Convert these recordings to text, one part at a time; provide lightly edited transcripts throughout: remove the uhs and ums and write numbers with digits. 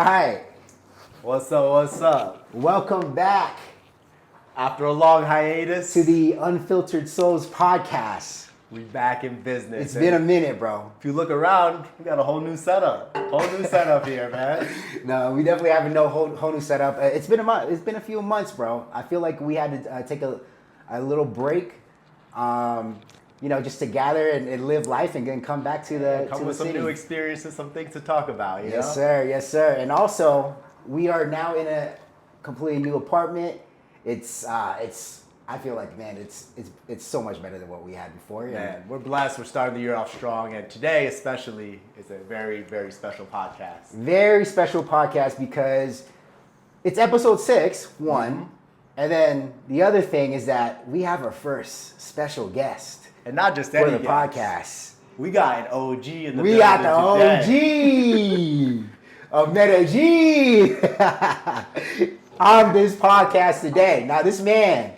right. What's up? What's up? Welcome back After a long hiatus, to the Unfiltered Souls podcast. we back in business. It's been a minute, bro. If you look around, we got a whole new setup. Here, man. No, we definitely have no whole new setup. It's been a month. It's been a few months, bro. I feel like we had to take a little break. Just to gather and live life and then come back to the Come to with the some city. new experiences, some things to talk about. You know? Yes, sir. Yes, sir. And also, we are now in a completely new apartment. I feel like, man, it's so much better than what we had before. Man, we're blessed. We're starting the year off strong, and today especially is a very, very special podcast. Very special podcast because it's episode 6, one, and then the other thing is that we have our first special guest And not just for any the guest. podcast. We got an OG in the We building got the today. OG of Medellín on this podcast today. Now, this man,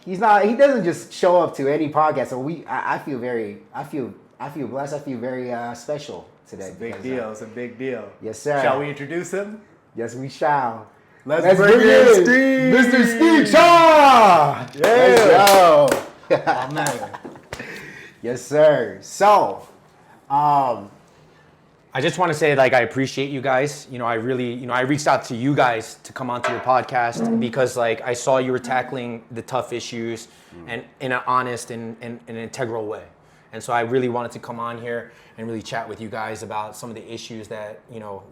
he doesn't just show up to any podcast. So I feel blessed. I feel very special today. It's a big deal. It's a big deal. Yes, sir. Shall we introduce him? Yes, we shall. Let's bring in Steve. Mr. Steve Chaw. Yeah. Let's go. Oh, man. Yes, sir. So, I just want to say, I appreciate you guys. I really, I reached out to you guys to come onto your podcast because, I saw you were tackling the tough issues and in an honest and an integral way. And so I really wanted to come on here and really chat with you guys about some of the issues that,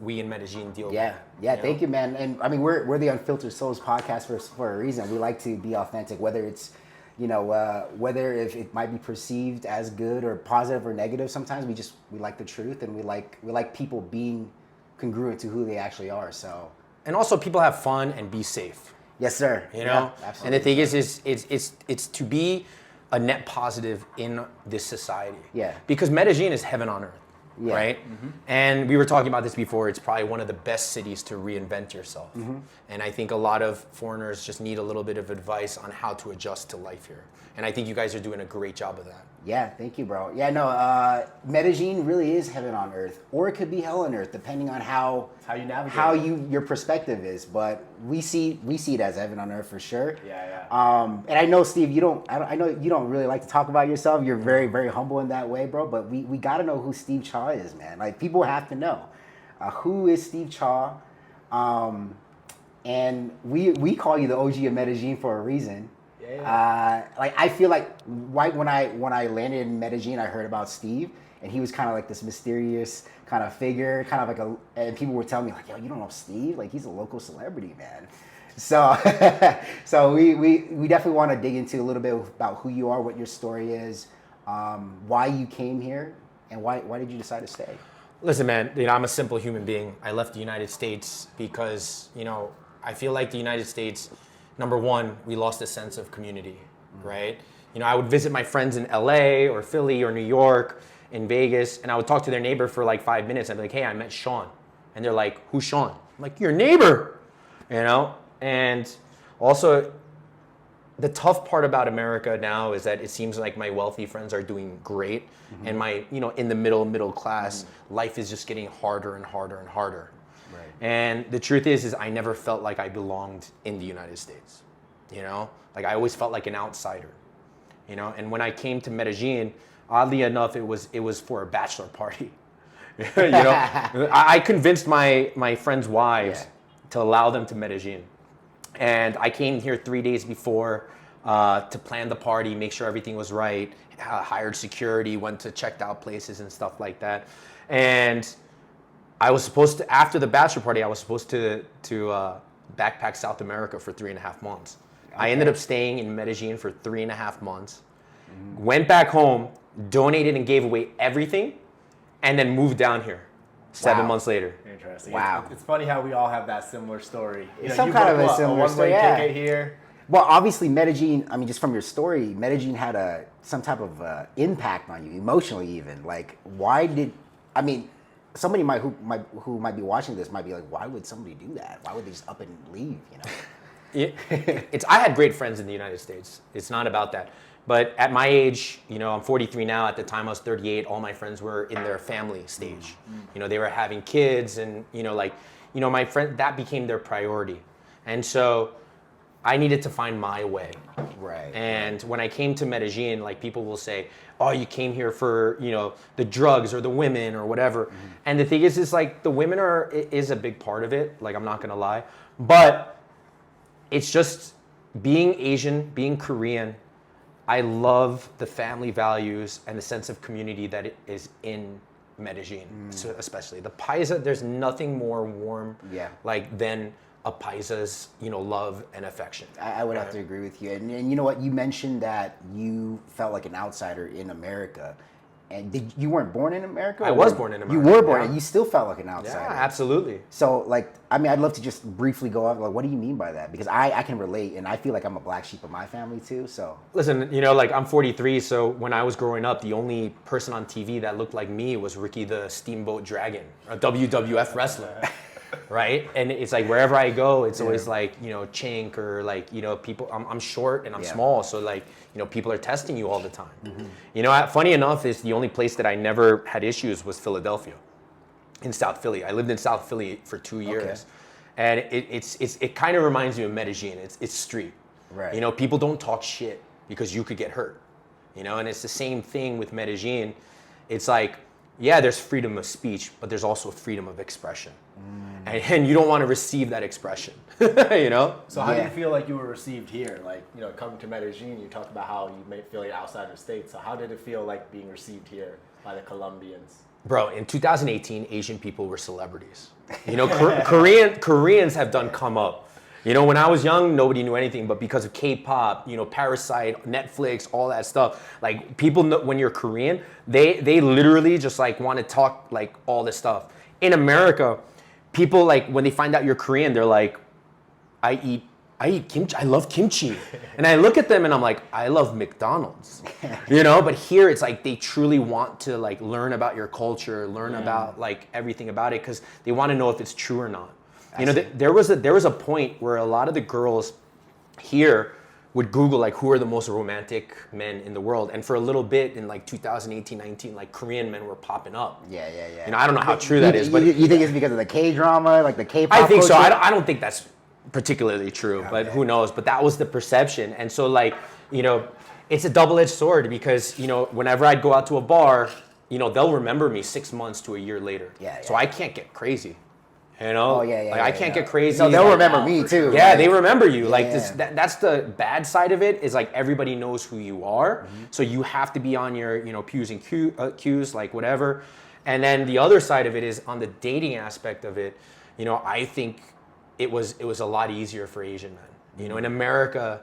we in Medellín deal with. Yeah. Thank you, man. And I mean, we're the Unfiltered Souls podcast for a reason. We like to be authentic, whether it's whether if it might be perceived as good or positive or negative. Sometimes we like the truth, and we like people being congruent to who they actually are. So, And also people have fun and be safe. yes, sir. Yeah, absolutely. And the thing is it's to be a net positive in this society. Yeah. Because Medellín is heaven on earth. Yeah. Right? Mm-hmm. And we were talking about this before. It's probably one of the best cities to reinvent yourself. Mm-hmm. And I think a lot of foreigners just need a little bit of advice on how to adjust to life here. And I think you guys are doing a great job of that. Yeah, thank you, bro. Yeah, no, Medellín really is heaven on earth, or it could be hell on earth, depending on how you navigate. your perspective is. But we see it as heaven on earth for sure. Yeah. And I know, Steve, I know you don't really like to talk about yourself. You're very, very humble in that way, bro. But we got to know who Steve Chaw is, man. People have to know who is Steve Chaw. And we call you the OG of Medellín for a reason. Yeah. I feel like right when I landed in Medellín, I heard about Steve, and he was kind of like this mysterious kind of figure, kind of and people were telling me yo, you don't know Steve? He's a local celebrity, man. So, so we definitely want to dig into a little bit about who you are, what your story is, why you came here, and why did you decide to stay? Listen, man, I'm a simple human being. I left the United States because, I feel like the United States, number one, we lost a sense of community, right? I would visit my friends in LA or Philly or New York, in Vegas, and I would talk to their neighbor for 5 minutes. I'd be like, hey, I met Sean. And they're like, who's Sean? I'm like, your neighbor, And also, the tough part about America now is that it seems like my wealthy friends are doing great, and my, in the middle class, life is just getting harder and harder and harder. Right. And the truth is I never felt like I belonged in the United States. I always felt like an outsider. And when I came to Medellín, oddly enough, it was for a bachelor party. I convinced my friends' wives to allow them to Medellín. And I came here 3 days before to plan the party, make sure everything was right, hired security, went to checked out places and stuff like that. And I was supposed to, after the bachelor party, I was supposed to backpack South America for 3.5 months. Okay. I ended up staying in Medellín for 3.5 months, went back home, donated and gave away everything, and then moved down here 7 months later. Interesting. Wow. It's funny how we all have that similar story. It's some kind of a similar story, one-way ticket here. Well, obviously, Medellín, I mean, just from your story, Medellín had some type of impact on you, emotionally even. Why did, somebody who might be watching this might be like, why would somebody do that? Why would they just up and leave, I had great friends in the United States. It's not about that. But at my age, you know, I'm 43 now. At the time I was 38, all my friends were in their family stage. You know, they were having kids and, you know, like, you know, my friend, that became their priority. And so I needed to find my way. Right. And when I came to Medellin, like people will say, oh, you came here for, you know, the drugs or the women or whatever. And the thing is like the women is a big part of it. Like, I'm not going to lie. But it's just being Asian, being Korean, I love the family values and the sense of community that is in Medellin, so especially. The Paisa, there's nothing more warm like than a Paisa's, you know, love and affection. I would have to agree with you. And you know what? You mentioned that you felt like an outsider in America. And you weren't born in America? I was born in America. You were born, and you still felt like an outsider. Yeah, absolutely. So, like, I mean, I'd love to just briefly go off. Like, what do you mean by that? Because I can relate, and I feel like I'm a black sheep of my family too. So, listen, you know, like I'm 43, so when I was growing up, the only person on TV that looked like me was Ricky the Steamboat Dragon, a WWF wrestler. Right? And it's like wherever I go, it's always like, you know, chink or like, you know, people, I'm short and I'm small. So like, you know, people are testing you all the time. You know, funny enough is the only place that I never had issues was Philadelphia, in South Philly. I lived in South Philly for 2 years. And it kind of reminds me of Medellin. It's street. Right. You know, people don't talk shit because you could get hurt. You know, and it's the same thing with Medellin. It's like, yeah, there's freedom of speech, but there's also freedom of expression. And you don't want to receive that expression, you know? So how do you feel like you were received here? Like, you know, coming to Medellin, you talked about how you may feel like outside of state. So how did it feel like being received here by the Colombians? Bro, in 2018, Asian people were celebrities. You know, Koreans have done come up. You know, when I was young, nobody knew anything, but because of K-pop, you know, Parasite, Netflix, all that stuff, like people know when you're Korean, they literally just like want to talk like all this stuff. In America, people like when they find out you're Korean, they're like, I eat kimchi. I love kimchi. And I look at them and I'm like, I love McDonald's. You know, but here it's like they truly want to like learn about your culture, learn about like everything about it because they want to know if it's true or not. You know, there was a point where a lot of the girls here would Google like who are the most romantic men in the world, and for a little bit in like 2018, 19, like Korean men were popping up. Yeah. You know, I don't know how true that is, but you think it's because of the K-drama, like the K-pop? I think so. culture? I don't think that's particularly true, but who knows? But that was the perception, and so like, you know, it's a double-edged sword because, you know, whenever I'd go out to a bar, you know, they'll remember me 6 months to a year later. So I can't get crazy. You know? I can't get crazy. No, they'll like, remember me too. Yeah, right? they remember you. Like this, that's the bad side of it is like everybody knows who you are. So you have to be on your, you know, P's and Q's, like whatever. And then the other side of it is on the dating aspect of it, you know, I think it was a lot easier for Asian men. You know, in America,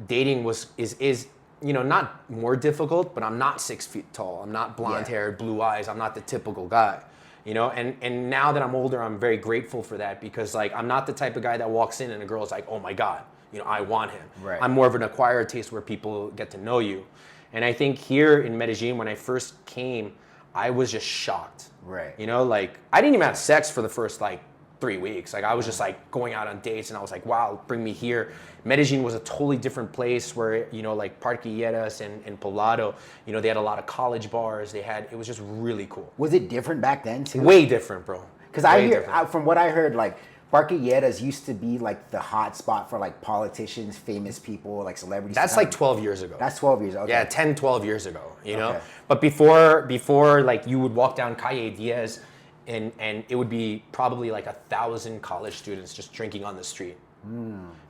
dating is you know, not more difficult, but I'm not 6 feet tall. I'm not blonde hair, blue eyes. I'm not the typical guy. You know, and now that I'm older, I'm very grateful for that because like I'm not the type of guy that walks in and a girl's like, oh my God, you know, I want him. Right. I'm more of an acquired taste where people get to know you. And I think here in Medellin, when I first came, I was just shocked. Right. You know, like I didn't even have sex for the first like 3 weeks. Like I was just like going out on dates and I was like, wow, bring me here. Medellin was a totally different place where, you know, like Parque Lleras and Poblado, you know, they had a lot of college bars. It was just really cool. Was it different back then too? Way different, bro. Because I hear, from what I heard, like Parque Lleras used to be like the hot spot for like politicians, famous people, like celebrities. That's like 12 years ago. That's 12 years. Okay. Yeah, 10, 12 years ago, you know? But before like you would walk down Calle Diaz and it would be probably like 1,000 college students just drinking on the street.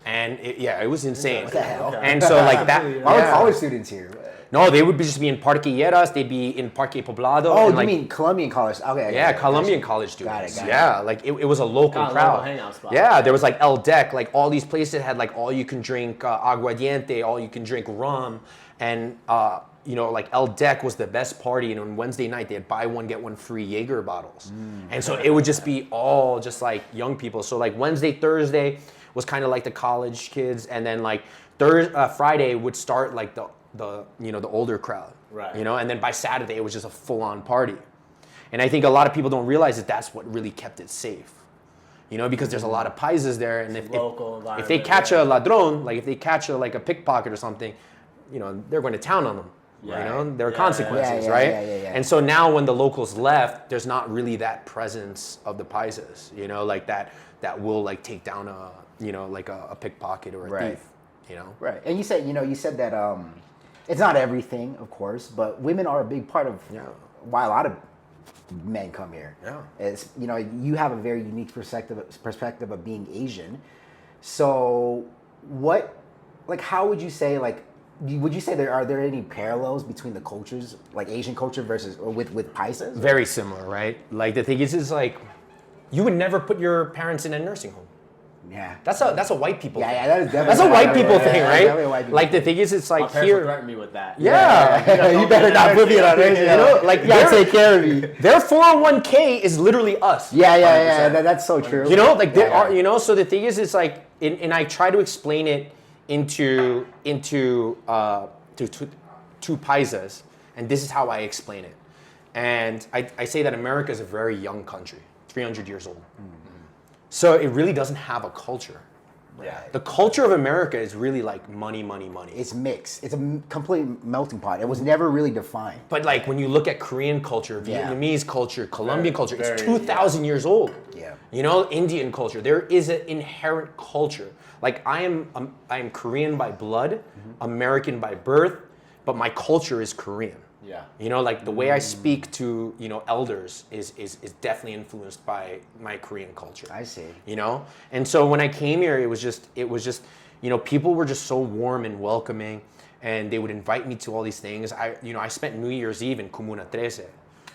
And it was insane. What the hell? And so like that. Why are college students here? No, they would just be in Parque Lleras. They'd be in Parque Poblado. Oh, and you like, mean Colombian college? Okay. yeah, Colombian college students. Got it. Yeah, like it was a local crowd. Local hangout spot. Yeah, there was like El Dec. Like all these places had like all you can drink aguardiente, all you can drink rum, and you know, like El Dec was the best party. And on Wednesday night, they had buy one get one free Jaeger bottles. And so it would just be all just like young people. So like Wednesday, Thursday was kind of like the college kids, and then like Friday would start like the you know, the older crowd. Right. You know, and then by Saturday it was just a full-on party. And I think a lot of people don't realize that that's what really kept it safe. You know, because there's a lot of paisas there, and if they catch a ladrón, like if they catch a pickpocket or something, they're going to town on them. Yeah. There are Yeah, consequences, yeah, right? yeah. And so now when the locals left, there's not really that presence of the paisas, like that will like take down a pickpocket or a Right. thief, Right. And you said that it's not everything, of course, but women are a big part of why a lot of men come here. Yeah. It's you have a very unique perspective of being Asian. So how would you say would you say are there any parallels between the cultures, like Asian culture versus with paisas? Very similar, right? Like the thing is like you would never put your parents in a nursing home. Yeah. That's a white people thing. Yeah, that is definitely That's a white people thing, that's definitely a white right? people Like the thing. thing is, it's My like parents here. would threaten me with that. Yeah. You better not put me on that. Like You gotta take care of me. Their 401k is literally us. Yeah. That's so true. Like there Yeah. are, so the thing is, it's like, and I try to explain it into two paisas, and this is how I explain it. And I say that America is a very young country, 300 years old. So it really doesn't have a culture. Yeah. The culture of America is really like money. It's mixed. It's a complete melting pot. It was never really defined. But like when you look at Korean culture, Yeah. Vietnamese culture, Colombian culture, it's very, 2,000 years old. Yeah. Indian culture, there is an inherent culture. Like I am Korean by blood, American by birth, but my culture is Korean. Yeah. Like the way I speak to, elders is definitely influenced by my Korean culture. I see. And so when I came here, it was just, people were just so warm and welcoming, and they would invite me to all these things. I spent New Year's Eve in Comuna 13,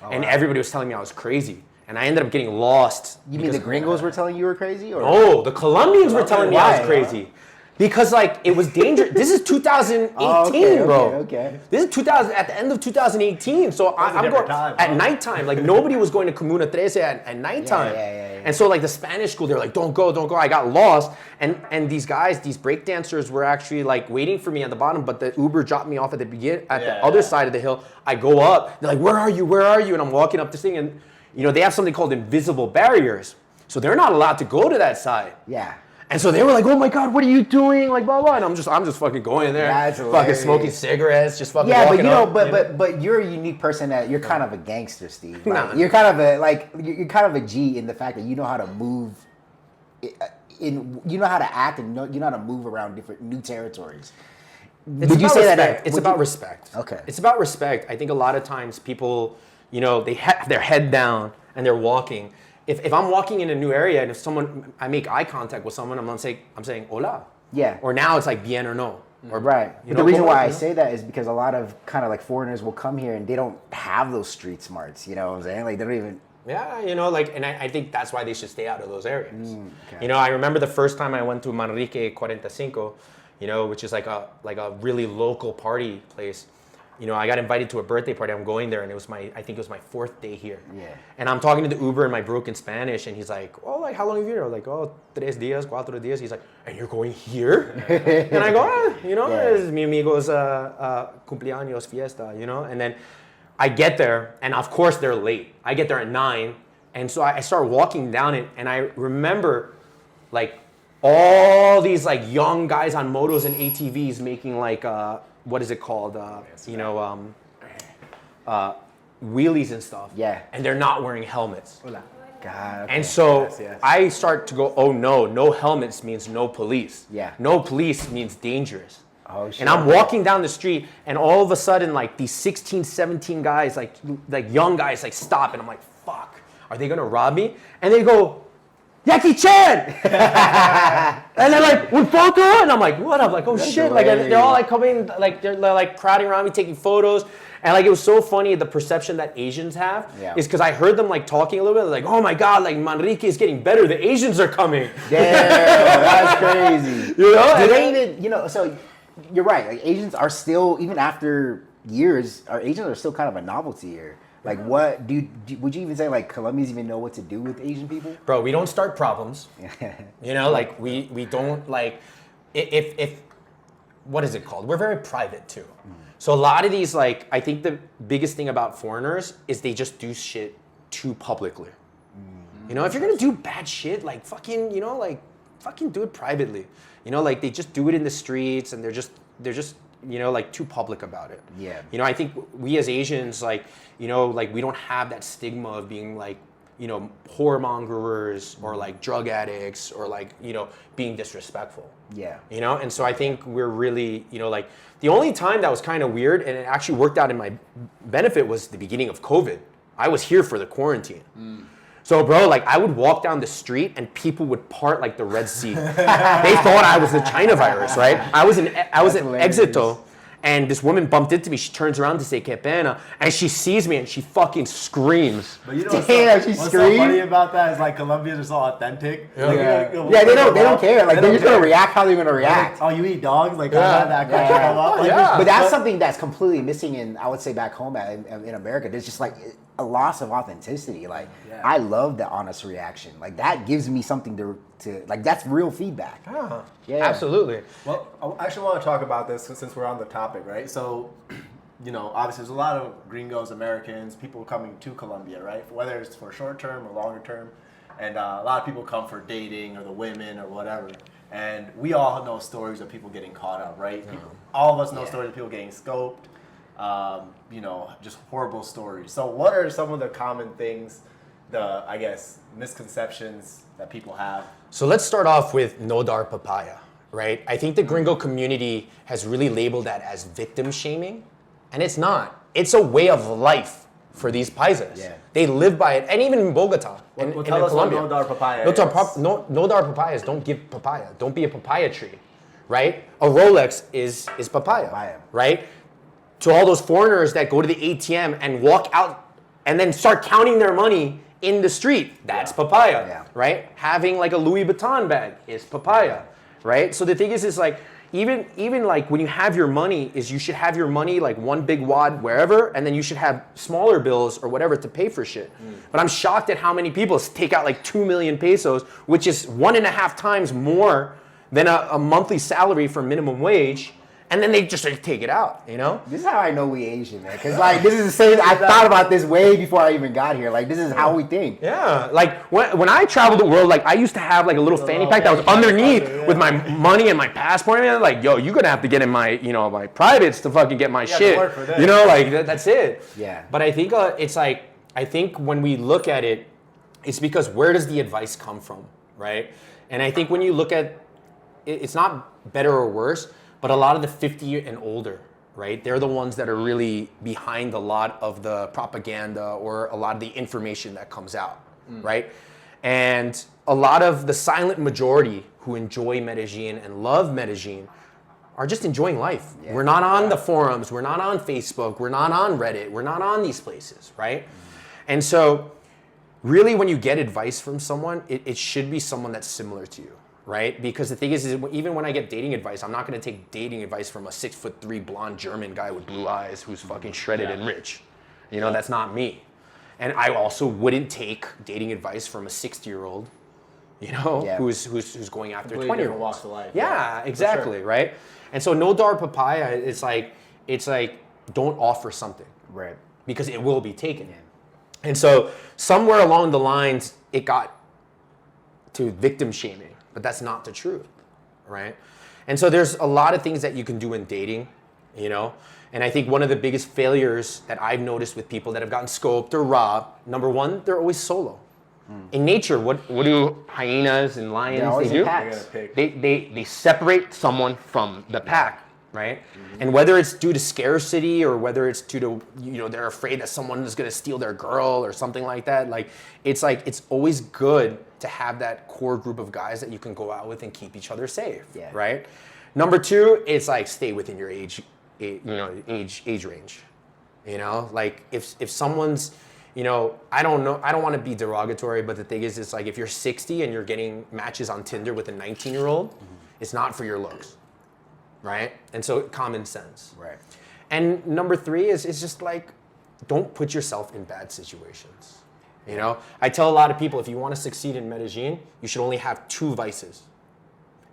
and everybody was telling me I was crazy, and I ended up getting lost. You mean the gringos were telling you were crazy? Or? Oh, the Colombians were telling me I was Why? crazy. Because like it was dangerous. This is 2018, bro. Okay. This is at the end of 2018. So I'm going time, at huh? nighttime. Like nobody was going to Comuna 13 at nighttime. Yeah. And so like the Spanish school, they're like, don't go. I got lost. And these guys, these break dancers were actually like waiting for me at the bottom, but the Uber dropped me off at the other side of the hill. I go up. They're like, where are you? And I'm walking up this thing, and they have something called invisible barriers. So they're not allowed to go to that side. Yeah. And so they were like, "Oh my God, what are you doing?" Like blah blah. And I'm just fucking going in there, That's fucking hilarious. smoking cigarettes, just fucking Yeah, walking up, but you're a unique person that you're kind of a gangster, Steve. Like, Nah. you're kind of a G in the fact that you know how to move, you know how to act and you know how to move around different new territories. It's about respect. It's about respect. Okay. It's about respect. I think a lot of times people, they have their head down and they're walking. If I'm walking in a new area and I make eye contact with someone, I'm saying hola. Yeah. Or now it's like bien or no. Or Right. you But know, the reason como- why I you know? say that is because a lot of kind of like foreigners will come here and they don't have those street smarts. You know what I'm saying? Like they don't even. Yeah, and I think that's why they should stay out of those areas. Okay. I remember the first time I went to Manrique 45, which is like a really local party place. I got invited to a birthday party. I'm going there, and I think it was my 4th day here. Yeah. And I'm talking to the Uber in my broken Spanish, and he's like, "Oh, like how long have you been here?" I'm like, "Oh, 3 días, 4 días." He's like, "And you're going here?" And I go, "It's mi amigo's cumpleaños fiesta," And then I get there, and of course they're late. I get there at 9, and so I start walking down it, and I remember like all these like young guys on motos and ATVs making like what is it called? Wheelies and stuff. Yeah. And they're not wearing helmets. God. Okay. And so yes. I start to go, oh no helmets means no police. Yeah. No police means dangerous. Oh, shit. And I'm walking down the street, and all of a sudden, like these 16, 17 guys, like young guys, like stop, and I'm like, fuck, are they gonna rob me? And they go, Jackie Chan! And they're like, "Un photo?" And I'm like, what? I'm like, oh shit. Like, and they're all like coming, like they're like crowding around me, taking photos. And like, it was so funny, the perception that Asians have is because I heard them like talking a little bit, like, oh my God, like Manrique is getting better. The Asians are coming. Damn, that's crazy. You know? Do And they even, so you're right. Like Asians are still, even after years, Asians are still kind of a novelty here. Like what, would you even say like Colombians even know what to do with Asian people? Bro, we don't start problems. Like we don't like, if what is it called? We're very private too. So a lot of these, like, I think the biggest thing about foreigners is they just do shit too publicly. If you're gonna do bad shit, like fucking, fucking do it privately. Like they just do it in the streets, and they're just like too public about it. Yeah. I think we as Asians, like, like we don't have that stigma of being like, whoremongers or like drug addicts or like, being disrespectful. Yeah. And so I think we're really, like the only time that was kind of weird and it actually worked out in my benefit was the beginning of COVID. I was here for the quarantine. So, bro, like I would walk down the street and people would part like the Red Sea. They thought I was the China virus, right? I was in Éxito, and this woman bumped into me. She turns around to say "Que pena," and she sees me and she fucking screams. But you know Damn, what's so funny about that is like Colombians are so authentic. Yeah. Like, Yeah, they don't care. Like they're just gonna react how they're gonna react. Like, oh, you eat dogs? Like that question come up. Like, Yeah. But that's something that's completely missing in, I would say, back home in America. There's just like a loss of authenticity. Like I love the honest reaction. Like that gives me something to like, that's real feedback. Yeah, absolutely. Well, I actually want to talk about this since we're on the topic, right? So, obviously there's a lot of gringos, Americans, people coming to Colombia, right? Whether it's for short term or longer term. And a lot of people come for dating or the women or whatever. And we all know stories of people getting caught up, right? All of us know stories of people getting scoped, just horrible stories. So what are some of the common things, I guess, misconceptions that people have? So let's start off with no dar papaya, right? I think the gringo community has really labeled that as victim shaming, and it's not. It's a way of life for these paisas. Yeah. They live by it, and even in Bogota, and in tell us what Colombia. no dar papaya No dar papayas don't give papaya. Don't be a papaya tree, right? A Rolex is papaya, right? To all those foreigners that go to the ATM and walk out and then start counting their money in the street, that's papaya, right? Having like a Louis Vuitton bag is papaya, right? So the thing is like, even like when you have your money, is you should have your money like one big wad wherever, and then you should have smaller bills or whatever to pay for shit. But I'm shocked at how many people take out like 2 million pesos, which is 1.5 times more than a monthly salary for minimum wage. And then they just take it out, This is how I know we Asian, man. Because like this is the same. I thought about this way before I even got here. Like this is how we think. Yeah, like when I traveled the world, like I used to have like a little fanny pack that was underneath with my money and my passport. And like, yo, you're gonna have to get in my, my privates to fucking get my shit. Like that's it. Yeah. But I think it's like, I think when we look at it, it's because where does the advice come from, right? And I think when you look at it, it's not better or worse. But a lot of the 50 and older, right? They're the ones that are really behind a lot of the propaganda or a lot of the information that comes out, right? And a lot of the silent majority who enjoy Medellin and love Medellin are just enjoying life. Yeah. We're not on the forums, we're not on Facebook, we're not on Reddit, we're not on these places, right? And so really when you get advice from someone, it should be someone that's similar to you. Right? Because the thing is even when I get dating advice, I'm not going to take dating advice from a 6'3" blonde German guy with blue eyes who's fucking shredded and rich. That's not me. And I also wouldn't take dating advice from a 60-year-old, who's going after 20-year-olds. Walks of life. Yeah, exactly, sure. Right? And so no dar papaya, it's like don't offer something. Right. Because it will be taken. Yeah. And so somewhere along the lines, it got to victim shaming. But that's not the truth, right? And so there's a lot of things that you can do in dating, And I think one of the biggest failures that I've noticed with people that have gotten scoped or robbed, number one, they're always solo. In nature, what do hyenas and lions do? They separate someone from the pack, right? And whether it's due to scarcity or whether it's due to, they're afraid that someone is going to steal their girl or something like that, it's always good to have that core group of guys that you can go out with and keep each other safe, right? Number two, it's like stay within your age range. Like if someone's, I don't want to be derogatory, but the thing is, it's like if you're 60 and you're getting matches on Tinder with a 19-year-old, it's not for your looks, right? And so common sense. Right. And number three is just like, don't put yourself in bad situations. I tell a lot of people, if you want to succeed in Medellin, you should only have 2 vices.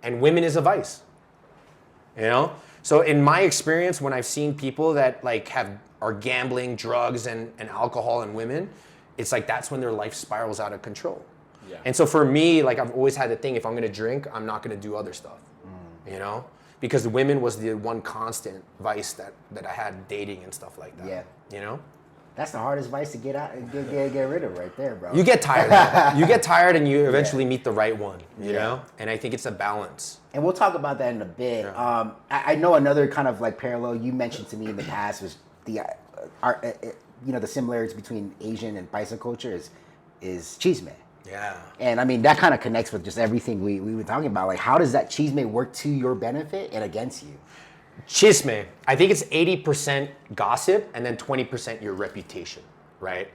And women is a vice. So in my experience, when I've seen people that are gambling, drugs, and alcohol and women, it's like that's when their life spirals out of control. Yeah. And so for me, I've always had the thing, if I'm going to drink, I'm not going to do other stuff. because women was the one constant vice that I had dating and stuff like that. Yeah. You know? That's the hardest vice to get out, get rid of right there, bro. You get tired. You get tired and you eventually meet the right one, you know? And I think it's a balance. And we'll talk about that in a bit. Yeah. I know another kind of like parallel you mentioned to me in the past was the the similarities between Asian and Paisa culture is chisme. Yeah. And I mean, that kind of connects with just everything we were talking about. Like, how does that chisme work to your benefit and against you? Chisme, I think it's 80% gossip and then 20% your reputation, right?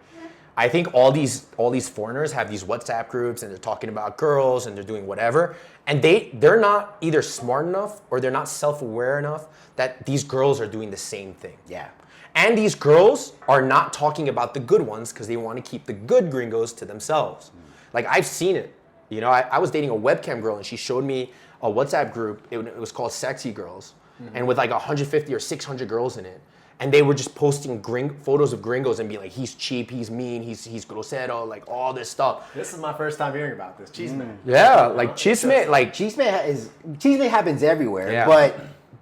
I think all these foreigners have these WhatsApp groups and they're talking about girls and they're doing whatever, and they're not either smart enough or they're not self-aware enough that these girls are doing the same thing. Yeah. And these girls are not talking about the good ones because they want to keep the good gringos to themselves. Like, I've seen it. You know, I was dating a webcam girl and she showed me a WhatsApp group. It was called Sexy Girls. And with like 150 or 600 girls in it. And they were just posting photos of gringos and being like, he's cheap, he's mean, he's grosero, like all this stuff. This is my first time hearing about this. Chisme. Yeah, like chisme, like Chisme happens everywhere, Yeah.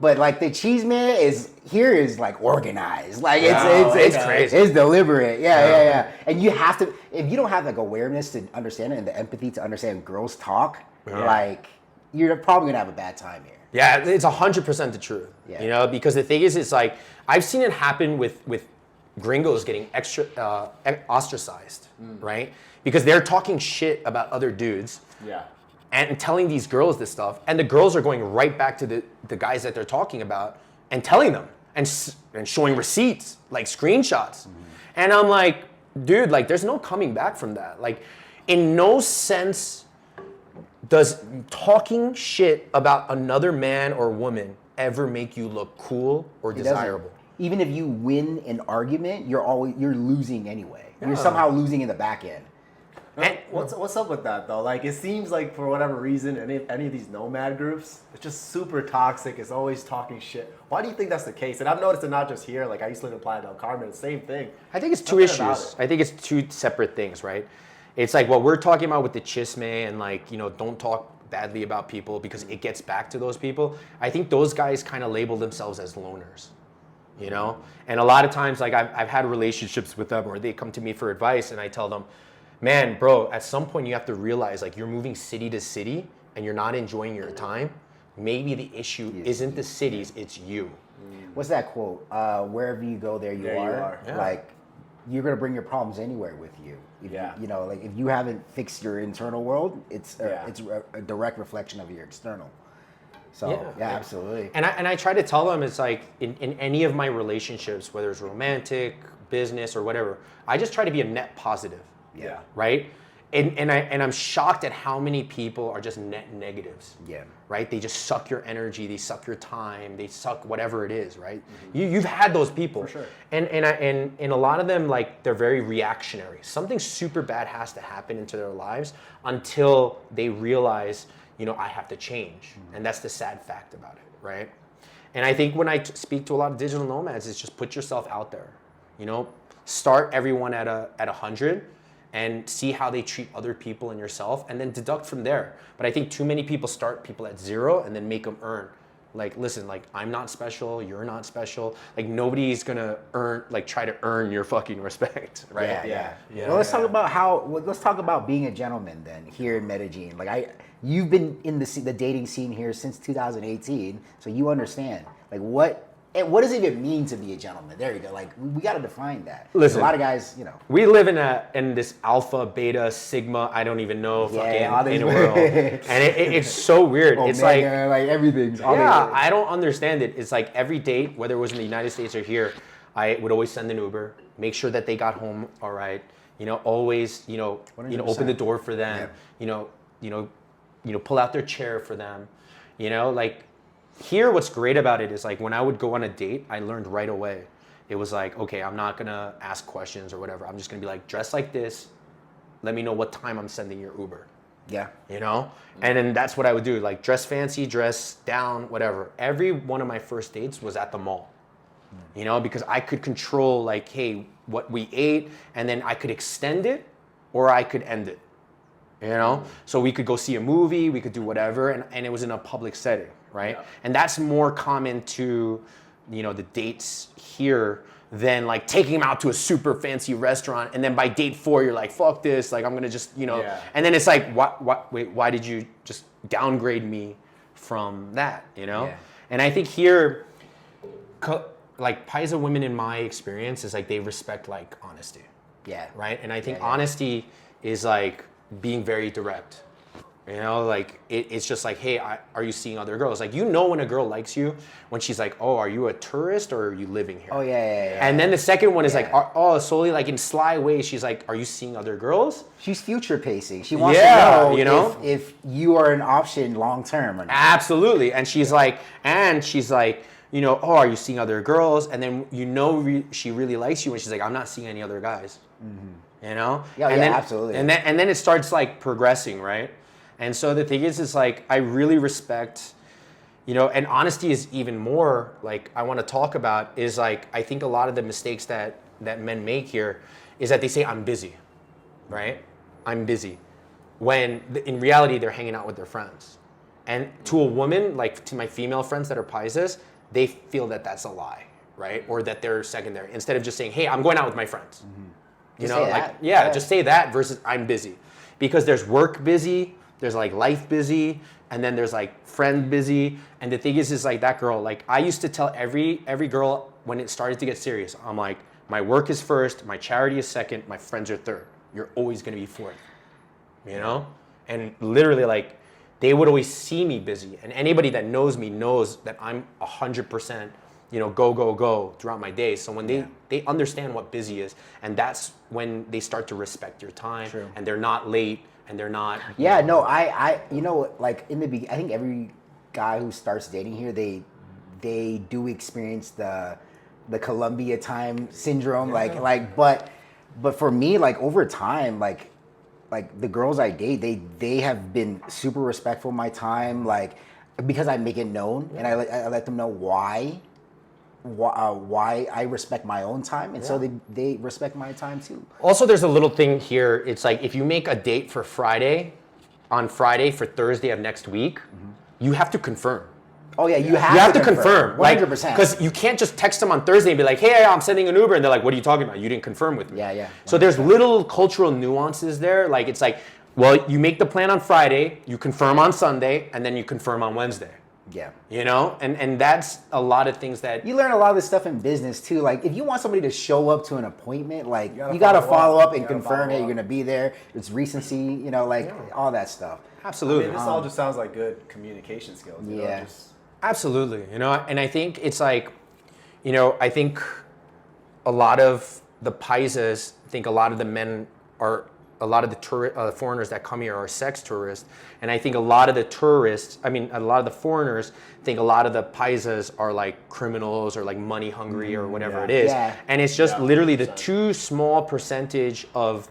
but like the chisme is like organized, like it's crazy. it's deliberate, yeah. And you have to, if you don't have like awareness to understand it and the empathy to understand girls talk, like you're probably gonna have a bad time here. Yeah, it's 100% the truth. Yeah. You know, because the thing is, it's like I've seen it happen with gringos getting ostracized, right? Because they're talking shit about other dudes. Yeah. And telling these girls this stuff, and the girls are going right back to the guys that they're talking about and telling them and showing receipts, like screenshots. And I'm like, dude, like there's no coming back from that. Like, in no sense does talking shit about another man or woman ever make you look cool or desirable. Even if you win an argument, you're losing anyway. You're somehow losing in the back end. And What's up with that though? Like, it seems like for whatever reason, any of these nomad groups, it's just super toxic. It's always talking shit. Why do you think that's the case? And I've noticed it not just here. Like, I used to live in Playa del Carmen, the same thing. I think it's two Nothing about issues. it. I think it's two separate things, right? It's like what we're talking about with the chisme and like, you know, don't talk badly about people because it gets back to those people. I think those guys kind of label themselves as loners, you know? And a lot of times, like I've had relationships with them where they come to me for advice and I tell them, man, bro, at some point you have to realize like you're moving city to city and you're not enjoying your time. Maybe the issue isn't the cities, it's you. What's that quote? Wherever you go, there you are. Yeah. Like, you're gonna bring your problems anywhere with you. You know, like if you haven't fixed your internal world, it's a direct reflection of your external. So yeah, absolutely. And I try to tell them, it's like in any of my relationships, whether it's romantic, business, or whatever, I just try to be a net positive. Yeah. Right? And I'm shocked at how many people are just net negatives. Yeah. Right? They just suck your energy, they suck your time, they suck whatever it is, right? You've had those people. For sure. And a lot of them, like, they're very reactionary. Something super bad has to happen into their lives until they realize, you know, I have to change. And that's the sad fact about it, right? And I think when I speak to a lot of digital nomads, it's just put yourself out there. You know, start everyone at 100 and see how they treat other people and yourself, and then deduct from there. But I think too many people start people at 0 and then make them earn. Like, listen, like, I'm not special, you're not special. Like, nobody's gonna try to earn your fucking respect, right? Yeah. Yeah. Well, let's talk about being a gentleman then here in Medellin. Like, you've been in the dating scene here since 2018, so you understand. Like, what does it even mean to be a gentleman? There you go. Like, we got to define that. Listen, a lot of guys, you know. We live in this alpha, beta, sigma, I don't even know in a world. And it's so weird. It's like everything's. I don't understand it. It's like every date, whether it was in the United States or here, I would always send an Uber, make sure that they got home all right. You know, always, open the door for them. Yeah. Pull out their chair for them. You know, like, here, what's great about it is like when I would go on a date, I learned right away. It was like, okay, I'm not gonna ask questions or whatever. I'm just gonna be like, dress like this. Let me know what time I'm sending your Uber. Yeah. You know? And then that's what I would do. Like, dress fancy, dress down, whatever. Every one of my first dates was at the mall. You know, because I could control like, hey, what we ate, and then I could extend it or I could end it. You know, so we could go see a movie, we could do whatever, and it was in a public setting, right? Yeah. And that's more common to, you know, the dates here than like taking them out to a super fancy restaurant, and then by date 4 you're like, fuck this, like I'm gonna just, you know, and then it's like, why did you just downgrade me from that, you know? Yeah. And I think here, like Paisa women in my experience is like they respect like honesty, Yeah. right? And I think Yeah. honesty is like being very direct. You know, like it's just like, hey, are you seeing other girls? Like, you know when a girl likes you when she's like, oh, are you a tourist or are you living here? Oh yeah. And then the second one is like, Yeah. oh, solely like in sly ways, she's like, are you seeing other girls? She's future pacing. She wants Yeah, to know, you know? if you are an option long term or not. Absolutely. And she's like, you know, oh, are you seeing other girls? And then you know she really likes you when she's like, I'm not seeing any other guys. You know? Yeah, and yeah, then, absolutely. And then it starts like progressing, right? And so the thing is like, I really respect, you know, and honesty is even more like I want to talk about is like, I think a lot of the mistakes that men make here is that they say, I'm busy, right? I'm busy. When in reality, they're hanging out with their friends. And to a woman, like to my female friends that are Paisas, they feel that that's a lie, right? Or that they're secondary. Instead of just saying, hey, I'm going out with my friends. You Just know, say like, that. yeah, Yeah. just say that versus I'm busy. Because there's work busy, there's like life busy, and then there's like friend busy. And the thing is like that girl, like I used to tell every girl when it started to get serious, I'm like, my work is first, my charity is second, my friends are third. You're always gonna be fourth, you know? And literally like, they would always see me busy. And anybody that knows me knows that I'm 100%, you know, go throughout my day. So when they understand what busy is, and that's when they start to respect your time. True. And they're not late and they're not. Yeah, no, I you know, like in the beginning, I think every guy who starts dating here, they do experience the Columbia time syndrome, but for me, like over time, like the girls I date, they have been super respectful of my time, like because I make it known and I let them know why I respect my own time, and so they respect my time too. Also, there's a little thing here. It's like if you make a date for Friday, on Friday for Thursday of next week, you have to confirm. Oh yeah, you You have to confirm, 100%. because you can't just text them on Thursday and be like, "Hey, I'm sending an Uber," and they're like, "What are you talking about? You didn't confirm with me." Yeah. So there's little cultural nuances there. Like it's like, well, you make the plan on Friday, you confirm on Sunday, and then you confirm on Wednesday. Yeah. You know, and that's a lot of things that You learn a lot of this stuff in business too. Like if you want somebody to show up to an appointment, like gotta you gotta follow follow up. up and You gotta confirm follow that you're up. gonna be there. It's recency, you know, like all that stuff. absolutely. I mean, this all just sounds like good communication skills. You know, Yeah. just Absolutely, you know, and I think it's like, you know, I think a lot of the Paisas think a lot of the men are, a lot of the foreigners that come here are sex tourists, and I think a lot of the tourists, I mean, a lot of the foreigners think a lot of the Paisas are like criminals or like money hungry or whatever it is, Yeah. and it's just literally the 100%. too small percentage of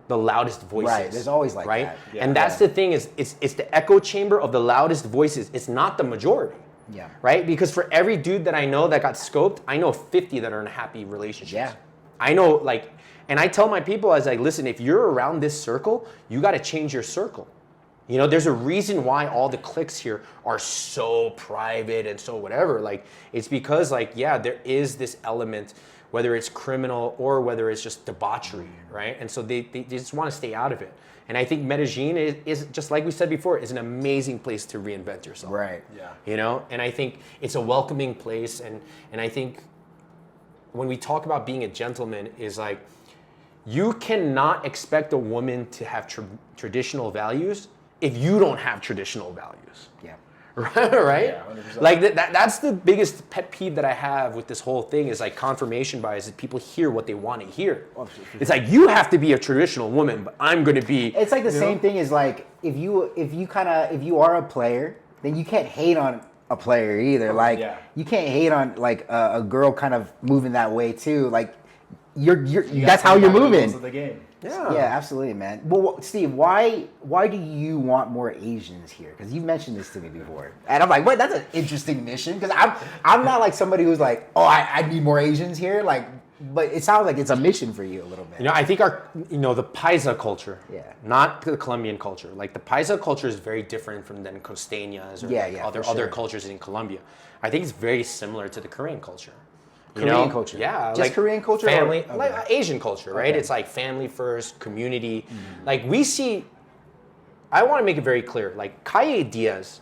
the loudest voices. Right, there's always like right? that. Yeah. And that's the thing is it's the echo chamber of the loudest voices. It's not the majority. Yeah. Right? Because for every dude that I know that got scoped, I know 50 that are in happy relationships. Yeah. I know like, and I tell my people, I was like, listen, if you're around this circle, you got to change your circle. You know, there's a reason why all the cliques here are so private and so whatever. Like, it's because like, yeah, there is this element, whether it's criminal or whether it's just debauchery, right? And so they just want to stay out of it. And I think Medellin is just like we said before, is an amazing place to reinvent yourself. Right. yeah. You know, and I think it's a welcoming place, and I think when we talk about being a gentleman is like, you cannot expect a woman to have traditional values if you don't have traditional values. Yeah. Right? Yeah, 100%. Like that's the biggest pet peeve that I have with this whole thing is like confirmation bias, that people hear what they want to hear. It's like, you have to be a traditional woman, but I'm going to be. It's like the you same know? thing as like if you are a player, then you can't hate on a player either. Like yeah. you can't hate on like a girl kind of moving that way too. Like you're You that's gotta how play you're by the rules moving. of the game. Yeah. Yeah, absolutely, man. Well, Steve, why do you want more Asians here? Because you've mentioned this to me before, and I'm like, what? That's an interesting mission. Because I'm not like somebody who's like, oh, I need more Asians here. Like, but it sounds like it's a mission for you a little bit. You know, I think the Paisa culture, Yeah. not the Colombian culture. Like the Paisa culture is very different than costeñas or other cultures in Colombia. I think it's very similar to the Korean culture. Korean culture? Yeah. Just Korean culture? Family, Okay. like Asian culture, right? Okay. It's like family first, community. Like we see, I want to make it very clear, like Calle Diaz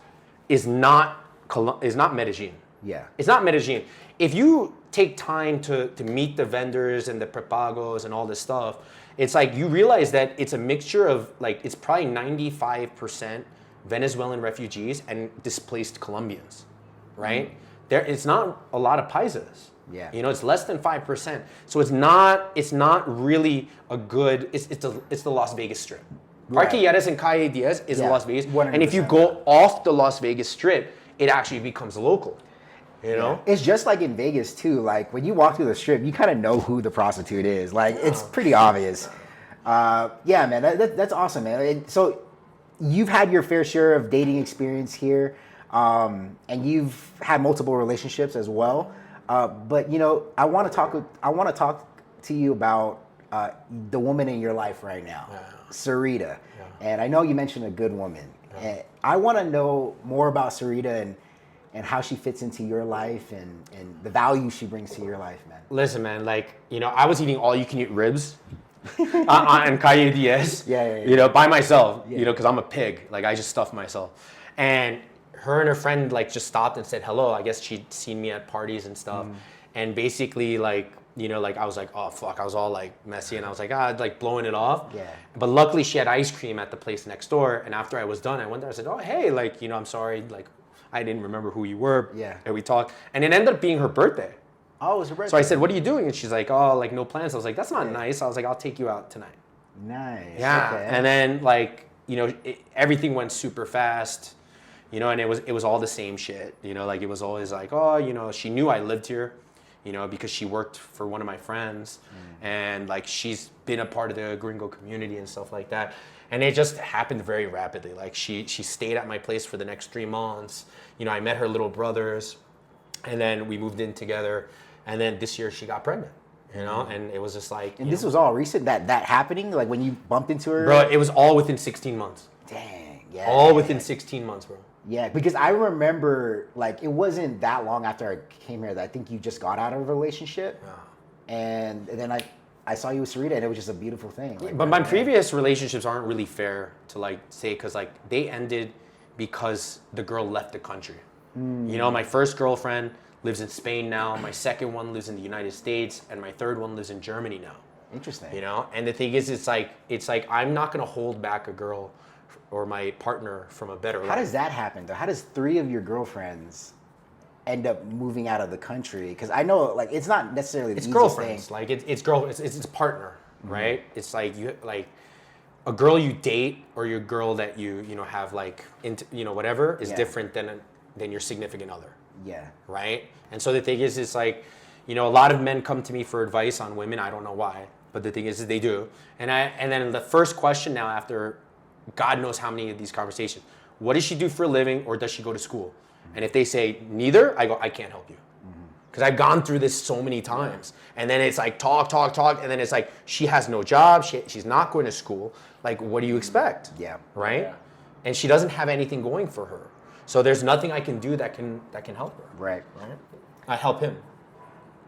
is not Medellin. Yeah. It's not Medellin. If you take time to meet the vendors and the prepagos and all this stuff, it's like you realize that it's a mixture of like, it's probably 95% Venezuelan refugees and displaced Colombians, right? It's not a lot of paisas. Yeah. You know, it's less than 5%. So it's not really a good, it's the Las Vegas Strip. Right. Parque and Calle Diaz is Yeah, Las Vegas. 100%. And if you go off the Las Vegas Strip, it actually becomes local. You know? It's just like in Vegas too. Like when you walk through the strip, you kind of know who the prostitute is. Like it's pretty obvious. Yeah, man, that's awesome, man. So you've had your fair share of dating experience here, and you've had multiple relationships as well. But you know, I want to talk to you about the woman in your life right now, Sarita. And I know you mentioned a good woman. And I want to know more about Sarita and how she fits into your life and the value she brings to your life, man. Listen, man, like, you know, I was eating all you can eat ribs on Calle Diaz, Yeah. you know, by myself, you know, because I'm a pig. Like, I just stuffed myself. And her and her friend, like, just stopped and said hello. I guess she'd seen me at parties and stuff. And basically, like, you know, like, I was like, oh, fuck. I was all, like, messy. And I was like, like, blowing it off. Yeah. But luckily, she had ice cream at the place next door. And after I was done, I went there. I said, oh, hey, like, you know, I'm sorry. Like, I didn't remember who you were. Yeah. And we talked. And it ended up being her birthday. Oh, it was her birthday. So I said, what are you doing? And she's like, oh, like, no plans. I was like, that's not nice. I was like, I'll take you out tonight. Nice. Yeah. Okay. And then, like, you know, everything went super fast, you know, and it was all the same shit. You know, like, it was always like, oh, you know, she knew I lived here, you know, because she worked for one of my friends. And, like, she's been a part of the gringo community and stuff like that. And it just happened very rapidly. Like, she stayed at my place for the next 3 months. You know, I met her little brothers, and then we moved in together. And then this year she got pregnant, you know, and it was just like. And this was all recent, that happening? Like when you bumped into her? Bro, it was all within 16 months. Dang, yeah. All within 16 months, bro. Yeah, because I remember, like, it wasn't that long after I came here that I think you just got out of a relationship. And then I saw you with Sarita, and it was just a beautiful thing. Like, But my previous relationships aren't really fair to, like, say, because, like, they ended because the girl left the country. You know, my first girlfriend lives in Spain now. My second one lives in the United States, and my third one lives in Germany now. Interesting. You know, and the thing is, it's like I'm not gonna hold back a girl or my partner from a better life. How does that happen, though? How does 3 of your girlfriends end up moving out of the country? Because I know, like, it's not necessarily the It's easiest girlfriends. thing. Like it's partner, right? It's like you like a girl you date or your girl that you know have like you know whatever is different than your significant other. Yeah. Right? And so the thing is, it's like, you know, a lot of men come to me for advice on women. I don't know why, but the thing is they do. And then the first question now, after God knows how many of these conversations, what does she do for a living, or does she go to school? And if they say neither, I go, I can't help you. Because I've gone through this so many times. And then it's like talk. And then it's like, she has no job. She's not going to school. Like, what do you expect? Yeah. Right? Yeah. And she doesn't have anything going for her. So there's nothing I can do that can help her. Right. I help him.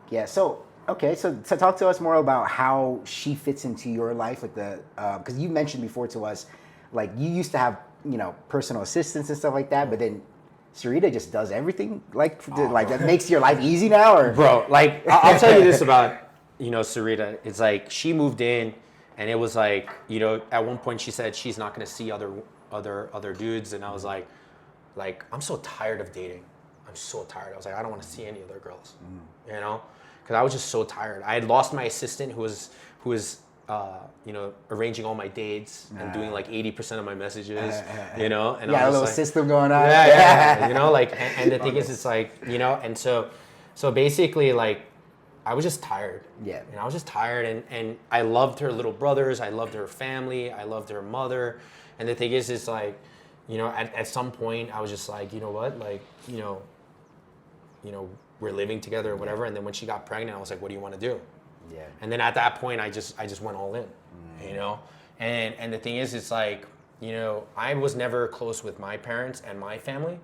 Yeah. So, okay. So talk to us more about how she fits into your life, like because you mentioned before to us, like you used to have, you know, personal assistants and stuff like that, but then Sarita just does everything like that makes your life easy now, or Bro, like I'll tell you this about, you know, Sarita. It's like she moved in, and it was like, you know, at one point she said she's not gonna see other dudes, and I was like I'm so tired of dating. I'm so tired. I was like, I don't want to see any other girls, you know, because I was just so tired. I had lost my assistant who was you know, arranging all my dates and doing like 80% of my messages, you know, and yeah, I a was little like, system going on. yeah, you know, like, and the thing is, it's like, you know, and so basically, like, I was just tired. Yeah. And I was just tired, and I loved her little brothers, I loved her family, I loved her mother, and the thing is, it's like, you know, at some point, I was just like, you know what, like, you know, we're living together or whatever, and then when she got pregnant, I was like, what do you want to do? Yeah. And then at that point, I just went all in, you know? And the thing is, it's like, you know, I was never close with my parents and my family,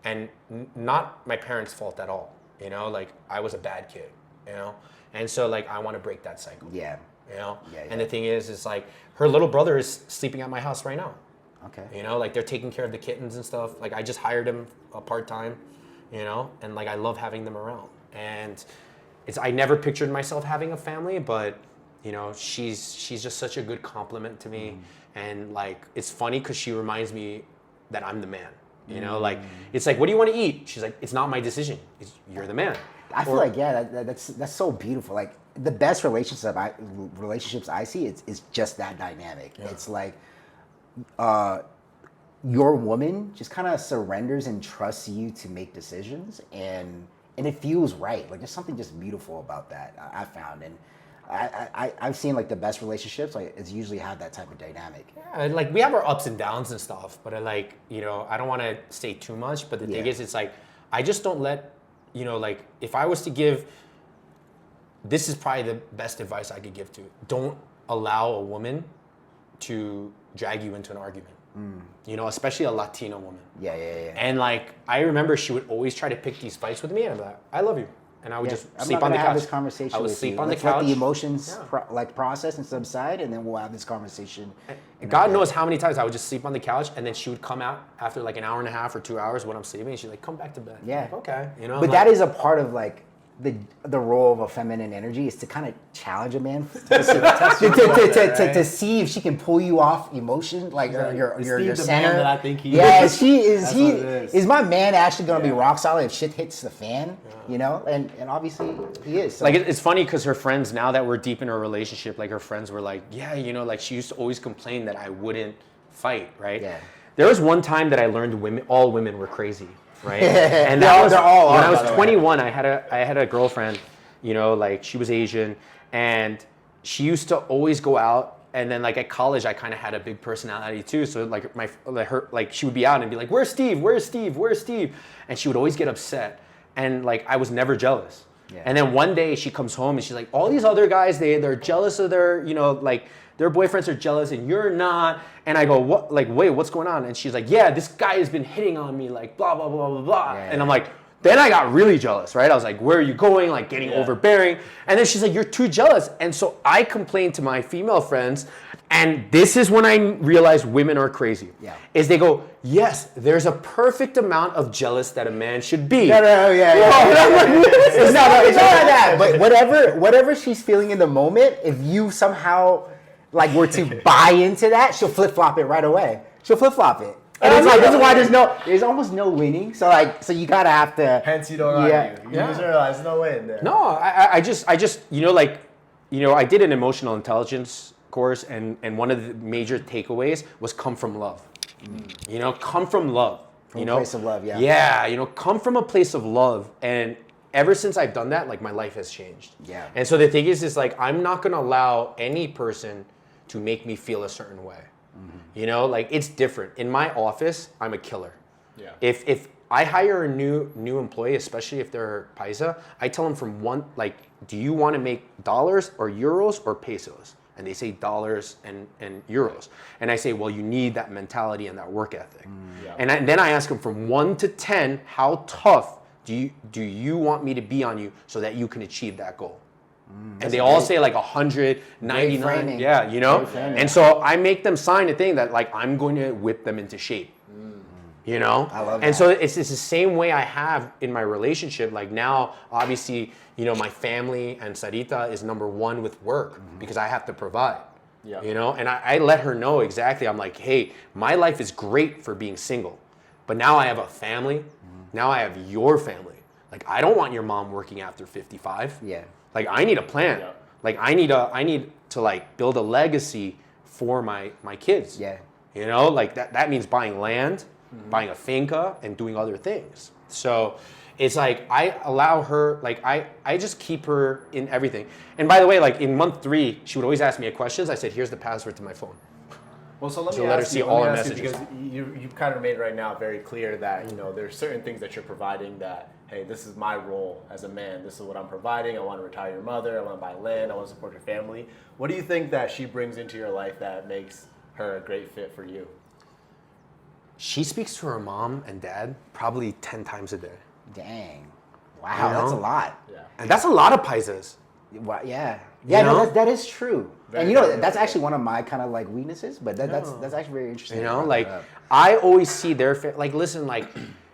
and not my parents' fault at all, you know? Like, I was a bad kid, you know? And so, like, I want to break that cycle. Yeah. You know? Yeah, And the thing is like, her little brother is sleeping at my house right now. Okay. You know, like, they're taking care of the kittens and stuff. Like, I just hired him part-time, you know? And, like, I love having them around. And I never pictured myself having a family, but, you know, she's just such a good compliment to me. And, like, it's funny because she reminds me that I'm the man. You know, like, it's like, what do you want to eat? She's like, it's not my decision. You're the man. I feel like, yeah, that's so beautiful. Like, the best relationships I see, it's just that dynamic. Yeah. It's like your woman just kind of surrenders and trusts you to make decisions, and it feels right. Like, there's something just beautiful about that, I found. And I've seen, like, the best relationships, like, it's usually have that type of dynamic. Yeah, like, we have our ups and downs and stuff, but like, you know, I don't want to say too much, but the thing is, it's like, I just don't let, you know, like, if I was to give, this is probably the best advice I could give to, don't allow a woman to drag you into an argument. You know, especially a Latina woman. Yeah. And, like, I remember she would always try to pick these fights with me, and I'd be like, I love you. And I would just sleep on the couch. Have this conversation I would with sleep you. on the Let's couch. let the emotions process and subside, and then we'll have this conversation. God knows how many times I would just sleep on the couch, and then she would come out after like an hour and a half or 2 hours when I'm sleeping, and she's like, "Come back to bed." Yeah. Like, okay. You know. But that is a part of, like, the role of a feminine energy is to kind of challenge a man to see if she can pull you off emotion, like your center. That I think he is. He is my man actually going to be rock solid if shit hits the fan? You know, and obviously he is. So. Like, it's funny because her friends, now that we're deep in our relationship, like, her friends were like, yeah, you know, like, she used to always complain that I wouldn't fight, right? Yeah. There was one time that I learned all women were crazy. Right, and that was when I was 21. I had a girlfriend, you know, like, she was Asian, and she used to always go out. And then, like, at college, I kind of had a big personality too. So, like, she would be out and be like, "Where's Steve? Where's Steve? Where's Steve?" And she would always get upset, and, like, I was never jealous. Yeah. And then one day she comes home and she's like, all these other guys, they're jealous of their, you know, like, their boyfriends are jealous and you're not. And I go, what? Like, wait, what's going on? And she's like, yeah, this guy has been hitting on me, like, blah, blah, blah, blah, blah. Yeah. And I'm like, then I got really jealous, right? I was like, where are you going? Like, getting overbearing. And then she's like, you're too jealous. And so I complained to my female friends, and this is when I realized women are crazy. Yeah. Is they go, yes, there's a perfect amount of jealous that a man should be. No, it's not like that. But whatever she's feeling in the moment, if you somehow, like, were to buy into that, she'll flip-flop it right away. She'll flip-flop it. And it's like, this is why there's almost no winning. So, like, you gotta have to. Hence, you don't argue. You just realize there's no win there. No, I just, you know, like, you know, I did an emotional intelligence course, and one of the major takeaways was come from love. You know, come from love. From a place of love, yeah. Yeah, you know, come from a place of love. And ever since I've done that, like, my life has changed. Yeah. And so the thing is like, I'm not gonna allow any person to make me feel a certain way. You know, like, it's different. In my office, I'm a killer. Yeah. If I hire a new employee, especially if they're Paisa, I tell them from one, like, do you want to make dollars or euros or pesos? And they say dollars and euros. And I say, well, you need that mentality and that work ethic. Yeah. And then I ask them from 1 to 10, how tough do you want me to be on you so that you can achieve that goal? And they all say like 199. Yeah, you know? And so I make them sign a thing that, like, I'm going to whip them into shape. You know? I love that. And so it's the same way I have in my relationship. Like, now, obviously, you know, my family and Sarita is number one with work because I have to provide. Yeah. You know? And I let her know exactly. I'm like, hey, my life is great for being single, but now I have a family. Now I have your family. Like, I don't want your mom working after 55. Yeah. Like, I need a plan. Yeah. Like, I need to like build a legacy for my kids. Yeah. You know, like that means buying land, buying a finca, and doing other things. So it's like, I allow her, like, I just keep her in everything. And by the way, like, in month 3, she would always ask me questions. I said, here's the password to my phone. Well, so let to me let her ask see you, all let our me ask you, messages. because you've kind of made right now very clear that, you know, there's certain things that you're providing that, hey, this is my role as a man. This is what I'm providing. I want to retire your mother. I want to buy land. I want to support your family. What do you think that she brings into your life that makes her a great fit for you? She speaks to her mom and dad probably 10 times a day. Dang. Wow, You know? that's a lot. Yeah. And that's a lot of paisas. Wow, yeah. Yeah, You no, know? that is true. Very, And you know, very that's different. actually one of my kind of like weaknesses, but that's actually very interesting. You to know, bring like that up. I always see their like. Listen, like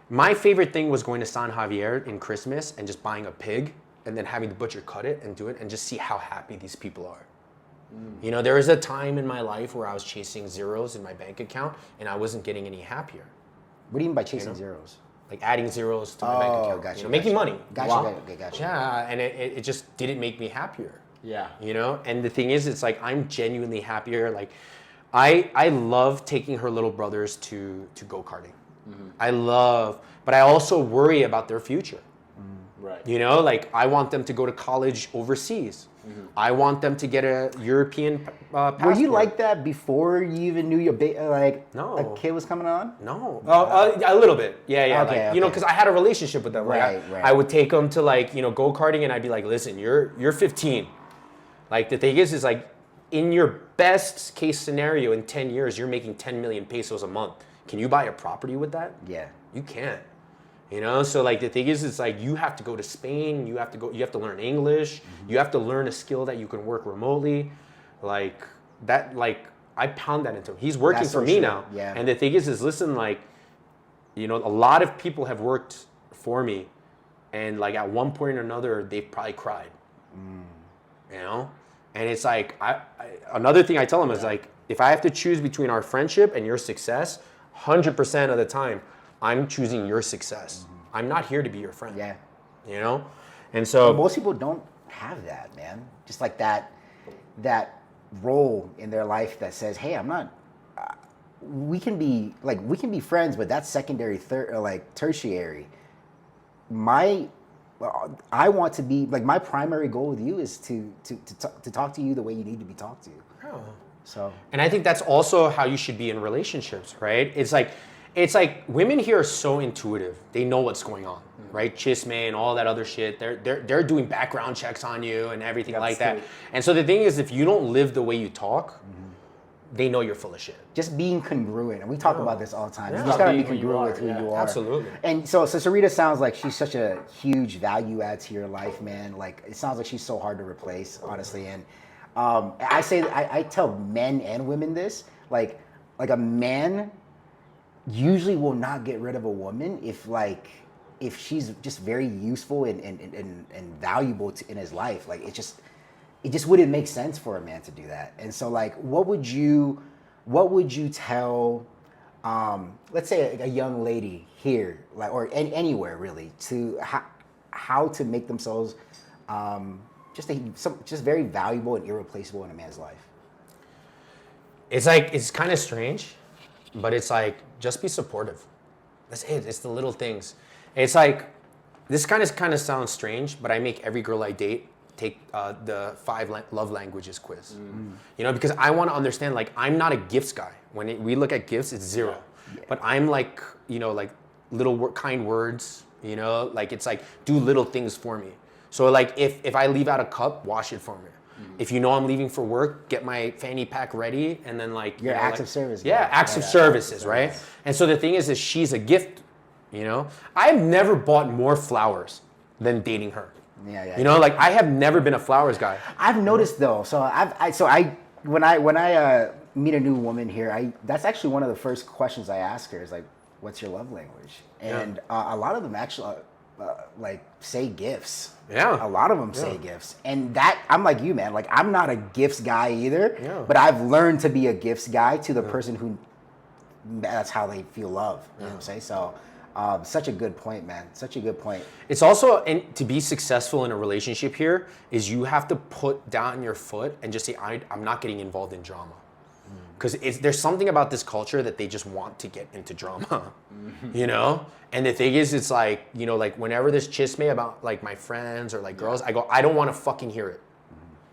my favorite thing was going to San Javier in Christmas and just buying a pig and then having the butcher cut it and do it and just see how happy these people are. You know, there was a time in my life where I was chasing zeros in my bank account and I wasn't getting any happier. What do you mean by chasing zeros? Like adding zeros to my bank account. Gotcha, You know, making money. Gotcha, Wow. gotcha. Yeah, and it just didn't make me happier. Yeah. You know, and the thing is, it's like I'm genuinely happier. Like, I love taking her little brothers to go karting. I love, but I also worry about their future. Right. You know, like I want them to go to college overseas. I want them to get a European passport. Were you like that before you even knew your No. a kid was coming on? No, a little bit. Yeah, Okay, like you know, okay. because I had a relationship with them. Like, Right. I would take them to like go karting, and I'd be like, listen, you're 15. Like the thing is like, in your best case scenario, in 10 years, you're making 10 million pesos a month. Can you buy a property with that? Yeah. You can't. You know, so like the thing is, it's like you have to go to Spain. You have to learn English. You have to learn a skill that you can work remotely, like that. Like I pound that into him. He's working That's for so me true. now. Yeah. And the thing is listen, like, you know, a lot of people have worked for me, and like at one point or another, they've probably cried. You know, and it's like another thing I tell them is like, if I have to choose between our friendship and your success, 100% of the time, I'm choosing your success. I'm not here to be your friend. Yeah. You know? And so Most people don't have that, man. Just like that role in their life that says, "Hey, I'm not. We can be friends, but that's secondary, tertiary." I want to be like my primary goal with you is to talk to you the way you need to be talked to. Oh. So And I think that's also how you should be in relationships, right? It's like women here are so intuitive. They know what's going on, right? Chisme and all that other shit. They're doing background checks on you and everything like that. And so the thing is, if you don't live the way you talk, they know you're full of shit. just being congruent, and we talk about this all the time. Yeah. You just gotta be Being who you congruent are, with who yeah. you are. Absolutely. And so Sarita sounds like she's such a huge value add to your life, man. Like it sounds like she's so hard to replace, honestly. And I tell men and women this, like a man usually will not get rid of a woman if she's just very useful and valuable in his life. Like it just wouldn't make sense for a man to do that. And so like what would you tell let's say a young lady here, like or anywhere really, to how to make themselves just very valuable and irreplaceable in a man's life? It's kind of strange, but it's like, just be supportive. That's it. It's the little things. It's like, this kind of sounds strange, but I make every girl I date take the 5 love languages quiz. You know, because I want to understand, like, I'm not a gifts guy. When we look at gifts, it's 0. Yeah. But I'm like, you know, like little kind words, you know, like it's like, do little things for me. So like, if I leave out a cup, wash it for me. If you know I'm leaving for work, get my fanny pack ready, and then like Your you know, acts like- of service. Yeah, guy. acts of Yeah, services, right? And so the thing is she's a gift. You know, I've never bought more flowers than dating her. Yeah. You know, like I have never been a flowers guy. I've noticed though. So when I meet a new woman here, that's actually one of the first questions I ask her is like, "What's your love language?" And a lot of them actually like say gifts. Yeah. A lot of them say gifts, and that I'm like you, man. Like I'm not a gifts guy either. Yeah. But I've learned to be a gifts guy to the person who that's how they feel love. You know what I'm saying? So. Such a good point, man. Such a good point. It's also, and to be successful in a relationship here, is you have to put down your foot and just say, I'm not getting involved in drama. Because there's something about this culture that they just want to get into drama, you know? And the thing is, it's like, you know, like whenever there's chisme about like my friends or like girls, I go, I don't want to fucking hear it.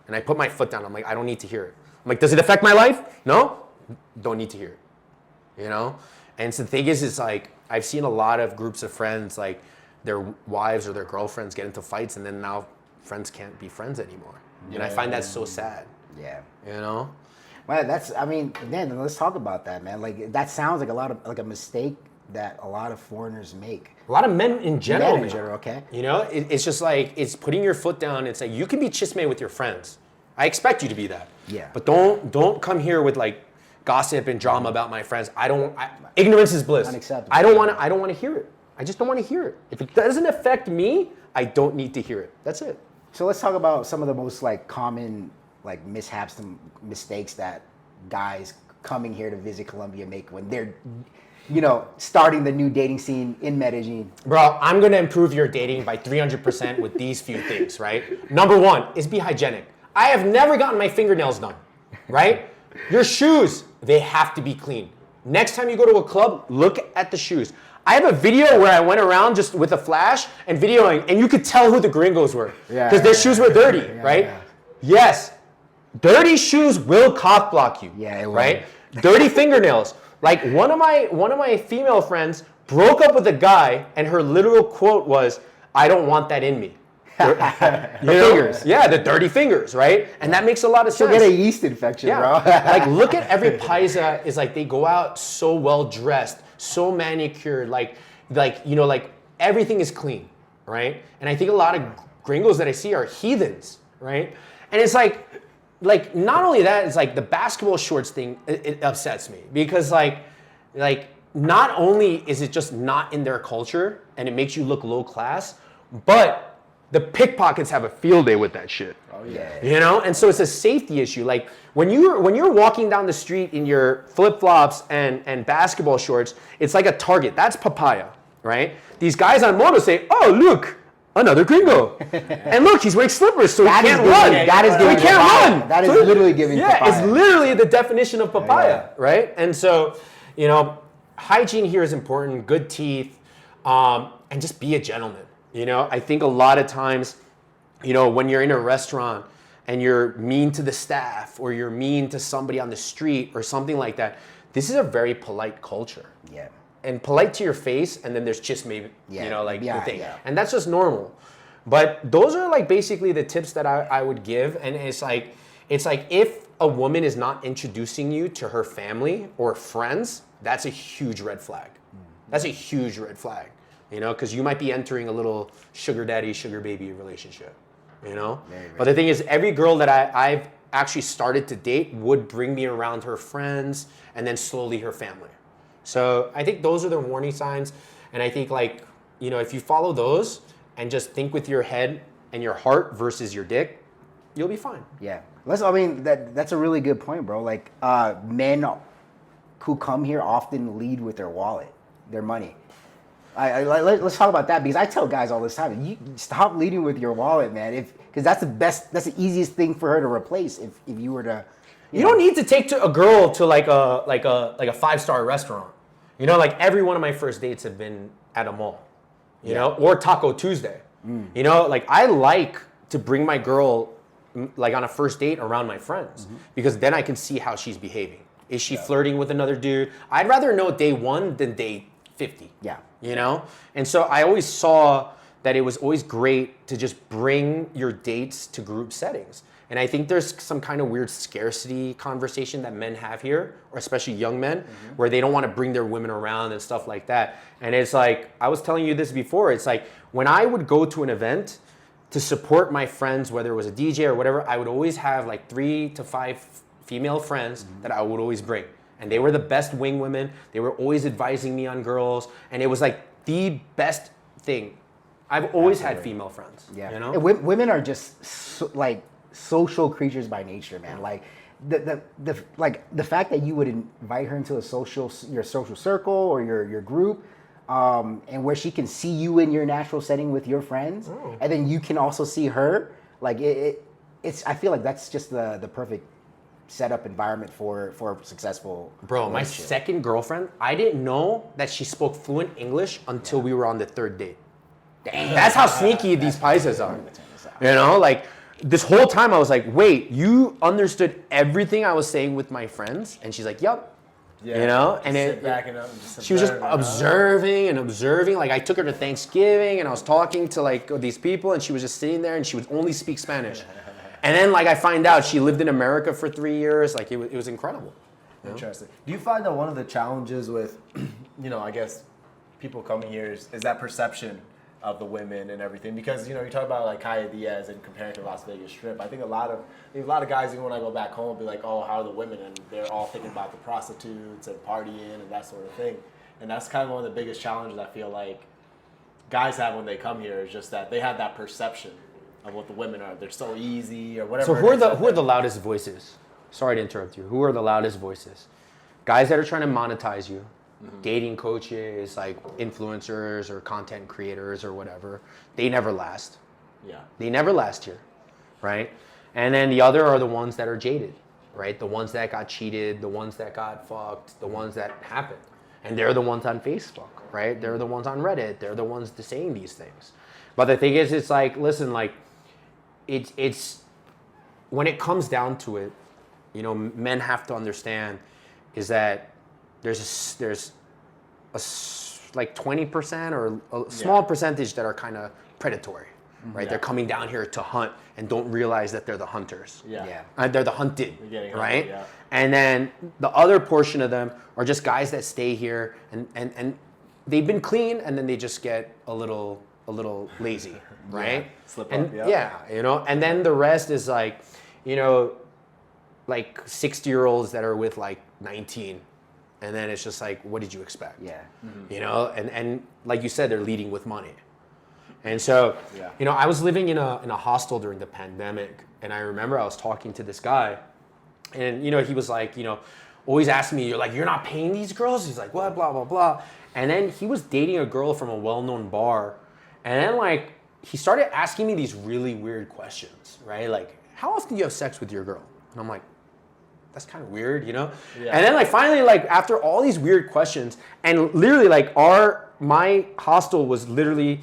And I put my foot down. I'm like, I don't need to hear it. I'm like, does it affect my life? No? don't need to hear it, you know? And so the thing is, it's like, I've seen a lot of groups of friends, like their wives or their girlfriends get into fights, and then now friends can't be friends anymore. And I find that so sad. Yeah. You know? Well, then let's talk about that, man. Like, that sounds like a mistake that a lot of foreigners make. A lot of men in general. Men in general, okay. You know, it's just like, it's putting your foot down. It's like, you can be chisme with your friends. I expect you to be that. Yeah. But don't come here with like gossip and drama about my friends. Ignorance is bliss. Unacceptable. I don't want to hear it. I just don't want to hear it. If it doesn't affect me, I don't need to hear it. That's it. So let's talk about some of the most like common like mishaps and mistakes that guys coming here to visit Colombia make when they're, you know, starting the new dating scene in Medellin. Bro, I'm going to improve your dating by 300% with these few things, right? Number one is be hygienic. I have never gotten my fingernails done, right? Your shoes, they have to be clean. Next time you go to a club, look at the shoes. I have a video where I went around just with a flash and videoing, and you could tell who the gringos were because their shoes were dirty, right? Yeah. Yes, dirty shoes will cock block you, right? Dirty fingernails. Like one of my female friends broke up with a guy, and her literal quote was, "I don't want that in me." Fingers. Yeah, the dirty fingers, right? And that makes a lot of sense. She'll get a yeast infection, bro. Like, look at every paisa is like, they go out so well dressed, so manicured, like everything is clean, right? And I think a lot of gringos that I see are heathens, right? And it's like not only that, it's like the basketball shorts thing, it upsets me because like not only is it just not in their culture and it makes you look low class, but the pickpockets have a field day with that shit. Oh yeah. You know, and so it's a safety issue. Like when you're walking down the street in your flip flops and basketball shorts, it's like a target. That's papaya, right? These guys on moto say, "Oh look, another gringo," and look, he's wearing slippers, so he can't run. He can't run. That is literally giving. Yeah, papaya. it's literally the definition of papaya, right? And so, you know, hygiene here is important. Good teeth, and just be a gentleman. You know, I think a lot of times, you know, when you're in a restaurant and you're mean to the staff or you're mean to somebody on the street or something like that, this is a very polite culture. Yeah. And polite to your face, and then there's just maybe, you know, like the thing. Yeah. And that's just normal. But those are like basically the tips that I would give. And it's like if a woman is not introducing you to her family or friends, that's a huge red flag. That's a huge red flag. You know, because you might be entering a little sugar daddy, sugar baby relationship, you know? But the thing is, every girl that I've actually started to date would bring me around her friends and then slowly her family. So I think those are the warning signs. And I think like, you know, if you follow those and just think with your head and your heart versus your dick, you'll be fine. Yeah. That's a really good point, bro. Like men who come here often lead with their wallet, their money. Let's talk about that because I tell guys all this time, you stop leading with your wallet, man. Because that's the easiest thing for her to replace if you were to. You don't need to take a girl to like a 5-star restaurant. You know, like every one of my first dates have been at a mall, you know, or Taco Tuesday. You know, like I like to bring my girl like on a first date around my friends because then I can see how she's behaving. Is she flirting with another dude? I'd rather know day 1 than day 50. Yeah. You know? And so I always saw that it was always great to just bring your dates to group settings. And I think there's some kind of weird scarcity conversation that men have here, or especially young men, where they don't want to bring their women around and stuff like that. And it's like, I was telling you this before, it's like when I would go to an event to support my friends, whether it was a DJ or whatever, I would always have like 3 to 5 female friends that I would always bring. And they were the best wing women. They were always advising me on girls. And it was like the best thing. I've always had female friends. Yeah. You know? And women are just like social creatures by nature, man. Like the fact that you would invite her into your social circle or your group, and where she can see you in your natural setting with your friends, and then you can also see her. Like it's I feel like that's just the perfect setup environment for a successful Bro, my second girlfriend, I didn't know that she spoke fluent English until we were on the 3rd date. Dang. That's how sneaky these paisas are. You know, like this whole time I was like, wait, you understood everything I was saying with my friends? And she's like, yep. Yeah, you know, just and sit back and she was just observing and observing. Like I took her to Thanksgiving and I was talking to like these people and she was just sitting there and she would only speak Spanish. And then like I find out she lived in America for 3 years. Like it was incredible. Interesting. Do you find that one of the challenges with, you know, I guess people coming here is that perception of the women and everything? Because, you know, you talk about like Kaya Diaz and comparing to Las Vegas Strip. I think a lot of guys, even when I go back home, will be like, oh, how are the women? And they're all thinking about the prostitutes and partying and that sort of thing. And that's kind of one of the biggest challenges I feel like guys have when they come here, is just that they have that perception of what the women are. They're so easy or whatever. So who are the loudest voices? Sorry to interrupt you. Who are the loudest voices? Guys that are trying to monetize you. Dating coaches, like influencers or content creators or whatever, they never last. Yeah. They never last here, right? And then the other are the ones that are jaded, right? The ones that got cheated, the ones that got fucked, the ones that happened. And they're the ones on Facebook, right? They're the ones on Reddit. They're the ones saying these things. But the thing is, it's like, listen, like, it's when it comes down to it, you know, men have to understand is that there's like 20% or a small percentage that are kind of predatory, right? Yeah. They're coming down here to hunt and don't realize that they're the hunters. Yeah. They're the hunted, Hunted, right? yeah. And then the other portion of them are just guys that stay here and they've been clean and then they just get a little lazy, right? Slip and up, yeah, you know, and then the rest is like, you know, like 60-year-olds that are with like 19. And then it's just like, what did you expect? Yeah. You know, and like you said, they're leading with money. And so, you know, I was living in a hostel during the pandemic, and I remember I was talking to this guy, and you know, he was like, you know, always asking me, you're not paying these girls? He's like, what, blah, blah, blah. And then he was dating a girl from a well-known bar, and then like, he started asking me these really weird questions, right? Like, how often do you have sex with your girl? And I'm like, that's kind of weird, you know? Yeah. And then like finally, like after all these weird questions, and literally like my hostel was literally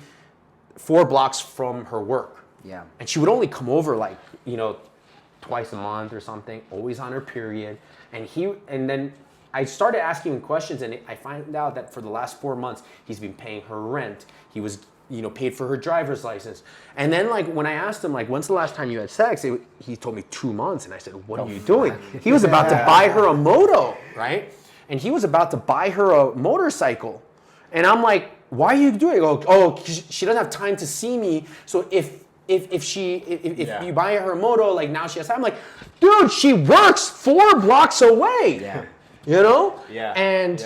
4 blocks from her work. Yeah. And she would only come over like, you know, twice a month or something, always on her period. And then I started asking him questions, and I find out that for the last 4 months, he's been paying her rent. He was, you know, paid for her driver's license. And then like when I asked him like, when's the last time you had sex? He told me 2 months, and I said, what are you doing? He was about to buy her a moto, right? And he was about to buy her a motorcycle. And I'm like, why are you doing it? Oh, she doesn't have time to see me. So if you buy her a moto, like now she has time. I'm like, dude, she works 4 blocks away. Yeah. You know? Yeah. And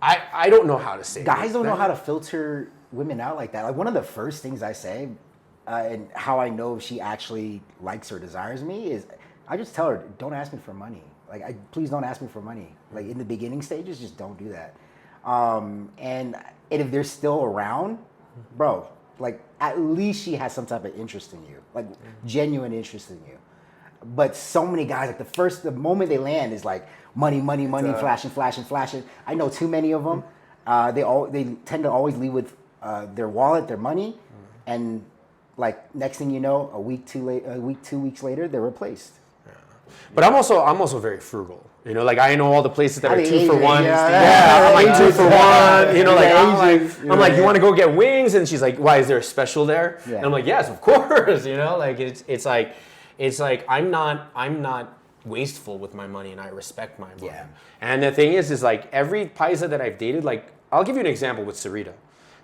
I don't know how to say Guys this. don't know how to filter women out like that. Like one of the first things I say, and how I know if she actually likes or desires me is, I just tell her, don't ask me for money. Like, please don't ask me for money. Like in the beginning stages, just don't do that. And if they're still around, bro, like at least she has some type of interest in you, like genuine interest in you. But so many guys, like the moment they land is like money, flashing. I know too many of them. They tend to always leave with their wallet, their money, and like next thing you know, a week, 2 weeks later, they're replaced. But I'm also very frugal. You know, like I know all the places that are 2 for 1. Yeah, I'm like 2 for 1. You know, like I'm like, you want to go get wings? And she's like, why, is there a special there? Yeah. And I'm like, yes, of course. You know, like it's like I'm not wasteful with my money, and I respect my money. Yeah. And the thing is like every paisa that I've dated, like I'll give you an example with Sarita.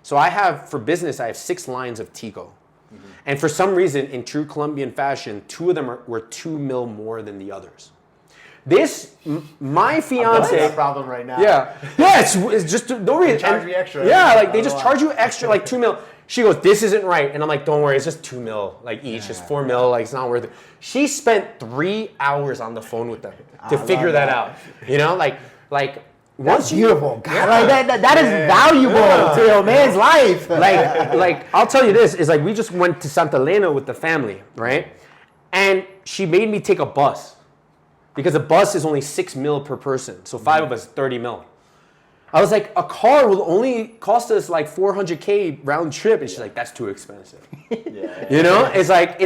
So for business, I have 6 lines of Tico. Mm-hmm. And for some reason, in true Colombian fashion, 2 of them were 2 mil more than the others. My fiance. That's a problem right now. Yeah, it's just don't read it. Charge me extra. Yeah, like they just charge you extra, like 2 mil. She goes, this isn't right, and I'm like, don't worry, it's just 2 mil, like each, just 4 mil, like it's not worth it. She spent 3 hours on the phone with them to figure that out. You know, like That's beautiful. God, like that is valuable to a man's life. Like I'll tell you this, is like we just went to Santa Elena with the family, right? And she made me take a bus because a bus is only 6 mil per person. So 5 of us, 30 mil. I was like, a car will only cost us like $400K round trip, and she's like, that's too expensive. You know, it's like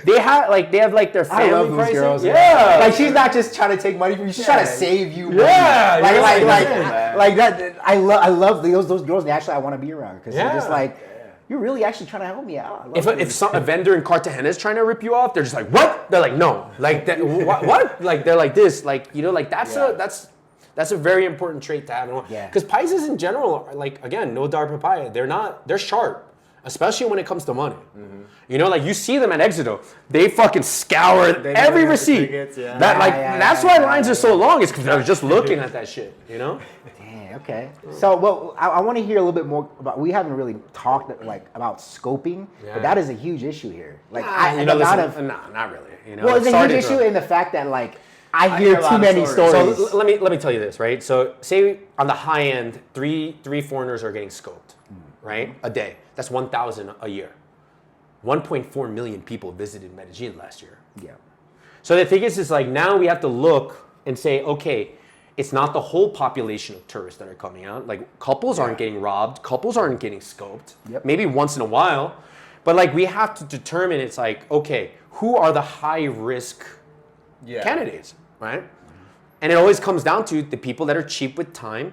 they have like their family I love those pricing. girls. Yeah, like she's not just trying to take money from you; she's trying to save you. Money. Yeah, like that. I love those girls. Naturally, I want to be around because they're just like. You're really actually trying to help me out. If a vendor in Cartagena is trying to rip you off, they're just like, what? They're like, no. Like, that, what? Like, they're like this. Like, you know, like that's a very important trait to have. Because Paisas in general, are like, again, no dar papaya. They're sharp, especially when it comes to money. Mm-hmm. You know, like you see them at Éxito, they fucking scour every receipt. Tickets, That's why lines are so long. It's because they're just looking at that shit, you know? Okay. So, well, I want to hear a little bit more about. We haven't really talked about scoping, but that is a huge issue here. Like, not really. You know, well, it's a huge issue in the fact that like I hear too many stories. So let me tell you this, right? So say on the high end, three foreigners are getting scoped, right? A day. That's 1,000 a year. 1.4 million people visited Medellín last year. Yeah. So the thing is like now we have to look and say, okay. It's not the whole population of tourists that are coming out. Like couples aren't getting robbed. Couples aren't getting scoped. Yep. Maybe once in a while. But like we have to determine it's like, okay, who are the high risk candidates, right? And it always comes down to the people that are cheap with time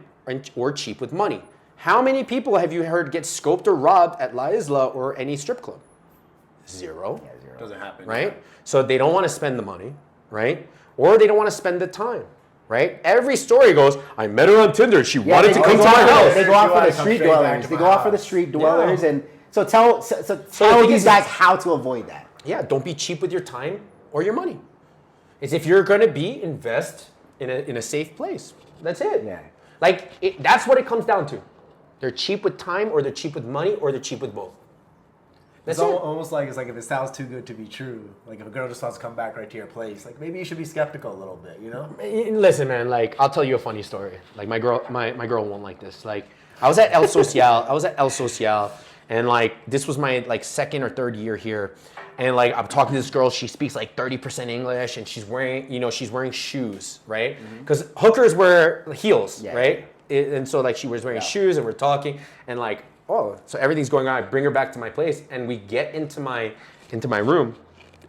or cheap with money. How many people have you heard get scoped or robbed at La Isla or any strip club? Zero. Yeah, zero. Doesn't happen. Right? Yeah. So they don't want to spend the money, right? Or they don't want to spend the time. Right? Every story goes, I met her on Tinder. She wanted to come to my house. They go out for the street dwellers. They go out for the street dwellers. And so tell these guys how to avoid that. Yeah, don't be cheap with your time or your money. It's if you're going to invest in a safe place. That's it. Yeah. Like, that's what it comes down to. They're cheap with time or they're cheap with money or they're cheap with both. It's almost like if it sounds too good to be true, like if a girl just wants to come back right to your place, like maybe you should be skeptical a little bit, you know? Listen, man, like I'll tell you a funny story. Like my girl won't like this. Like I was at El Social, and like this was my like second or third year here, and like I'm talking to this girl. She speaks like 30% English, and she's wearing shoes, right? Because hookers wear heels, right? And so like she was wearing shoes, and we're talking, and like. Oh, so everything's going on. I bring her back to my place, and we get into my room,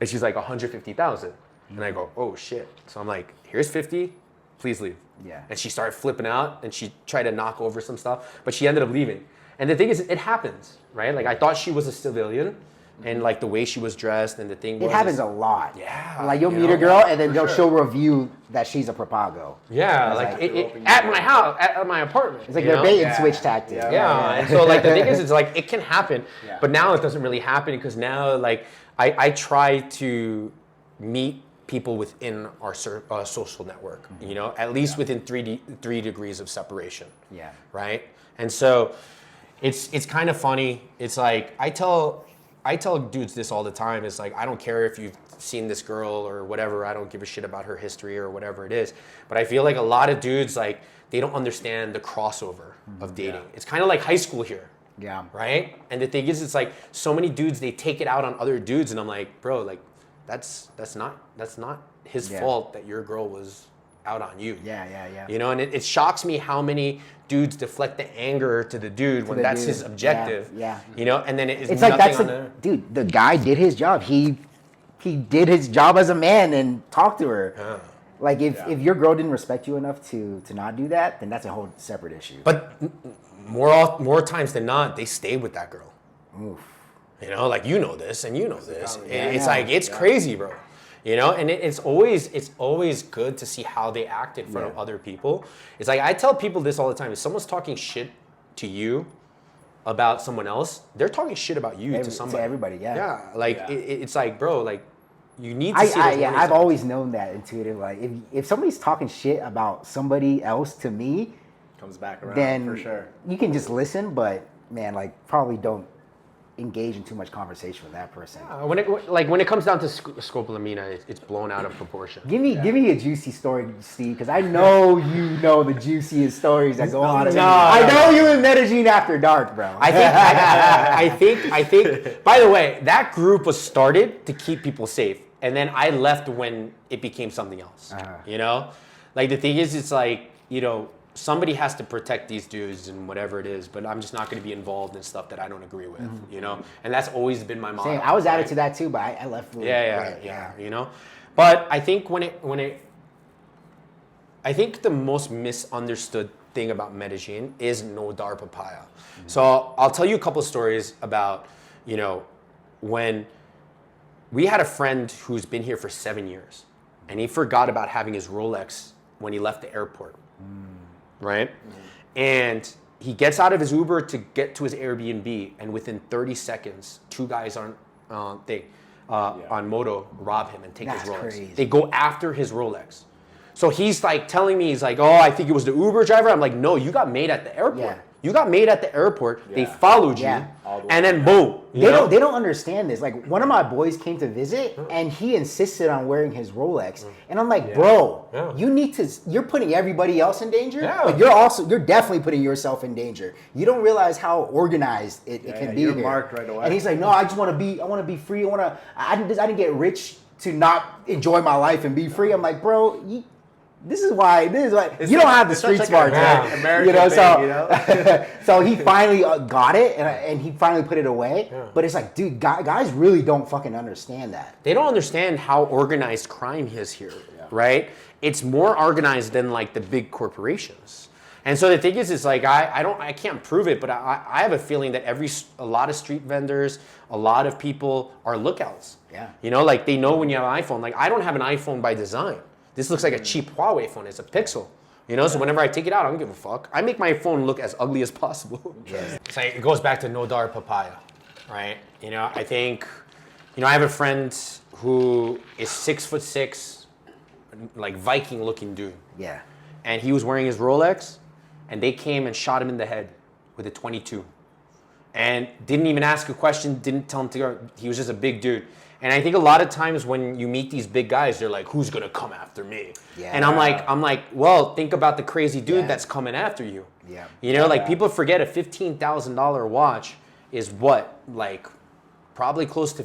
and she's like 150,000, and I go, oh shit. So I'm like, here's 50, please leave. Yeah. And she started flipping out, and she tried to knock over some stuff, but she ended up leaving. And the thing is, it happens, right? Like I thought she was a civilian, and like the way she was dressed, and the thing was. It happens a lot. Yeah. Like you'll meet a girl, and then she'll review that she's a propago. Yeah, like at my house, at my apartment. It's like their bait and switch tactic. Yeah. And so like the thing is, it's like it can happen, but now it doesn't really happen because now like I try to meet people within our social network, you know, at least within 3 degrees of separation. Yeah. Right. And so it's kind of funny. It's like I tell dudes this all the time. It's like I don't care if you've seen this girl or whatever. I don't give a shit about her history or whatever it is. But I feel like a lot of dudes like they don't understand the crossover of dating. Yeah. It's kind of like high school here. Yeah. Right? And the thing is, it's like so many dudes, they take it out on other dudes, and I'm like, bro, like that's not his fault that your girl was out on you. Yeah. You know, and it shocks me how many dudes deflect the anger to the dude when that's his objective. Yeah. You know, and then it's like that's dude. The guy did his job. He did his job as a man and talked to her. Yeah. Like if your girl didn't respect you enough to not do that, then that's a whole separate issue. But more times than not, they stay with that girl. Oof. You know, like you know this and you know this. It's like it's crazy, bro. You know, and it's always good to see how they act in front of other people. It's like I tell people this all the time. If someone's talking shit to you about someone else, they're talking shit about you to somebody. To everybody, Yeah, like it's like, bro, like you need to see those I've always known that intuitive. Like if somebody's talking shit about somebody else to me, comes back around then for sure. You can just listen, but man, like probably don't engage in too much conversation with that person. Yeah, when it comes down to scopolamina, it's blown out of proportion. Give me a juicy story, Steve, because I know you know the juiciest stories that go on. I know you in Medellín after dark, bro. I think. By the way, that group was started to keep people safe, and then I left when it became something else. You know, like the thing is, it's like somebody has to protect these dudes and whatever it is, but I'm just not going to be involved in stuff that I don't agree with, you know? And that's always been my motto. Same. I was added to that too, but I left. Yeah, you know? But I think I think the most misunderstood thing about Medellin is no dar papaya. So I'll tell you a couple of stories about, you know, when we had a friend who's been here for 7 years and he forgot about having his Rolex when he left the airport, right? And he gets out of his Uber to get to his Airbnb, and within 30 seconds, two guys on moto rob him and take his Rolex. Crazy. They go after his Rolex. So he's like telling me, he's like, oh, I think it was the Uber driver. I'm like, no, you got made at the airport. Yeah. You got made at the airport. They followed you, Yeah. and then boom. They don't understand this. Like, one of my boys came to visit, and he insisted on wearing his Rolex, and I'm like, bro, you need to. You're putting everybody else in danger. Yeah. But you're definitely putting yourself in danger. You don't realize how organized it can be. You're here. marked right away. And he's like, no, I want to be free. I didn't get rich to not enjoy my life and be free. I'm like, bro, This is why you don't have the street smarts, man. American thing, you know? So he finally got it, and he finally put it away. Yeah. But it's like, dude, guys really don't fucking understand that. They don't understand how organized crime is here, right? It's more organized than like the big corporations. And so the thing is like I can't prove it, but I have a feeling that a lot of street vendors, a lot of people are lookouts. Yeah. You know, like they know when you have an iPhone. Like I don't have an iPhone by design. This looks like a cheap Huawei phone. It's a Pixel. You know, so whenever I take it out, I don't give a fuck. I make my phone look as ugly as possible. Yeah. It's like, it goes back to no dar papaya, right? You know, I think, you know, I have a friend who is 6'6", like Viking looking dude. Yeah. And he was wearing his Rolex, and they came and shot him in the head with a .22. And didn't even ask a question, didn't tell him to go. He was just a big dude. And I think a lot of times when you meet these big guys, they're like, who's gonna come after me? Yeah. And I'm like, well, think about the crazy dude that's coming after you. Yeah. You know, like people forget a $15,000 watch is what, like probably close to,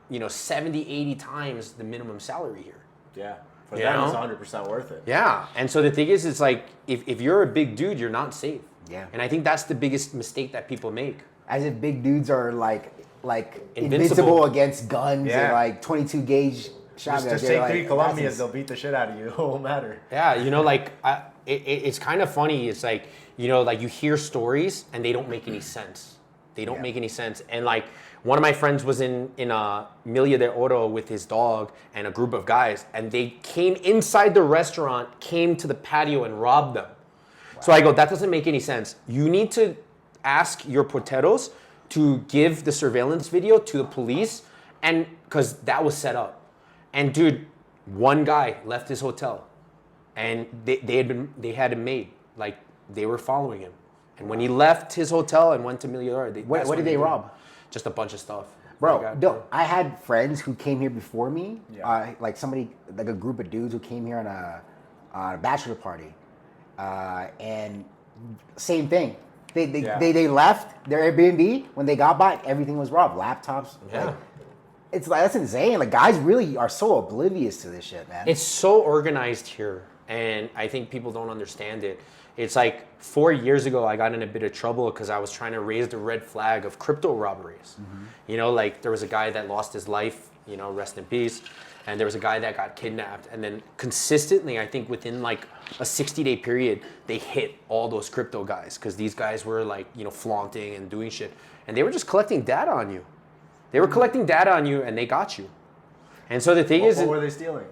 you know, 70, 80 times the minimum salary here. Yeah. For them, it's 100% worth it. Yeah. And so the thing is, it's like, if you're a big dude, you're not safe. Yeah. And I think that's the biggest mistake that people make. As if big dudes are like invincible against guns and like 22 gauge shotguns. Just take 3 Colombians, they'll beat the shit out of you. It won't matter. Yeah, you know, like it's kind of funny. It's like, you know, like you hear stories and they don't make any sense. They don't make any sense. And like one of my friends was in Milla de Oro with his dog and a group of guys, and they came inside the restaurant, came to the patio and robbed them. Wow. So I go, that doesn't make any sense. You need to ask your porteros to give the surveillance video to the police, and because that was set up. And dude, one guy left his hotel, and they had him made, like they were following him. And when he left his hotel and went to Milla, what did they rob? Just a bunch of stuff. Bro, I had friends who came here before me, like a group of dudes who came here on a bachelor party, and same thing. They left their Airbnb. When they got back, everything was robbed. Laptops. Yeah. Like, it's like, that's insane. Like, guys really are so oblivious to this shit, man. It's so organized here, and I think people don't understand it. It's like 4 years ago, I got in a bit of trouble because I was trying to raise the red flag of crypto robberies. Mm-hmm. You know, like there was a guy that lost his life, you know, rest in peace. And there was a guy that got kidnapped. And then consistently, I think within like a 60-day period, they hit all those crypto guys because these guys were like, you know, flaunting and doing shit. And they were just collecting data on you. They were collecting data on you and they got you. And so the thing is... What were they stealing?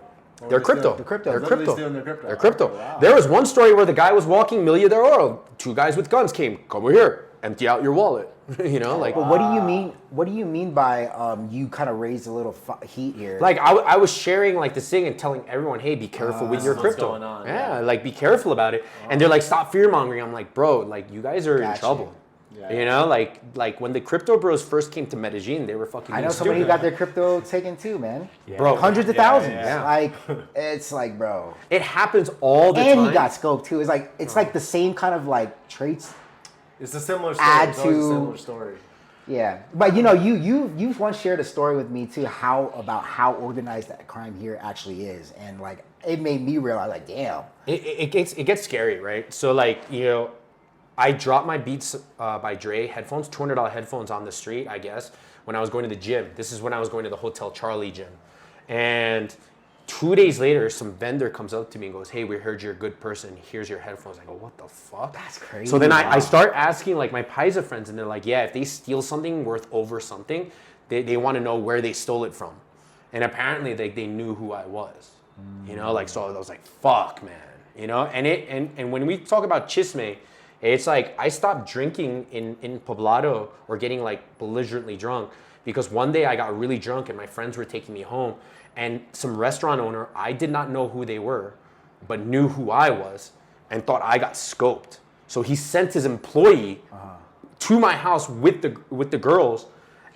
They're crypto. They're crypto. They're Literally crypto. stealing their crypto. They're crypto. Wow. There was one story where the guy was walking Milla de Oro. 2 guys with guns came. Come over here. Empty out your wallet. You know, like. But what do you mean? What do you mean by you kind of raised a little heat here? Like I was sharing like this thing and telling everyone, hey, be careful with your crypto. What's going on? Yeah, like be careful about it. And they're like, stop fear mongering. I'm like, bro, like you guys are in trouble. Yeah. You know, like when the crypto bros first came to Medellin, they were fucking. I know somebody who got their crypto taken too, man. Yeah. Bro, hundreds of thousands. Yeah. Like it's like, bro. It happens all the time. And he got scoped too. It's like the same kind of like traits. It's a similar story. Add It's always a to- similar story. Yeah, but you know, you once shared a story with me too, about how organized that crime here actually is, and like it made me realize, like, damn. It gets scary, right? So like, I dropped my Beats by Dre headphones, $200 headphones on the street, I guess, when I was going to the gym. This is when I was going to the Hotel Charlie gym. And 2 days later, some vendor comes up to me and goes, hey, we heard you're a good person. Here's your headphones. I go, what the fuck? That's crazy. So then I start asking like my Paisa friends, and they're like, yeah, if they steal something worth over something, they want to know where they stole it from. And apparently they knew who I was. So I was like, fuck, man. And when we talk about chisme, it's like I stopped drinking in Poblado or getting like belligerently drunk because one day I got really drunk and my friends were taking me home, and some restaurant owner, I did not know who they were, but knew who I was and thought I got scoped. So he sent his employee to my house with the girls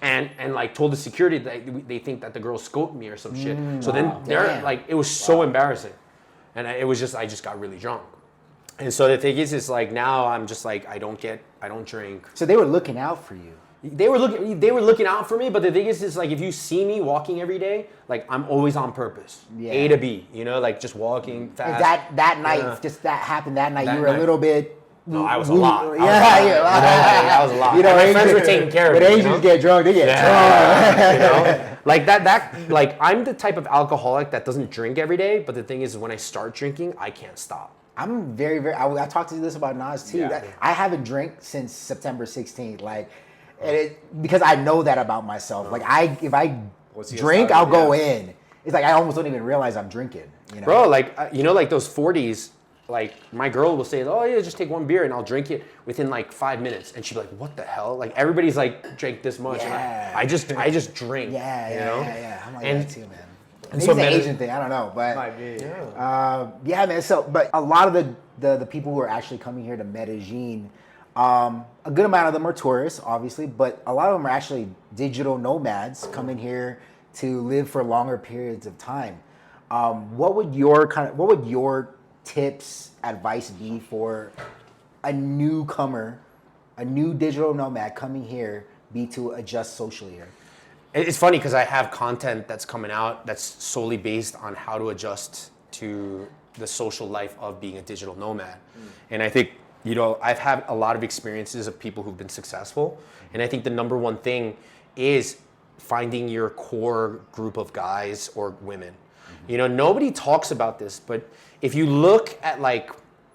and like told the security that they think that the girls scoped me or some shit. So then they're like, it was so embarrassing. And I just got really drunk. And so the thing is like now I'm just like, I don't drink. So they were looking out for you. They were looking out for me, but the thing is like if you see me walking every day, like I'm always on purpose. Yeah. A to B, like just walking fast. That night, just that happened that night, you were a little bit. No, I was a lot. Yeah, I was a lot. My friends were taking care of me. But Asians get drunk, they get drunk. Like that, like I'm the type of alcoholic that doesn't drink every day, but the thing is when I start drinking, I can't stop. I'm very, very, I talked to you this about Nas too. Yeah. I haven't drank since September 16th. Like, because I know that about myself. Like if I drink, I'll go in. It's like I almost don't even realize I'm drinking. Bro, like like those 40s. Like my girl will say, "Oh yeah, just take one beer," and I'll drink it within like 5 minutes, and she'd be like, "What the hell?" Like everybody's like drank this much, and I just drink. Yeah. I'm like that too, man. And Maybe so it's an Asian thing. I don't know, but Might be. yeah, man. So, but a lot of the people who are actually coming here to Medellin, a good amount of them are tourists, obviously, but a lot of them are actually digital nomads coming here to live for longer periods of time. What would your tips, advice be for a newcomer, a new digital nomad coming here, be to adjust socially here? It's funny because I have content that's coming out that's solely based on how to adjust to the social life of being a digital nomad. And I think, I've had a lot of experiences of people who've been successful. And I think the number one thing is finding your core group of guys or women. Nobody talks about this, but if you look at like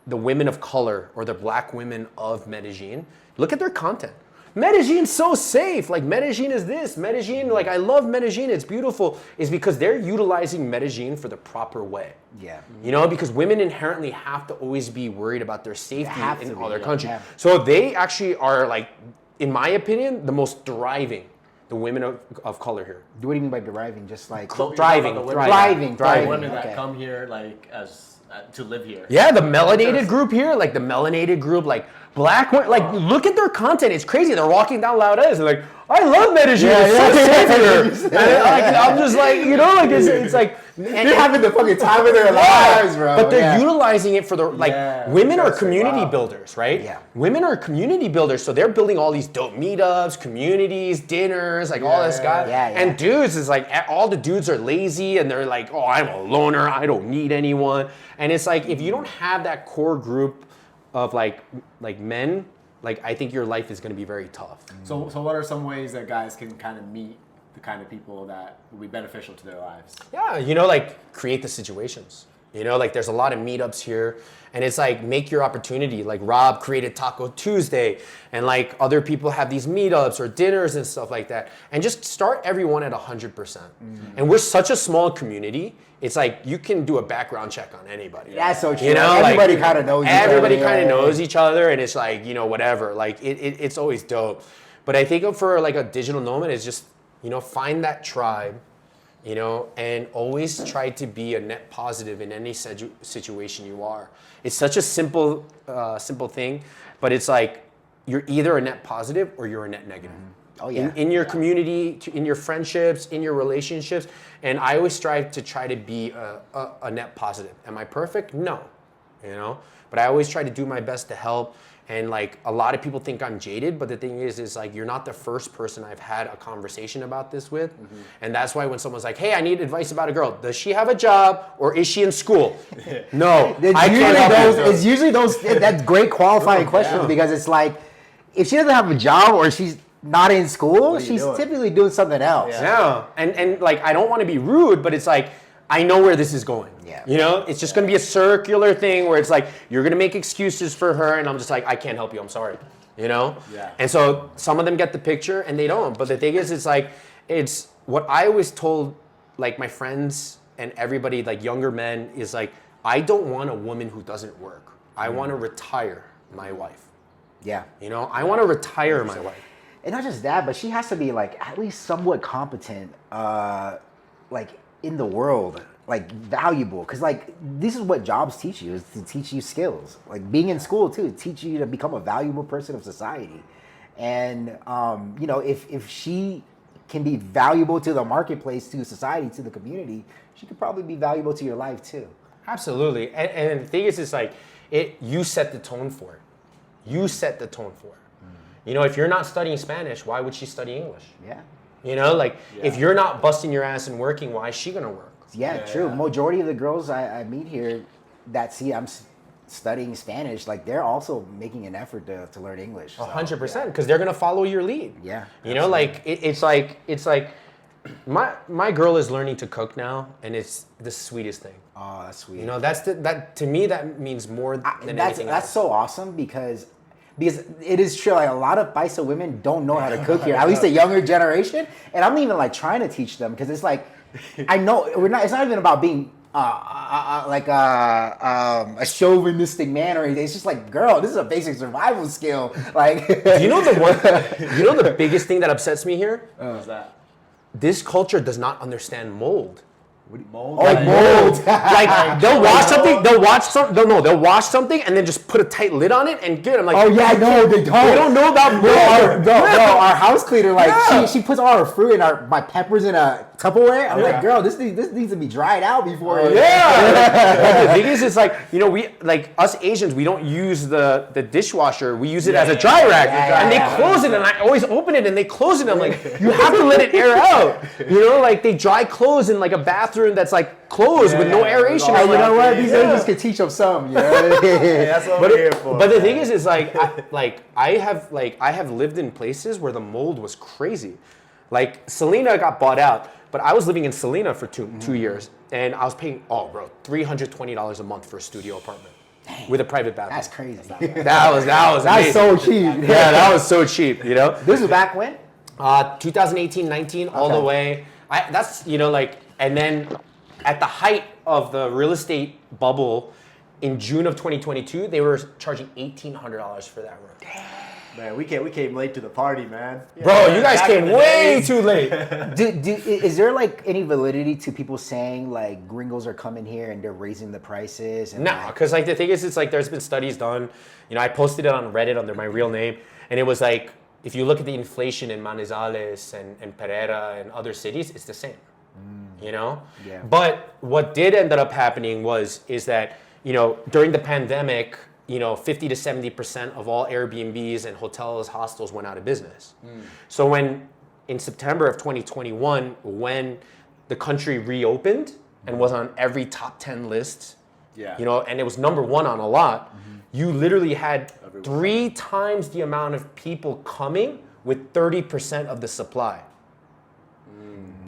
the women of color or the black women of Medellin, look at their content. Medellin's so safe. Like Medellin is this. Medellin, like I love Medellin. It's beautiful. Is because they're utilizing Medellin for the proper way. Yeah. Because women inherently have to always be worried about their safety in other countries. Yeah. So they actually are like, in my opinion, the most thriving. The women of color here. What do you mean by deriving? Just like Thriving. Thriving. Women that come here like as to live here. Yeah, the melanated group here, like the melanated group, like black, like look at their content. It's crazy. They're walking down Laudes and like, I love Medellin. It's so safe here. And I'm just like, it's like they're having the fucking time of their lives, bro. But they're utilizing it for the women are community builders, right? Yeah. Women are community builders, so they're building all these dope meetups, communities, dinners, like all this guy. Yeah. And dudes is like all the dudes are lazy and they're like, oh, I'm a loner, I don't need anyone. And it's like if you don't have that core group of like men, like I think your life is going to be very tough. So what are some ways that guys can kind of meet the kind of people that will be beneficial to their lives? Yeah, like create the situations. Like there's a lot of meetups here, and it's like make your opportunity. Like Rob created Taco Tuesday, and like other people have these meetups or dinners and stuff like that. And just start everyone at 100%. And we're such a small community. It's like you can do a background check on anybody. That's so true. Everybody kind of knows each other. Everybody kind of knows each other, and it's like, whatever. Like it's always dope. But I think for like a digital nomad is just, find that tribe, and always try to be a net positive in any situation you are. It's such a simple thing, but it's like you're either a net positive or you're a net negative. Oh yeah. In your community, in your friendships, in your relationships, and I always strive to try to be a net positive. Am I perfect? No, but I always try to do my best to help. And like a lot of people think I'm jaded, but the thing is like you're not the first person I've had a conversation about this with. And that's why when someone's like, hey, I need advice about a girl, does she have a job or is she in school? No, I can't help you. It's usually those, that's great qualifying questions because it's like, if she doesn't have a job or she's not in school, she's typically doing something else. Yeah. And like, I don't want to be rude, but it's like, I know where this is going. Yeah. You know, it's just going to be a circular thing where it's like, you're going to make excuses for her. And I'm just like, I can't help you. I'm sorry. You know? Yeah. And so some of them get the picture and they don't. But the thing is, it's like, it's what I always told like my friends and everybody, like younger men, is like, I don't want a woman who doesn't work. I want to retire my wife. Yeah. You know, I want to retire my wife. And not just that, but she has to be like at least somewhat competent, like in the world, like valuable. Because like this is what jobs teach you, is to teach you skills. Like being in school too, teach you to become a valuable person of society. And you know, if she can be valuable to the marketplace, to society, to the community, she could probably be valuable to your life too. Absolutely. And the thing is, it's like you set the tone for it. You set the tone for it. You know, if you're not studying Spanish, why would she study English? Yeah. You know, like if you're not busting your ass and working, why is she gonna work? Yeah, true. Majority of the girls I meet here that see I'm studying Spanish, like they're also making an effort to learn English. 100%, because they're gonna follow your lead. Yeah. You know, like it's like my girl is learning to cook now, and it's the sweetest thing. Oh, that's sweet. You know, that to me that means more than anything else. That's so awesome because it is true. Like a lot of Paisa women don't know how to cook here, at least the younger generation. And I'm even like trying to teach them because it's like, I know it's not even about being like a chauvinistic man or anything. It's just like, girl, this is a basic survival skill. Like, you know the biggest thing that upsets me here? What's that? This culture does not understand mold. Mold? Oh, like mold. Like they'll wash something and then just put a tight lid on it and get it. I'm like, oh yeah, no, they don't. They don't know about mold. No, our house cleaner, like she puts all her fruit and my peppers in a Tupperware. I'm like, girl, this needs to be dried out before. Yeah. The thing is, it's like, you know, we like us Asians, we don't use the dishwasher. We use it as a dry rack, and they close it, and I always open it and they close it. I'm like, you have to let it air out. You know, like they dry clothes in like a bathroom that's like closed with no aeration. Oh, you know what? These Asians can teach them some. You know? That's what we're here for. But the thing is like, I have lived in places where the mold was crazy. Like Selena got bought out, but I was living in Selena for two years, and I was paying $320 a month for a studio apartment with a private bathroom. That's crazy. That's so cheap. Yeah, that was so cheap. You know. This was back when? 2018, 19, all the way. That's, you know, like, and then at the height of the real estate bubble in June of 2022, they were charging $1,800 for that room. Man, we came late to the party, man. Bro, you guys came way too late. Is there like any validity to people saying like gringos are coming here and they're raising the prices? And No, because like the thing is, it's like there's been studies done. You know, I posted it on Reddit under my real name, and it was like, if you look at the inflation in Manizales and Pereira and other cities, it's the same. You know? Yeah. But what did end up happening is that, you know, during the pandemic, you know, 50 to 70% of all Airbnbs and hotels, hostels went out of business. So when, in September of 2021, when the country reopened and was on every top 10 list, you know, and it was number one on a lot, you literally had 3 times the amount of people coming with 30% of the supply.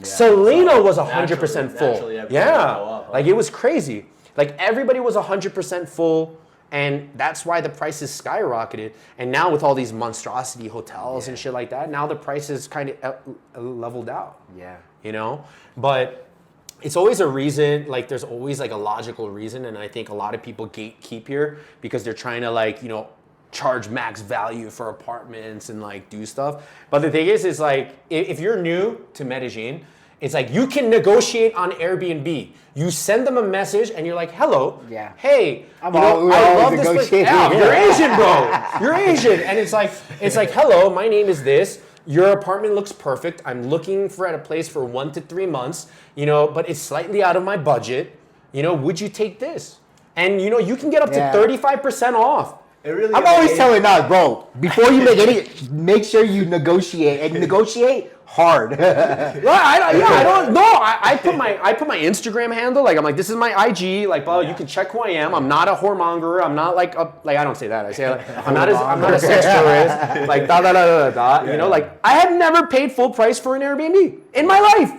Selena was 100% full. Yeah, like it was crazy. Like everybody was 100% full, and that's why the prices skyrocketed. And now with all these monstrosity hotels and shit like that, now the prices kind of leveled out. Yeah. You know, but it's always a reason. Like there's always like a logical reason, and I think a lot of people gatekeep here because they're trying to like, you know, charge max value for apartments and like do stuff. But the thing is like, if you're new to Medellin, it's like you can negotiate on Airbnb. You send them a message and you're like, hello, hey, I love this place. Yeah, you're Asian, bro. You're Asian. And it's like, hello, my name is this. Your apartment looks perfect. I'm looking for a place for 1 to 3 months, you know, but it's slightly out of my budget. You know, would you take this? And you know, you can get up to 35% off. It really. I'm always telling us, bro, before you make sure you negotiate and negotiate hard. I don't know. I put my Instagram handle. Like I'm like, this is my IG. Like, well, you can check who I am. I'm not a whoremonger. I'm not like I don't say that. I say like, I'm not a sex tourist. Like You know, like I have never paid full price for an Airbnb in my life.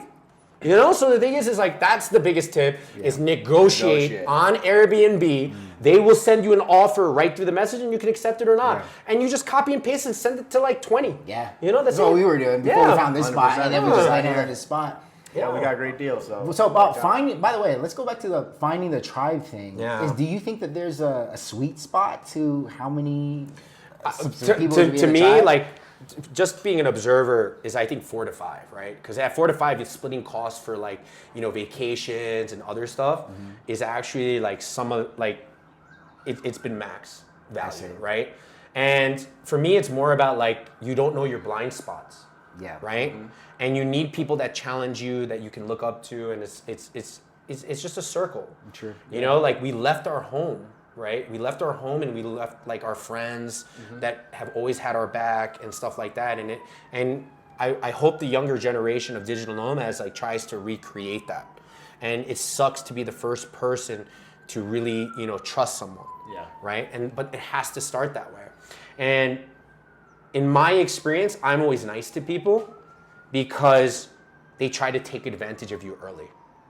You know, so the thing is like that's the biggest tip is negotiate on Airbnb. They will send you an offer right through the message and you can accept it or not. And you just copy and paste and send it to like 20. Yeah. You know, that's what we were doing before we found this spot, 100%. and then we just landed on this spot. Yeah, we got great deals. So about finding, by the way, let's go back to the finding the tribe thing. Yeah. Do you think that there's a sweet spot to how many people to me, tribe? like, just being an observer is I think 4 to 5, right? Because at 4 to 5, you're splitting costs for like, you know, vacations and other stuff is actually like some of like, it's been max value, right? And for me, it's more about like, you don't know your blind spots. Yeah. Right? And you need people that challenge you, that you can look up to, and it's just a circle. True. You know, like we left our home, right? We left our home and we left like our friends that have always had our back and stuff like that. And I hope the younger generation of digital nomads like tries to recreate that. And it sucks to be the first person to really, you know, trust someone. Yeah. Right? But it has to start that way. And in my experience, I'm always nice to people because they try to take advantage of you early.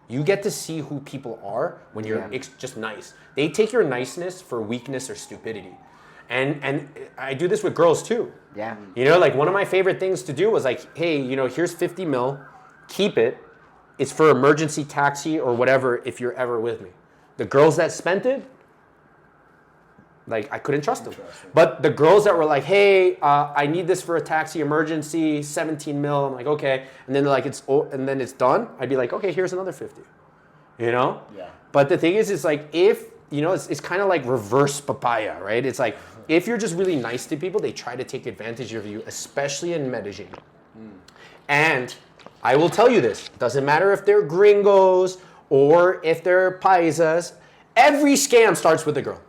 You get to see who people are when you're just nice. They take your niceness for weakness or stupidity. And I do this with girls too. Yeah. You know, like one of my favorite things to do was like, hey, you know, here's 50 mil, keep it. It's for emergency taxi or whatever if you're ever with me. The girls that spent it, like I couldn't trust them. But the girls that were like, hey, I need this for a taxi emergency, 17 mil. I'm like, okay. And then they're like, and then it's done. I'd be like, okay, here's another 50. You know? Yeah. But the thing is, it's like if, you know, it's kind of like reverse papaya, right? It's like if you're just really nice to people, they try to take advantage of you, especially in Medellín. And I will tell you this, doesn't matter if they're gringos or if they're paisas, every scam starts with a girl.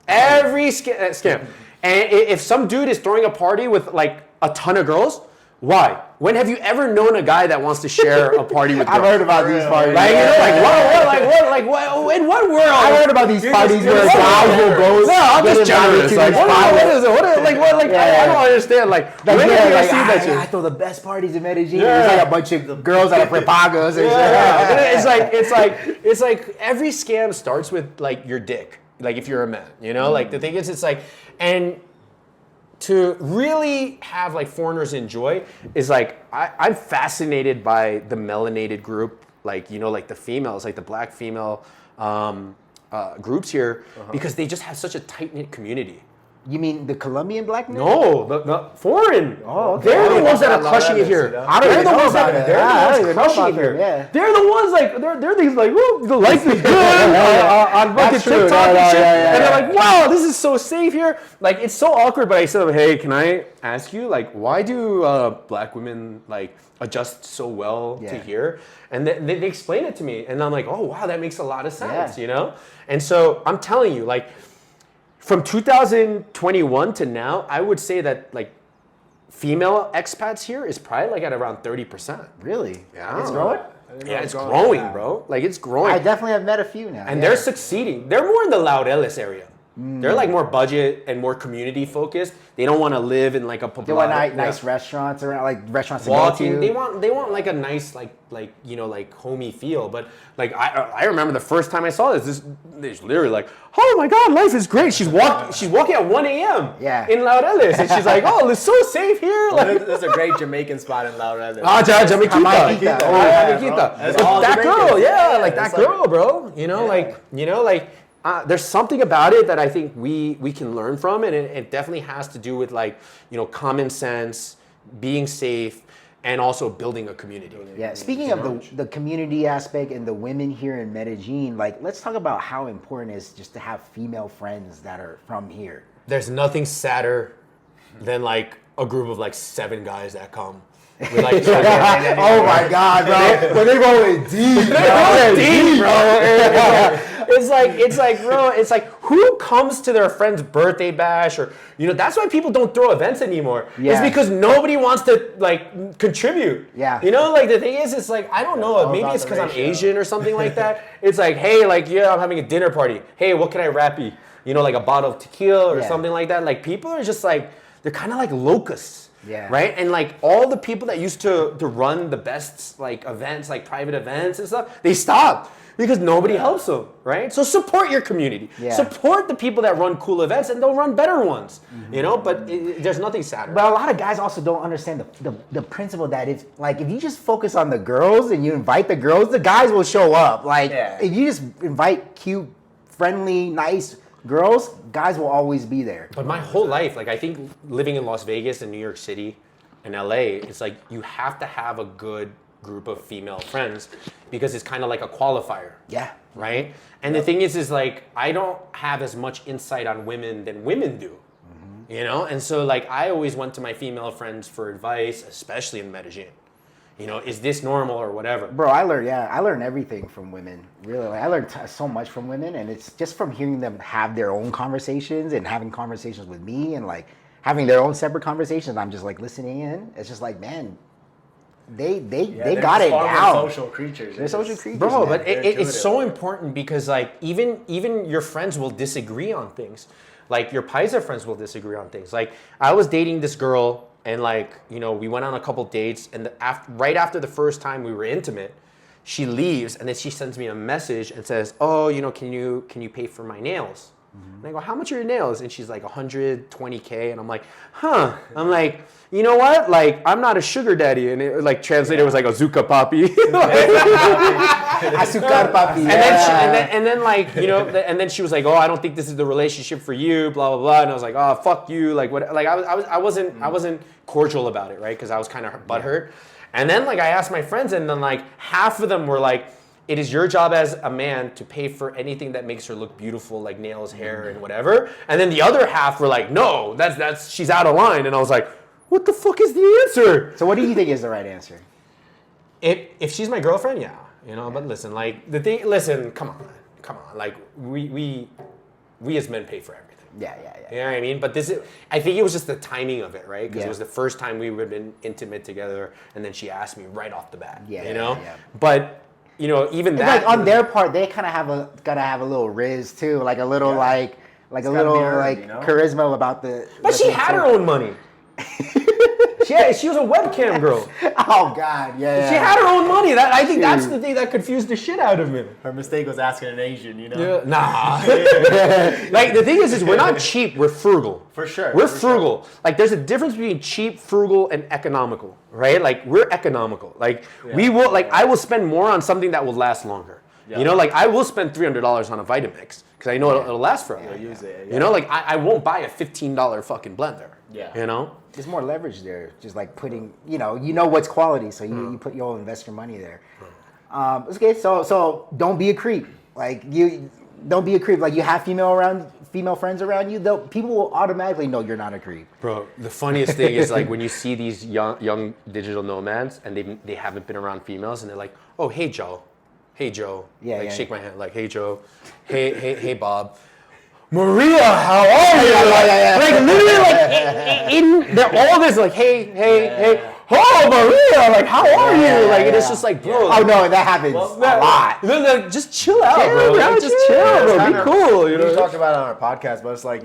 Every scam. And if some dude is throwing a party with like a ton of girls, why? When have you ever known a guy that wants to share a party with girls? I've heard about these parties. Like, you know, like what, in what world? I heard about these parties where guys will go. No, I'm just jealous. Like, what is it? I don't understand. Like, when have you ever seen that shit? I throw the best parties in Medellin. There's like a bunch of girls that are prepagas and shit. It's like every scam starts with like your dick. Like if you're a man, you know, like the thing is, it's like, and to really have like foreigners enjoy is like, I'm fascinated by the melanated group, like, you know, like the females, like the black female groups here, because they just have such a tight-knit community. You mean the Colombian black men? No, the foreign. Oh, okay. They're the ones that are crushing it here. They're the ones that are crushing it here. Yeah. They're the ones like they're these like, whoa, the life is good on fucking TikTok and shit. And they're like, wow, this is so safe here. Like it's so awkward. But I said, hey, can I ask you like, why do black women like adjust so well to here? And they explain it to me, and I'm like, oh wow, that makes a lot of sense, you know. And so I'm telling you, like. From 2021 to now, I would say that like female expats here is probably like at around 30%. Really? Yeah. It's growing? Yeah, it's growing, bro. Like it's growing. I definitely have met a few now. And they're succeeding. They're more in the Laureles area. They're like more budget and more community focused. They don't want to live in like a They want nice restaurants around, like restaurants to walking. go to. They want like a nice like you know like homey feel. But like I remember the first time I saw this literally like, oh my god, life is great. She's walking at 1 a.m. In Laureles, and she's like, oh, it's so safe here. Like there's a great Jamaican spot in Laureles. Jamaiquita. That girl, like that girl, bro. You know, like. There's something about it that I think we can learn from, and it definitely has to do with like, you know, common sense, being safe, and also building a community. Yeah. Speaking of the community aspect and the women here in Medellin, like let's talk about how important it is just to have female friends that are from here. There's nothing sadder than like a group of like 7 guys that come. Like, oh my god, bro! When they rolling deep, bro. It's like, bro. It's like, who comes to their friend's birthday bash or, that's why people don't throw events anymore. Yeah. It's because nobody wants to like contribute. Yeah. Like the thing is, it's like, I don't know, maybe it's because I'm Asian or something like that. It's like, hey, like, I'm having a dinner party. Hey, what can I wrap you? Like a bottle of tequila or something like that. Like people are just like, they're kind of like locusts. Yeah. Right? And like all the people that used to run the best like events, like private events and stuff, they stopped because nobody helps them, right? So support your community. Yeah. Support the people that run cool events and they'll run better ones, but there's nothing sadder. But a lot of guys also don't understand the principle that if you just focus on the girls and you invite the girls, the guys will show up. Like if you just invite cute, friendly, nice girls, guys will always be there. But my whole life, like I think living in Las Vegas and New York City and LA, it's like you have to have a good group of female friends because it's kind of like a qualifier. Yeah. Right? And the thing is like I don't have as much insight on women than women do. And so like I always went to my female friends for advice, especially in Medellín. Is this normal or whatever? Bro, I learned everything from women. Really, I learned so much from women, and it's just from hearing them have their own conversations and having conversations with me, and like having their own separate conversations. I'm just like listening in. It's just like, man, they got it down. Social creatures. They're social creatures, bro. man. But it's so important because like even your friends will disagree on things. Like your Paisa friends will disagree on things. Like I was dating this girl. And like, we went on a couple dates and right after the first time we were intimate, she leaves and then she sends me a message and says, oh, can you pay for my nails? And I go, how much are your nails? And she's like, $120K. And I'm like, huh. I'm like, you know what? Like, I'm not a sugar daddy. And it like translated was like Azuka Papi. Azúcar papi. And then like, and then she was like, oh, I don't think this is the relationship for you, blah, blah, blah. And I was like, oh, fuck you. Like, what? Like, I wasn't cordial about it, right? Because I was kind of butthurt. And then like, I asked my friends and then like half of them were like, it is your job as a man to pay for anything that makes her look beautiful, like nails, hair, and whatever. And then the other half were like, no, that's she's out of line. And I was like, what the fuck is the answer? So what do you think is the right answer? If she's my girlfriend, yeah. But listen, like come on. Like we as men pay for everything. Yeah. You know what I mean? But I think it was just the timing of it, right? Because Yeah. it was the first time we had been intimate together, and then she asked me right off the bat. Yeah. But even that, like on their part, they kind of gotta have a little riz too, like a little like a little earned, charisma about the. But she had her own money. She was a webcam girl. Oh God, yeah. She had her own money. I think that's the thing that confused the shit out of me. Her mistake was asking an Asian, Yeah, nah. Like the thing is we're not cheap. We're frugal. For sure. We're frugal. Like there's a difference between cheap, frugal, and economical, right? Like we're economical. Like we will. Like I will spend more on something that will last longer. Yeah. Like I will spend $300 on a Vitamix because I know it'll last forever. Use it. Like I won't buy a $15 fucking blender. Yeah. There's more leverage there. Just like putting, you know what's quality, so you you'll invest your money there. Okay, so don't be a creep. Like you don't be a creep. Like you have female friends around you, people will automatically know you're not a creep. Bro, the funniest thing is like when you see these young digital nomads and they haven't been around females and they're like, oh hey Joe. Yeah, shake my hand like, hey Joe, hey Bob. Maria, how are you? Like literally, like they're all this like, hey, oh Maria, like how are you? Like and it's just like, bro. Oh no, that happens a lot. No, just chill out, bro. Like, just chill, bro. Be cool. We talked about it on our podcast, but it's like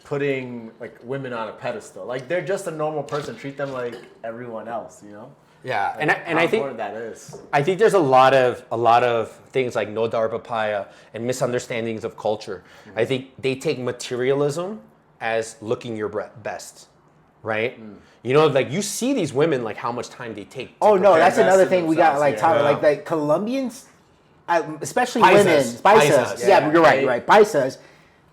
putting like women on a pedestal. Like they're just a normal person. Treat them like everyone else. Yeah, and I think important that is. I think there's a lot of things like no dar papaya and misunderstandings of culture. Mm-hmm. I think they take materialism as looking your best, right? Like you see these women like how much time they take. Oh no, that's another thing we got like like Colombians, especially women, paisas. Yeah, you're right. Paisas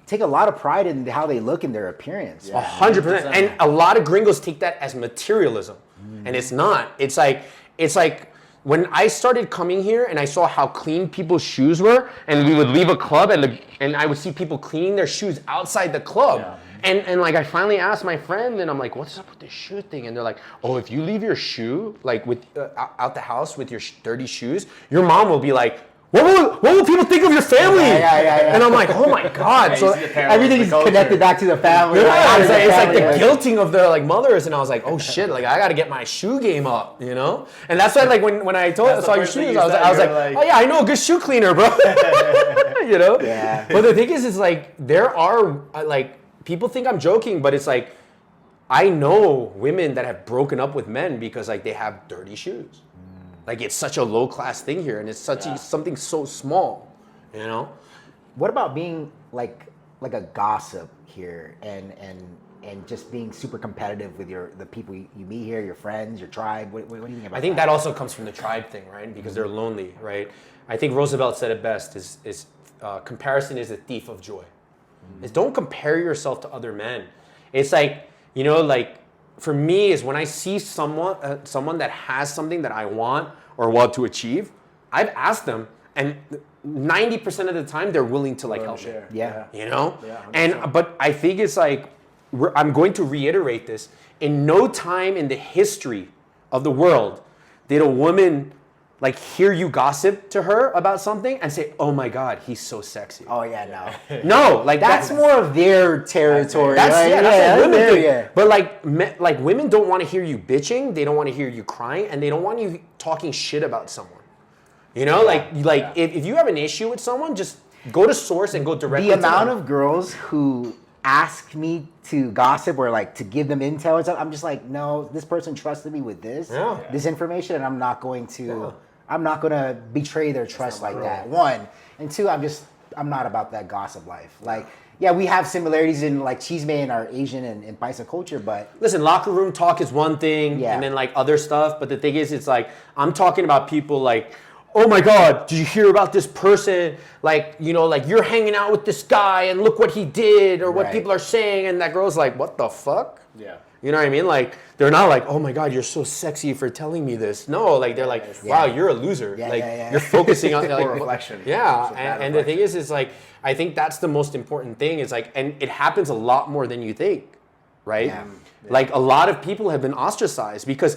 take a lot of pride in how they look in their appearance. 100%, and a lot of gringos take that as materialism. And it's not. It's like when I started coming here and I saw how clean people's shoes were, and we would leave a club and I would see people cleaning their shoes outside the club. Yeah. And like I finally asked my friend and I'm like, what's up with this shoe thing? And they're like, oh, if you leave your shoe like with out the house with your dirty shoes, your mom will be like, What will people think of your family? Yeah. And I'm like, oh my God. Yeah, So you see the parallels Everything with is the culture. connected back to the family. yeah, it's like family, the guilting of their like mothers, and I was like, oh shit, like I gotta get my shoe game up, you know? And that's why like when I That's saw the your first thing shoes, you I was said, like, you were oh yeah, I know a good shoe cleaner, bro. You know? Yeah. But the thing is like there are like people think I'm joking, but it's like I know women that have broken up with men because like they have dirty shoes. Like it's such a low class thing here, and it's something so small, you know? What about being like a gossip here and just being super competitive with the people you meet here, your friends, your tribe? What do you think about that? I think that also comes from the tribe thing, right? Because they're lonely, right? I think Roosevelt said it best: is comparison is a thief of joy. Is don't compare yourself to other men. It's like, you know, like for me is when I see someone that has something that I want or want to achieve, I've asked them, and 90% of the time they're willing to like help me. Yeah. You know? Yeah, 100%. And but I think it's like I'm going to reiterate this. In no time in the history of the world did a woman like hear you gossip to her about something and say, "Oh my God, he's so sexy." Oh yeah, no. No, like That's more of their territory. That's right? that's a women there, thing. yeah. But like women don't want to hear you bitching. They don't want to hear you crying, and they don't want you talking shit about someone. You know, if you have an issue with someone, just go to source and go directly. The to amount them. of girls who ask me to gossip or like to give them intel and stuff, I'm just like, no, this person trusted me with this information, and I'm not going to betray their trust like that. One, and two, I'm not about that gossip life. Like, yeah, we have similarities in like chisme and our Asian and Paisa culture, but Listen, locker room talk is one thing, Yeah. and then like other stuff. But the thing is, it's like I'm talking about people like, oh my God, did you hear about this person? Like, you know, like you're hanging out with this guy, and look what he did, or what Right. people are saying, and that girl's like, what the fuck? Yeah. You know what I mean? Like, they're not like, oh my God, you're so sexy for telling me this. No, like they're like, wow, you're a loser. Yeah, like yeah. you're focusing on like reflection. Yeah, It's a bad and the thing is like, I think that's the most important thing. Is like, and it happens a lot more than you think, right? Yeah. Like a lot of people have been ostracized because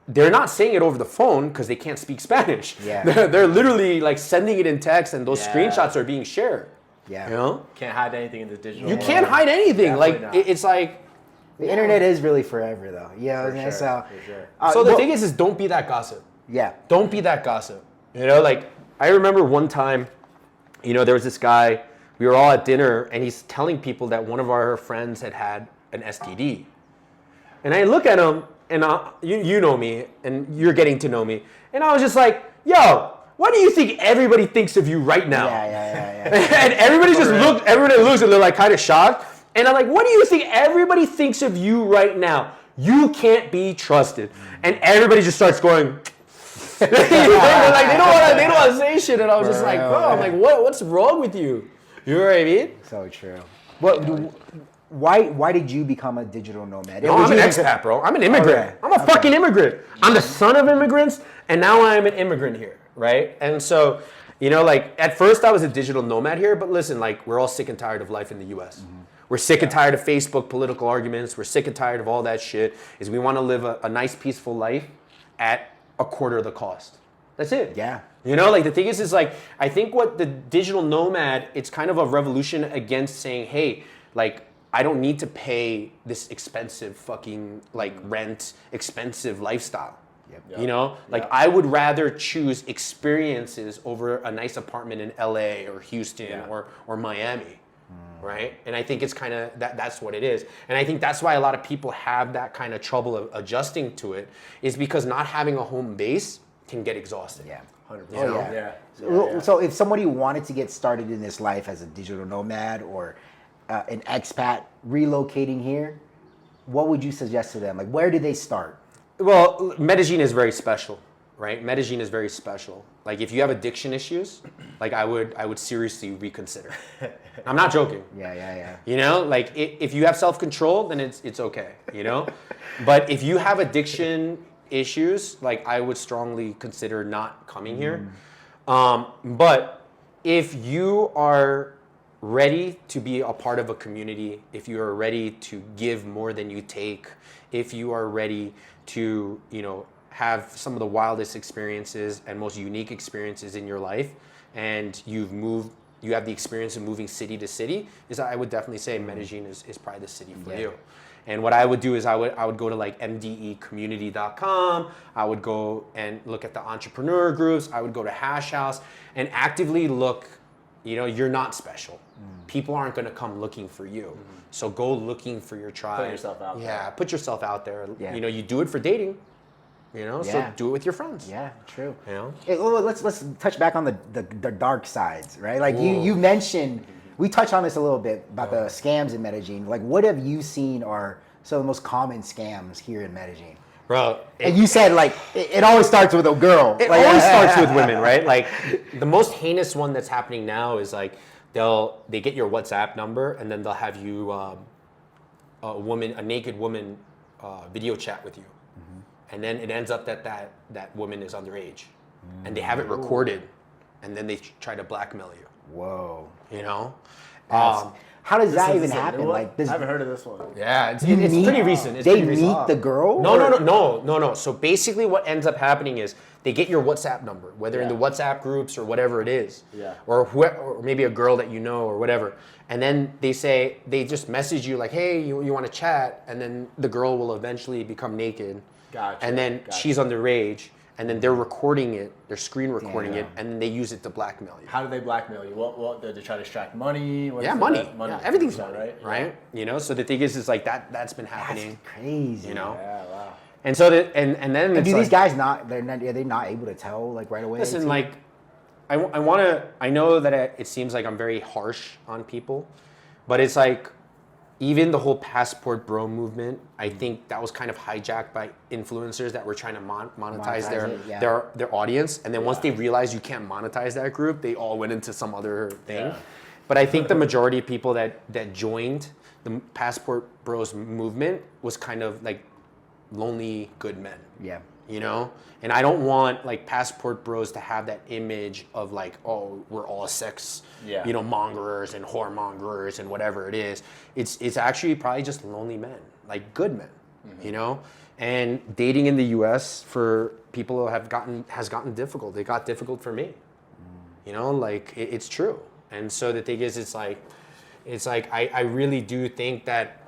they're not saying it over the phone because they can't speak Spanish. Yeah. They're literally like sending it in text, and those Yeah. screenshots are being shared. yeah. You know, Can't hide anything in the digital you world. can't hide anything. Definitely Like not. it's like. The internet is really forever though. Yeah, For sure, so for sure. So the well, thing is don't be that gossip. yeah. Don't be that gossip. You know, like I remember one time, you know, there was this guy, we were all at dinner, and he's telling people that one of our friends had an STD. And I look at him, and you know me, and you're getting to know me, and I was just like, yo, what do you think everybody thinks of you right now? Yeah. And everybody looks, and they're like kind of shocked. And I'm like, what do you think everybody thinks of you right now? You can't be trusted. And everybody just starts going, like, they don't want to say shit. And I was just like, bro, I'm like, what's wrong with you? You know what I mean? So true. Why did you become a digital nomad? No, I'm an expat, bro. I'm an immigrant. Okay. I'm a fucking immigrant. I'm the son of immigrants, and now I'm an immigrant here, right? And so, you know, like at first I was a digital nomad here, but listen, like we're all sick and tired of life in the U.S. We're sick and tired of Facebook political arguments. We're sick and tired of all that shit. Is we want to live a nice, peaceful life at a quarter of the cost. That's it. Yeah. You know, like the thing is like, I think what the digital nomad, it's kind of a revolution against saying, hey, like, I don't need to pay this expensive fucking like rent, expensive lifestyle. Yep. You know, like I would rather choose experiences over a nice apartment in LA or Houston or Miami. Right? And I think it's kind of that's what it is. And I think that's why a lot of people have that kind of trouble of adjusting to it, is because not having a home base can get exhausting. Yeah. 100%. You know? Yeah. So if somebody wanted to get started in this life as a digital nomad or an expat relocating here, what would you suggest to them? Like, where do they start? Well, Medellín is very special, right? Medellín is very special. Like if you have addiction issues, like I would seriously reconsider. I'm not joking. Yeah. You know, like if you have self-control, then it's okay, you know? But if you have addiction issues, like I would strongly consider not coming here. But if you are ready to be a part of a community, if you are ready to give more than you take, if you are ready to, you know, have some of the wildest experiences and most unique experiences in your life, and you have the experience of moving city to city, I would definitely say Medellin is probably the city for you. And what I would do is I would go to like mdecommunity.com. I would go and look at the entrepreneur groups. I would go to Hash House and actively look. You're not special. People aren't going to come looking for you. So go looking for your tribe. Put yourself out there. Yeah, put yourself out there. Yeah. You do it for dating. So do it with your friends. Yeah, true. Hey, let's touch back on the dark sides, right? Like you mentioned, we touched on this a little bit about the scams in Medellin. Like, what have you seen are some of the most common scams here in Medellin? Bro, And you said like it always starts with a girl. It Like, always starts with women, right? Like the most heinous one that's happening now is like they get your WhatsApp number and then they'll have you a naked woman video chat with you, and then it ends up that woman is underage, and they have it recorded, and then they try to blackmail you. Whoa. How does that This even is a happen? new one? Like, I haven't heard of this one. Yeah, it's You meet- pretty recent. It's they pretty recent. meet the girl? No. So basically what ends up happening is they get your WhatsApp number, whether in the WhatsApp groups or whatever it is, or maybe a girl that you know or whatever. And then they just message you like, hey, you want to chat? And then the girl will eventually become naked. Gotcha. And then she's underage. And then they're recording it, they're screen recording it, and then they use it to blackmail you. How do they blackmail you? What do they try to extract money? What Yeah, is money. it? Yeah, everything's money, right? right? So the thing is like that's been That's happening. crazy. You know? Yeah, wow. And so then And it's do like, these guys are they not able to tell like right away? listen, too? like I know that it seems like I'm very harsh on people, but it's like even the whole passport bro movement, I think that was kind of hijacked by influencers that were trying to monetize their audience. And then once they realized you can't monetize that group, they all went into some other thing. Yeah. But I think the majority of people that joined the passport bros movement was kind of like lonely good men. Yeah. And I don't want like passport bros to have that image of like, oh, we're all sex, mongerers and whoremongers and whatever it is. It's actually probably just lonely men, like good men, And dating in the U.S. for people has gotten difficult. It got difficult for me, like it's true. And so the thing is, it's like I really do think that,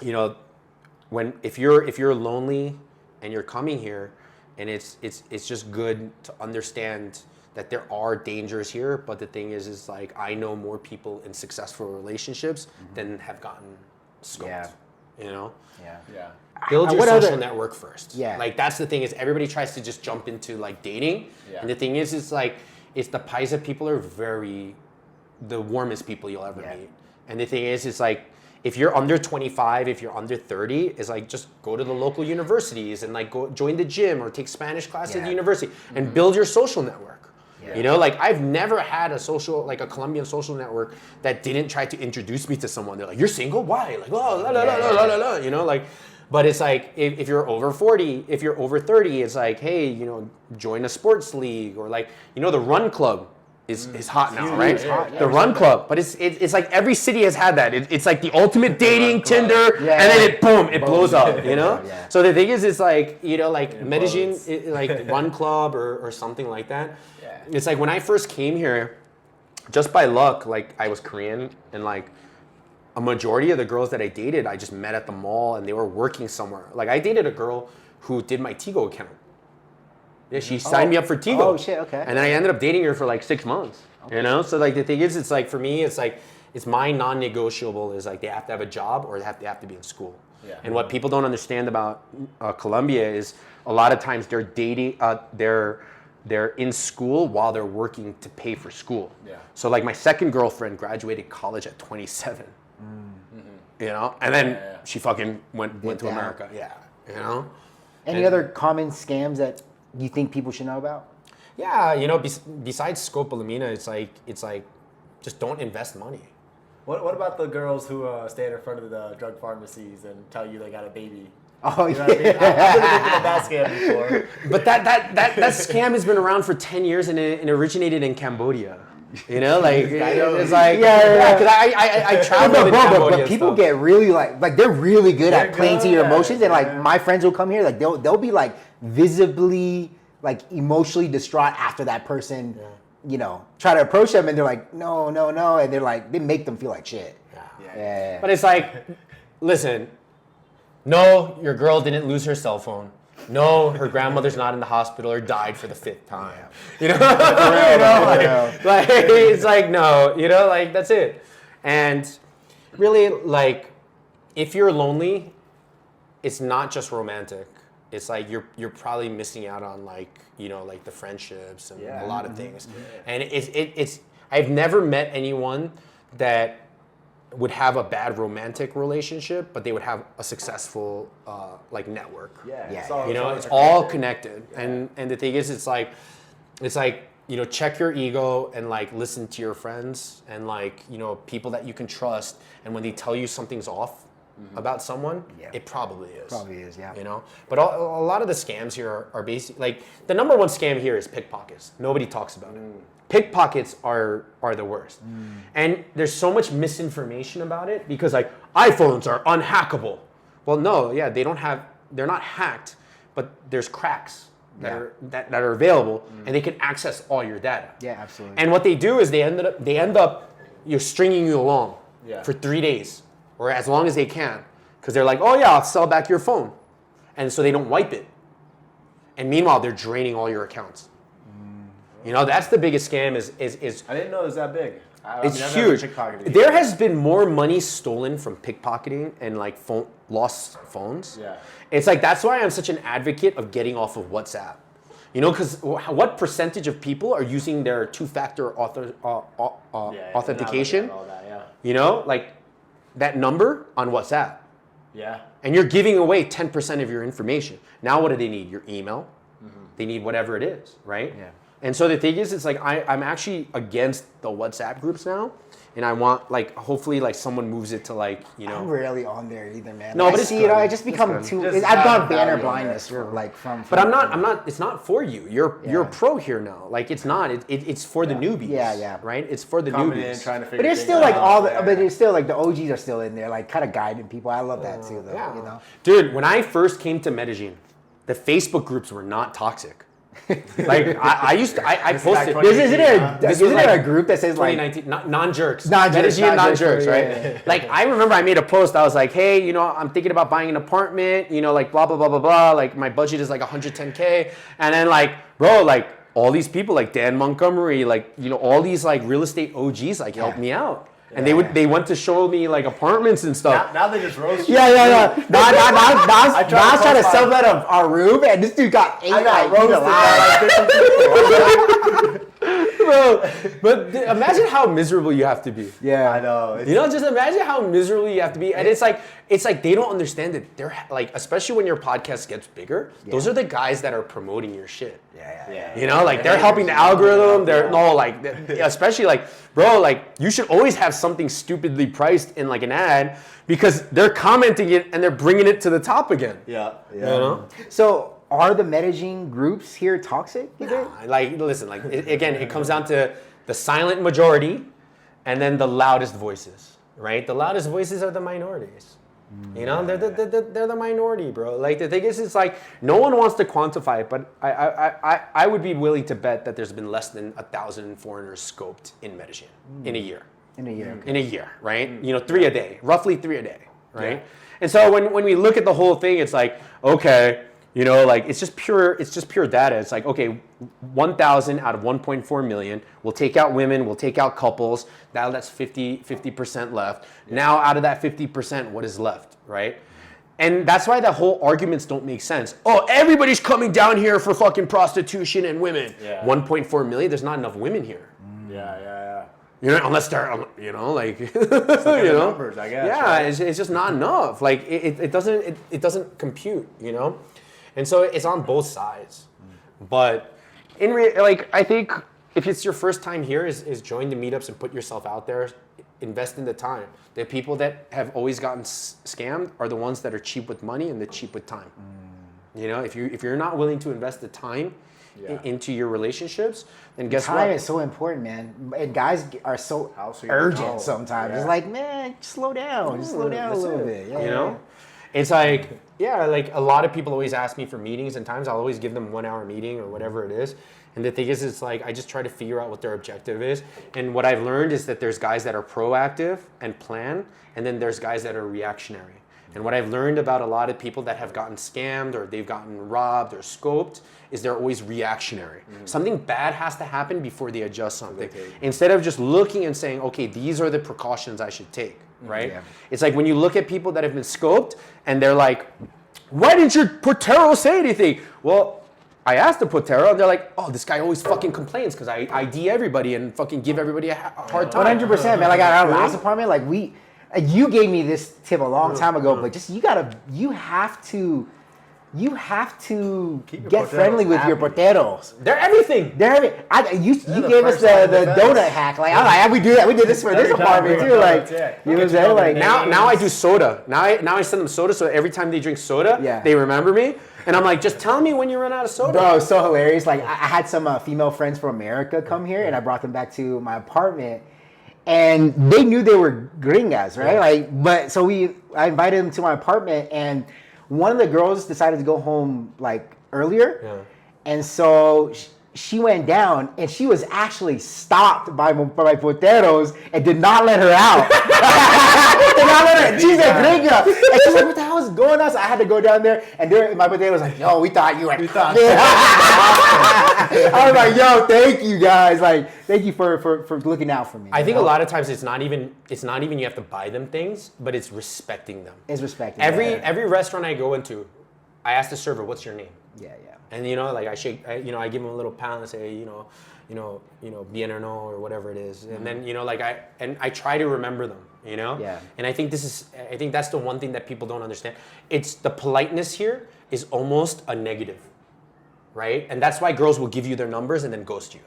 if you're lonely and you're coming here, and it's just good to understand that there are dangers here, but the thing is like I know more people in successful relationships than have gotten scoped. Yeah. Yeah. Build your What social other- network first. Yeah. Like that's the thing is everybody tries to just jump into like dating, and the thing is it's the Paisa people are the warmest people you'll ever meet, and the thing is it's like, if you're under 25, if you're under 30, it's like just go to the local universities and like go join the gym or take Spanish class at the university and build your social network. Yeah. Like I've never had a Colombian social network that didn't try to introduce me to someone. They're like, you're single? Why? Like, oh, la la la la la la, like. But it's like if you're over 40, if you're over 30, it's like, hey, join a sports league or like, the run club. Is hot now, right? It's hot, yeah. The run club, but it's like every city has had that. It's like the ultimate dating Tinder, and then it blows up, Yeah. So the thing is, it's like Medellin, like run club or something like that. Yeah. It's like when I first came here, just by luck, like I was Korean, and like a majority of the girls that I dated, I just met at the mall, and they were working somewhere. Like I dated a girl who did my Tigo account. Yeah, she signed me up for Tigo. Oh shit, okay. And then I ended up dating her for like 6 months. So like the thing is, it's like for me, it's like it's my non-negotiable is like they have to have a job or they have to be in school. Yeah. And what people don't understand about Colombia is a lot of times they're dating, they're in school while they're working to pay for school. Yeah. So like my second girlfriend graduated college at 27. And then she fucking went to down. America. Yeah. Any other common scams that you think people should know about? Yeah, besides Scopolamina, it's like just don't invest money. What about the girls who stand in front of the drug pharmacies and tell you they got a baby? Oh, You know what I mean? I've been thinking of that scam before. But that scam has been around for 10 years and it originated in Cambodia. Like it's like because I traveled in Cambodia. But people and get really like they're really good at playing to your good, emotions, and like yeah. my friends will come here, like they'll be like visibly like emotionally distraught after that person try to approach them, and they're like, no, and they're like, they make them feel like shit. Yeah. But it's like, listen, no, your girl didn't lose her cell phone. No, her grandmother's not in the hospital or died for the 5th time. You know, like it's like no, like that's it. And really, like, if you're lonely, it's not just romantic. It's like you're probably missing out on like the friendships and a lot of things. And it's I've never met anyone that would have a bad romantic relationship, but they would have a successful like network. It's all connected. And the thing is, it's like check your ego and like listen to your friends and like people that you can trust. And when they tell you something's off about someone, it probably is. Probably is, yeah. But a lot of the scams here are basically like the number one scam here is pickpockets. Nobody talks about it. Pickpockets are the worst. And there's so much misinformation about it because like iPhones are unhackable. Well, no, they're not hacked, but there's cracks that are available and they can access all your data. Yeah, absolutely. And what they do is they end up stringing you along for 3 days or as long as they can because they're like, oh yeah, I'll sell back your phone. And so they don't wipe it. And meanwhile, they're draining all your accounts. That's the biggest scam is I didn't know it was that big. It's huge. There has been more money stolen from pickpocketing and like lost phones. Yeah. It's like that's why I'm such an advocate of getting off of WhatsApp. Because what percentage of people are using their two-factor authentication? All that, like that number on WhatsApp. Yeah. And you're giving away 10% of your information. Now what do they need? Your email. They need whatever it is, right? Yeah. And so the thing is, it's like I'm actually against the WhatsApp groups now, and I want like hopefully like someone moves it to like I'm rarely on there either, man. No, but it's good. I just become too. I've got banner blindness from. But I'm not. It's not for you. You're a pro here now. Like it's not. It's for the newbies. Yeah. Right. It's for the Coming newbies. in, trying to figure. But there's still like but there's still like the OGs are still in there, like kind of guiding people. I love that too, though. Yeah. Dude, when I first came to Medellin, the Facebook groups were not toxic. Like I posted. Isn't there a group that says like 2019 non-jerks, non-jerks, right? Yeah. Like I remember I made a post. I was like, hey, I'm thinking about buying an apartment. Like blah blah blah blah blah. Like my budget is like 110K, and then like bro, like all these people like Dan Montgomery, like all these like real estate OGs like helped me out. And they went to show me like apartments and stuff. Now they just roast you. Yeah. Now I was trying to sell that of our room, and this dude got roasted. Bro, but imagine how miserable you have to be. Yeah, I know. Just imagine how miserable you have to be, and it's like they don't understand that they're like, especially when your podcast gets bigger. Those are the guys that are promoting your shit. Yeah. Like they're helping the algorithm. Especially like, bro, like you should always have something stupidly priced in like an ad because they're commenting it and they're bringing it to the top again. Yeah. So are the Medellin groups here toxic? Like, listen, like again, it comes down to the silent majority and then the loudest voices, right? The loudest voices are the minorities. They're the minority, bro. Like the thing is, it's like no one wants to quantify it, but I would be willing to bet that there's been less than 1,000 foreigners scoped in Medellin in a year. In a year, right? 3 a day, roughly 3 a day, right? Yeah. And so when we look at the whole thing, it's like, okay, like it's just pure data. It's like, okay, 1,000 out of 1.4 million. We'll take out women, we'll take out couples. Now that's 50% left. Yeah. Now out of that 50%, what is left, right? And that's why the whole arguments don't make sense. Oh, everybody's coming down here for fucking prostitution and women. Yeah. 1.4 million, there's not enough women here. Yeah. Unless they're, like, numbers, I guess. Yeah, right? It's just not enough. Like it doesn't compute, And so it's on both sides. But I think if it's your first time here, is join the meetups and put yourself out there, invest in the time. The people that have always gotten scammed are the ones that are cheap with money and they're cheap with time. If you're not willing to invest the time into your relationships, then guess what? Time is so important, man. And guys are so urgent sometimes. Yeah. It's like, man, slow down. Just slow down a little bit. It's like, yeah, like a lot of people always ask me for meetings, and times I'll always give them 1 hour meeting or whatever it is. And the thing is, it's like I just try to figure out what their objective is. And what I've learned is that there's guys that are proactive and plan, and then there's guys that are reactionary. And what I've learned about a lot of people that have gotten scammed or they've gotten robbed or scoped is they're always reactionary. Something bad has to happen before they adjust something. Instead of just looking and saying, okay, these are the precautions I should take, right? Yeah. It's like when you look at people that have been scoped and they're like, why didn't your portero say anything? Well, I asked the portero and they're like, oh, this guy always fucking complains because I ID everybody and fucking give everybody a hard time. 100%, man. Like at our last apartment, like you gave me this tip a long time ago, but just you have to get friendly with your porteros. They're everything. You gave us the donut hack. Like I'm like, we do that. We did this for this apartment too. Like you know what I'm saying? Like now I do soda. Now I send them soda, so every time they drink soda, they remember me. And I'm like, just tell me when you run out of soda. Bro, it's so hilarious. Like I had some female friends from America come here, and I brought them back to my apartment. And they knew they were gringas, right? Like, so I invited them to my apartment, and one of the girls decided to go home like earlier, and so she went down, and she was actually stopped by my porteros and did not let her out. Did not let her. She's a gringa, and she's like, "What the hell is going on?" So I had to go down there, and my portero was like, "Yo, we thought you were." I was like, "Yo, thank you guys. Like, thank you for looking out for me." I think a lot of times it's not even you have to buy them things, but it's respecting them. It's respecting every restaurant I go into, I ask the server, "What's your name?" Yeah. And like I give them a little pound and say, bien or no or whatever it is, and then I try to remember them, Yeah. And I think that's the one thing that people don't understand. It's the politeness here is almost a negative, right? And that's why girls will give you their numbers and then ghost you,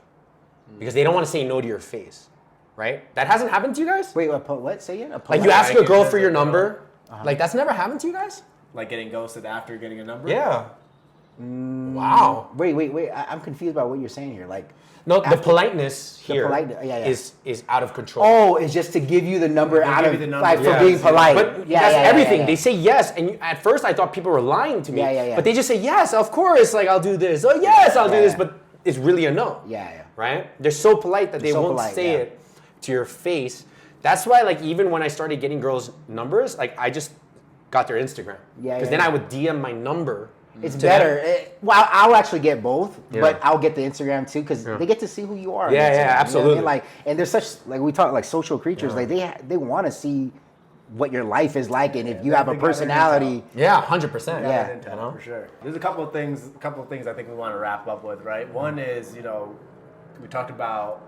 because they don't want to say no to your face, right? That hasn't happened to you guys? Wait, what? Say it. Like you ask a girl for your number, like that's never happened to you guys? Like getting ghosted after getting a number? Yeah. Wow. Wait. I'm confused about what you're saying here. Like, no, the politeness here is out of control. Oh, it's just to give you the number for being polite. But that's everything. They say yes, and at first I thought people were lying to me. But they just say yes, of course. Like I'll do this. Oh yes, I'll do this. But it's really a no. Yeah. Right? They're so polite that they won't say it to your face. That's why, like, even when I started getting girls' numbers, like I just got their Instagram. Because then I would DM my number. It's better. I'll actually get both, but I'll get the Instagram too because they get to see who you are. Yeah, absolutely. You know what I mean? Like, and they're such we talk like social creatures. Like they want to see what your life is like, and if you have a personality. Yeah, 100%. Yeah, for sure. There's a couple of things I think we want to wrap up with, right? One is we talked about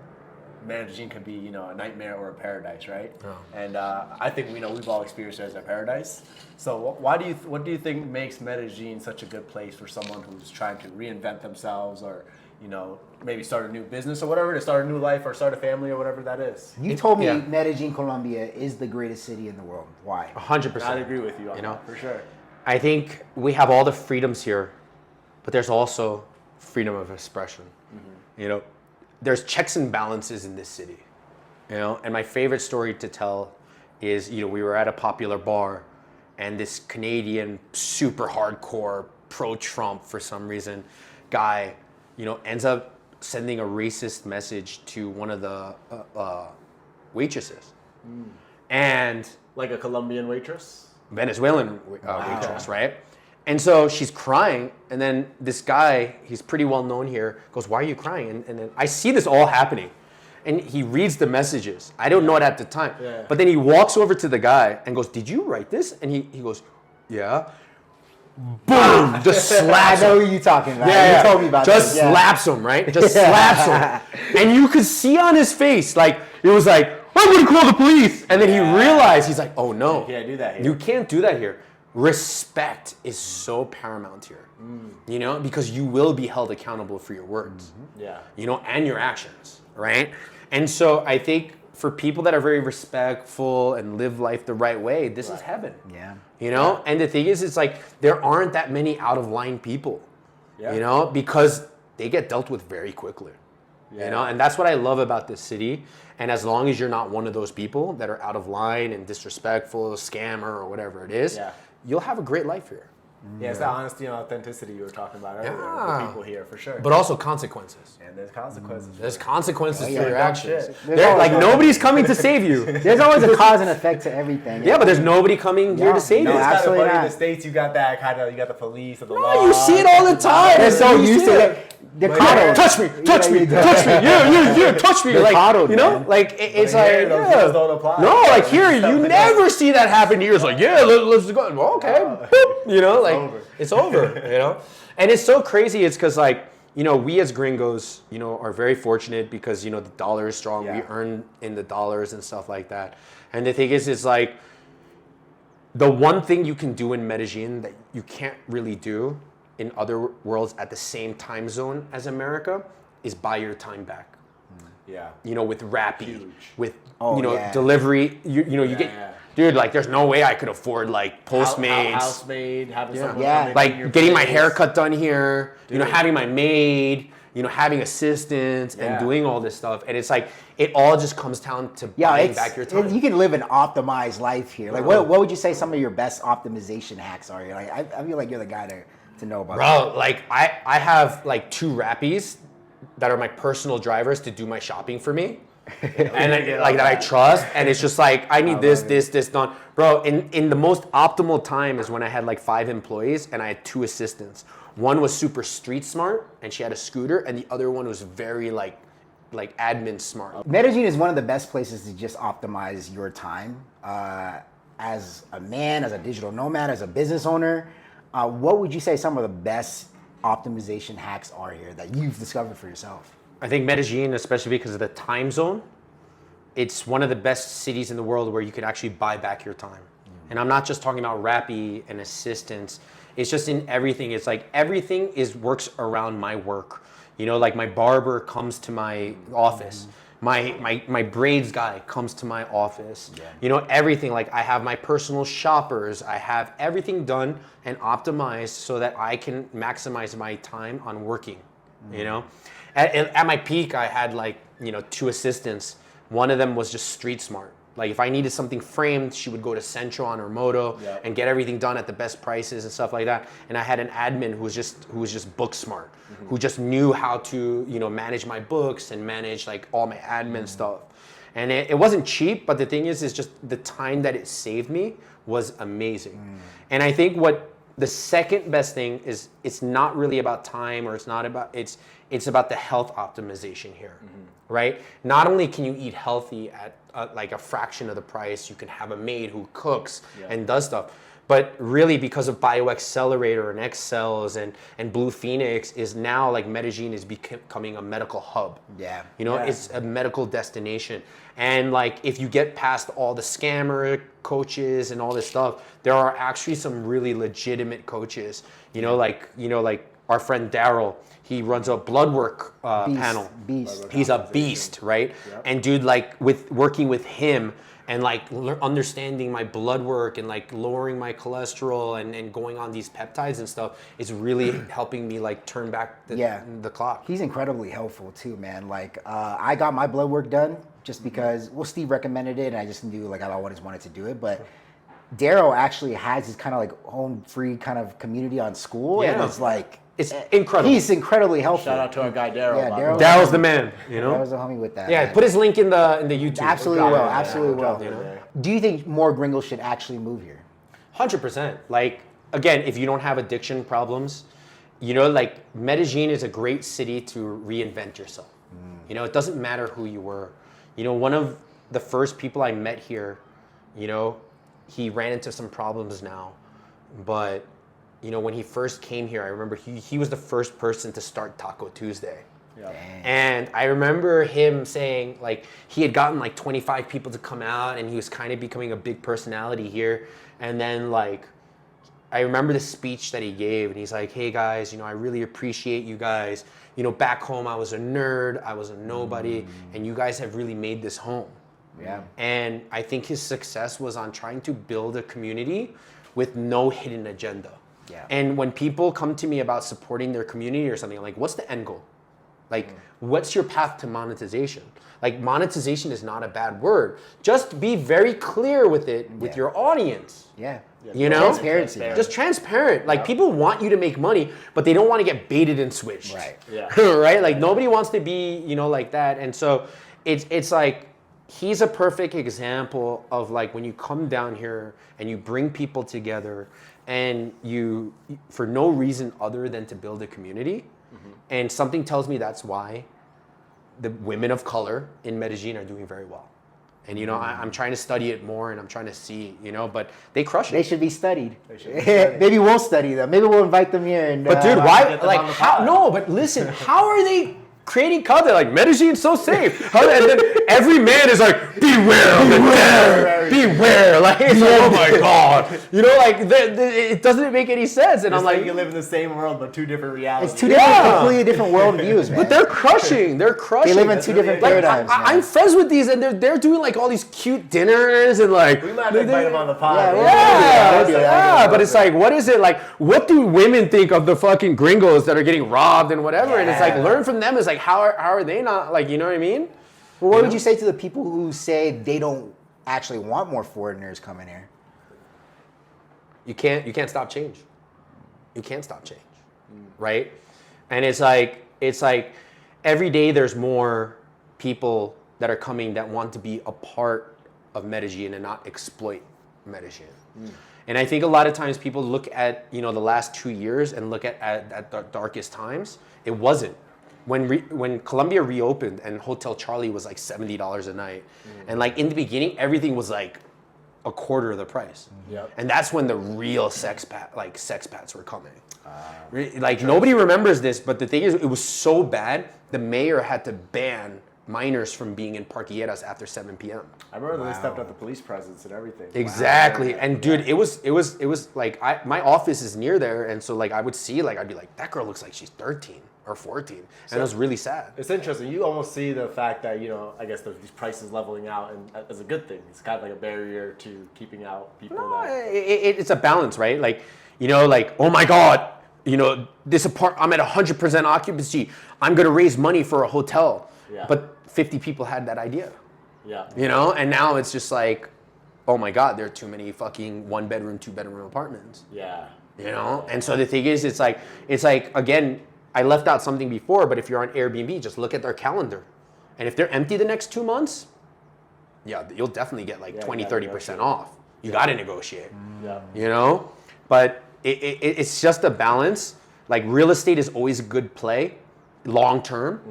Medellín could be, a nightmare or a paradise, right? Oh. And I think we've all experienced it as a paradise. So what do you think makes Medellín such a good place for someone who's trying to reinvent themselves, or maybe start a new business or whatever, to start a new life or start a family or whatever that is? You told me Medellín, Colombia is the greatest city in the world. Why? 100%. I agree with you on that, for sure. I think we have all the freedoms here, but there's also freedom of expression. Mm-hmm. There's checks and balances in this city, and my favorite story to tell is, we were at a popular bar and this Canadian super hardcore pro-Trump for some reason guy, ends up sending a racist message to one of the waitresses. And like a Colombian waitress? Venezuelan waitress, right? And so she's crying, and then this guy, he's pretty well known here, goes, "Why are you crying?" And then I see this all happening. And he reads the messages. I don't know it at the time. Yeah. But then he walks over to the guy and goes, "Did you write this?" And he goes, "Yeah." Boom! Just slaps him. I know who you're talking about. Yeah, you told me about Just slaps him, right? Just slaps him. And you could see on his face, like, it was like, "I'm going to call the police." And then he realized, he's like, "Oh no. You can't do that here." You can't do that here. Respect is so paramount here, because you will be held accountable for your words, and your actions, right? And so I think for people that are very respectful and live life the right way, this is heaven. Yeah. And the thing is, it's like there aren't that many out of line people, because they get dealt with very quickly, and that's what I love about this city. And as long as you're not one of those people that are out of line and disrespectful, scammer or whatever it is, you'll have a great life here. Yeah, it's that honesty and authenticity you were talking about earlier. Yeah. The people here, for sure. But also consequences. And there's consequences. There's consequences Oh, yeah, for your dumb actions. shit. They're, like nobody's coming to save you. There's always a cause and effect to everything. Yeah, but there's nobody coming here to save no, you. It's kind of absolutely funny in not. the States, you got that kind of, you got the police and the No, law. you see it all the time. They're so You used see to it. it. They're But coddled. Touch me, touch Yeah, me, you do. touch me. Yeah, touch me. They're Like, coddled, you know, man. like it's But here, like, those yeah. rules don't apply. No, like here, you never see that happen here. It's like, yeah, let's go. Well, okay, boop, you know, like over. it's over, you know. And it's so crazy. It's because like, you know, we as gringos, you know, are very fortunate because, you know, the dollar is strong. Yeah. We earn in the dollars and stuff like that. And the thing is, it's like the one thing you can do in Medellin that you can't really do in other worlds at the same time zone as America is buy your time back. Yeah. You know, with Rappi, Huge. with Oh, you know, yeah. delivery. You know, you get, yeah. dude. Like, there's no way I could afford like Postmates. Housemaid, having someone Yeah. come in Like your getting my place. hair cut done here, you know, Dude. having my maid, you know, having assistants and Yeah. doing all this stuff. And it's like, it all just comes down to Yeah, buying back your time. you can live an optimized life here. Like, what would you say some of your best optimization hacks are? Like, I feel like you're the guy to know about. Bro, like I have like 2 Rappies that are my personal drivers to do my shopping for me. And like that I trust, and it's just like I need this done, bro. In the most optimal time is when I had like 5 employees and I had 2 assistants. One was super street smart and she had a scooter, and the other one was very like admin smart. Medellin is one of the best places to just optimize your time. As a man, as a digital nomad, as a business owner, what would you say some of the best optimization hacks are here that you've discovered for yourself? I think Medellin, especially because of the time zone, it's one of the best cities in the world where you could actually buy back your time. And I'm not just talking about Rappi and assistance. It's just in everything. It's like everything works around my work. You know, like my barber comes to my office. My braids guy comes to my office. Yeah. You know, everything. Like I have my personal shoppers. I have everything done and optimized so that I can maximize my time on working. You know, at my peak, I had like, you know, 2 assistants. One of them was just street smart. Like if I needed something framed, she would go to Central on her moto and get everything done at the best prices and stuff like that. And I had an admin who was just book smart, who just knew how to, you know, manage my books and manage like all my admin stuff. And it wasn't cheap, but the thing is just the time that it saved me was amazing. And I think what the second best thing is, it's not really about time, or it's about the health optimization here, right? Not only can you eat healthy at like a fraction of the price, you can have a maid who cooks and does stuff, but really because of BioAccelerator and X-Cells and Blue Phoenix is now like Medellin is becoming a medical hub. Yeah. You know, Yeah. it's a medical destination. And like if you get past all the scammer coaches and all this stuff, there are actually some really legitimate coaches. You know, like our friend Daryl, he runs a blood work panel. Beast. He's a beast, right? Yep. And dude, like working with him and like understanding my blood work and like lowering my cholesterol and going on these peptides and stuff is really helping me like turn back the clock. He's incredibly helpful too, man. Like I got my blood work done just because, well, Steve recommended it, and I just knew like I always wanted to do it. But Daryl actually has his kind of like home free kind of community on school, and Yeah. it's like It's incredible. He's incredibly helpful. Shout out to our guy Daryl. Yeah, by the Daryl. way. Daryl's the man, you know? That was a homie with that. Yeah, man. put his link in the YouTube. Absolutely We'll will. drop it, Absolutely we'll drop will. it in there. Do you think more gringos should actually move here? 100%. Like, again, if you don't have addiction problems, you know, like Medellin is a great city to reinvent yourself. You know, it doesn't matter who you were. You know, one of the first people I met here, you know, he ran into some problems now, but you know, when he first came here, I remember he was the first person to start Taco Tuesday. Yeah. And I remember him saying, like, he had gotten like 25 people to come out and he was kind of becoming a big personality here. And then, like, I remember the speech that he gave, and he's like, hey guys, you know, I really appreciate you guys. You know, back home I was a nerd, I was a nobody, and you guys have really made this home. Yeah. And I think his success was on trying to build a community with no hidden agenda. Yeah. And when people come to me about supporting their community or something, I'm like, what's the end goal? Like, what's your path to monetization? Like, monetization is not a bad word. Just be very clear with it with Yeah. your audience. Yeah. You know, Transparency. just transparent. Like people want you to make money, but they don't want to get baited and switched. Right. Yeah. Right? Like nobody wants to be, like that. And so it's like he's a perfect example of like when you come down here and you bring people together and you for no reason other than to build a community. And something tells me that's why the women of color in Medellin are doing very well. And I'm trying to study it more, and I'm trying to see, but they crush it. They should be studied. Maybe we'll study them. Maybe we'll invite them here. And But dude, why? get them Like, on the how? pod. No, but listen, how are they creating content like Medellin's so safe? And then every man is like, beware of the dead, beware. Like, it's like, oh my god, it doesn't make any sense. And It's I'm like like, you live in the same world, but two different realities. It's two different, completely different worldviews, man. but they're crushing. They're crushing. They live in two different Like, paradigms. man. I'm friends with these, and they're doing like all these cute dinners and like. We might have to invite them on the pod. Yeah, Yeah, but it's like, what is it like? What do women think of the fucking gringos that are getting robbed and whatever? And it's like, learn from them. It's like, how are they not like, you know what I mean? Well, what would you say to the people who say they don't actually want more foreigners coming here? You can't stop change. You can't stop change, right? And it's like every day there's more people that are coming that want to be a part of Medellin and not exploit Medellin. And I think a lot of times people look at the last 2 years and look at the darkest times. It wasn't. When Colombia reopened and Hotel Charlie was like $70 a night, and like in the beginning everything was like a quarter of the price. Yep. And that's when the real sex pats were coming. Like nobody remembers this, but the thing is, it was so bad. The mayor had to ban minors from being in parquilleras after 7 p.m. I remember they stepped up the police presence and everything. Exactly. And dude, it was like my office is near there, and so like I would see I'd be like, that girl looks like she's 13 or 14, and it was really sad. It's interesting. You almost see the fact that I guess these prices leveling out and as a good thing. It's kind of like a barrier to keeping out people. It's a balance, right? Like oh my god, this I'm at 100% occupancy. I'm gonna raise money for a hotel, but 50 people had that idea. Yeah. And now it's just like, oh my god, there are too many fucking 1-bedroom, 2-bedroom apartments. Yeah. And so the thing is, it's like again, I left out something before, but if you're on Airbnb, just look at their calendar. And if they're empty the next 2 months, you'll definitely get like 20, 30% off. You got to negotiate. Yeah. But it's just a balance. Like real estate is always a good play long term,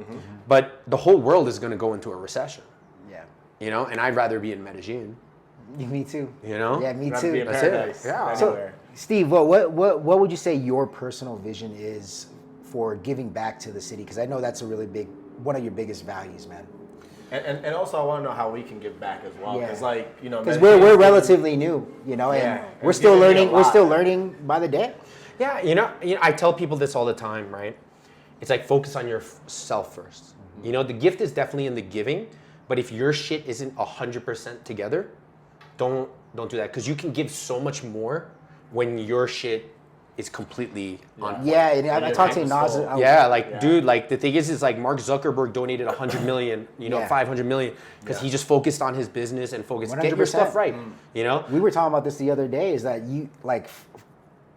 but the whole world is going to go into a recession. Yeah. And I'd rather be in Medellin. Me too. Yeah, me Rather be too. in That's it. paradise Yeah. anywhere. Steve, what would you say your personal vision is for giving back to the city? Because I know that's a really one of your biggest values, man. And also I want to know how we can give back as well. Because because we're relatively new, and we're still learning. We're still learning by the day. Yeah, I tell people this all the time, right? It's like focus on yourself first. The gift is definitely in the giving, but if your shit isn't 100% together, don't do that, because you can give so much more when your shit is completely on point. Yeah, and I talked to Nas. Dude, like the thing is like Mark Zuckerberg donated 100 million, 500 million, because he just focused on his business and focused. 100%. Get your stuff right, We were talking about this the other day. Is that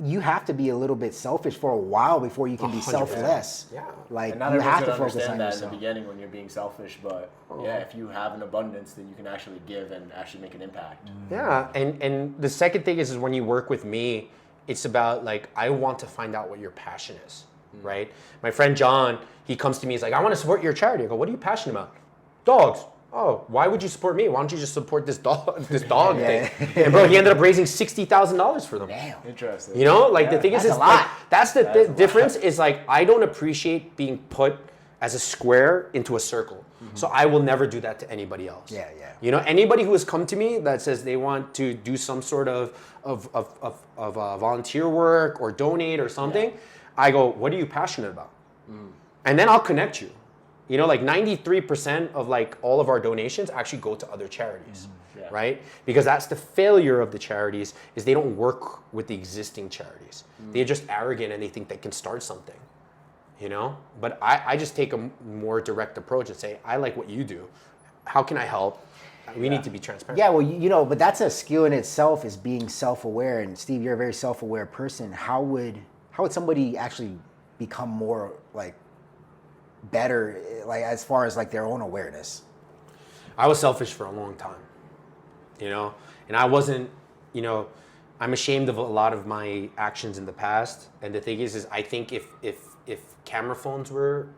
you have to be a little bit selfish for a while before you can be 100%. selfless. Yeah. Like And not you everyone's have to gonna focus on understand that yourself. in the beginning when you're being selfish, but if you have an abundance, then you can actually give and actually make an impact. Yeah, and the second thing is when you work with me, it's about like, I want to find out what your passion is, right? My friend John, he comes to me, he's like, I want to support your charity. I go, what are you passionate about? Dogs. Oh, why would you support me? Why don't you just support this dog thing? And bro, he ended up raising $60,000 for them. Damn. Interesting. The thing is, That's a lot. That's the difference is like, I don't appreciate being put as a square into a circle. So I will never do that to anybody else. Yeah. Anybody who has come to me that says they want to do some sort of volunteer work or donate or something, I go, what are you passionate about? And then I'll connect you. Like 93% of like all of our donations actually go to other charities, right? Because that's the failure of the charities, is they don't work with the existing charities. They're just arrogant and they think they can start something, But I just take a more direct approach and say, I like what you do. How can I help? We need to be transparent. Yeah, well, but that's a skill in itself, is being self-aware. And Steve, you're a very self-aware person. How would somebody actually become more like better, like as far as like their own awareness? I was selfish for a long time, and I wasn't, I'm ashamed of a lot of my actions in the past. And the thing is I think if camera phones were,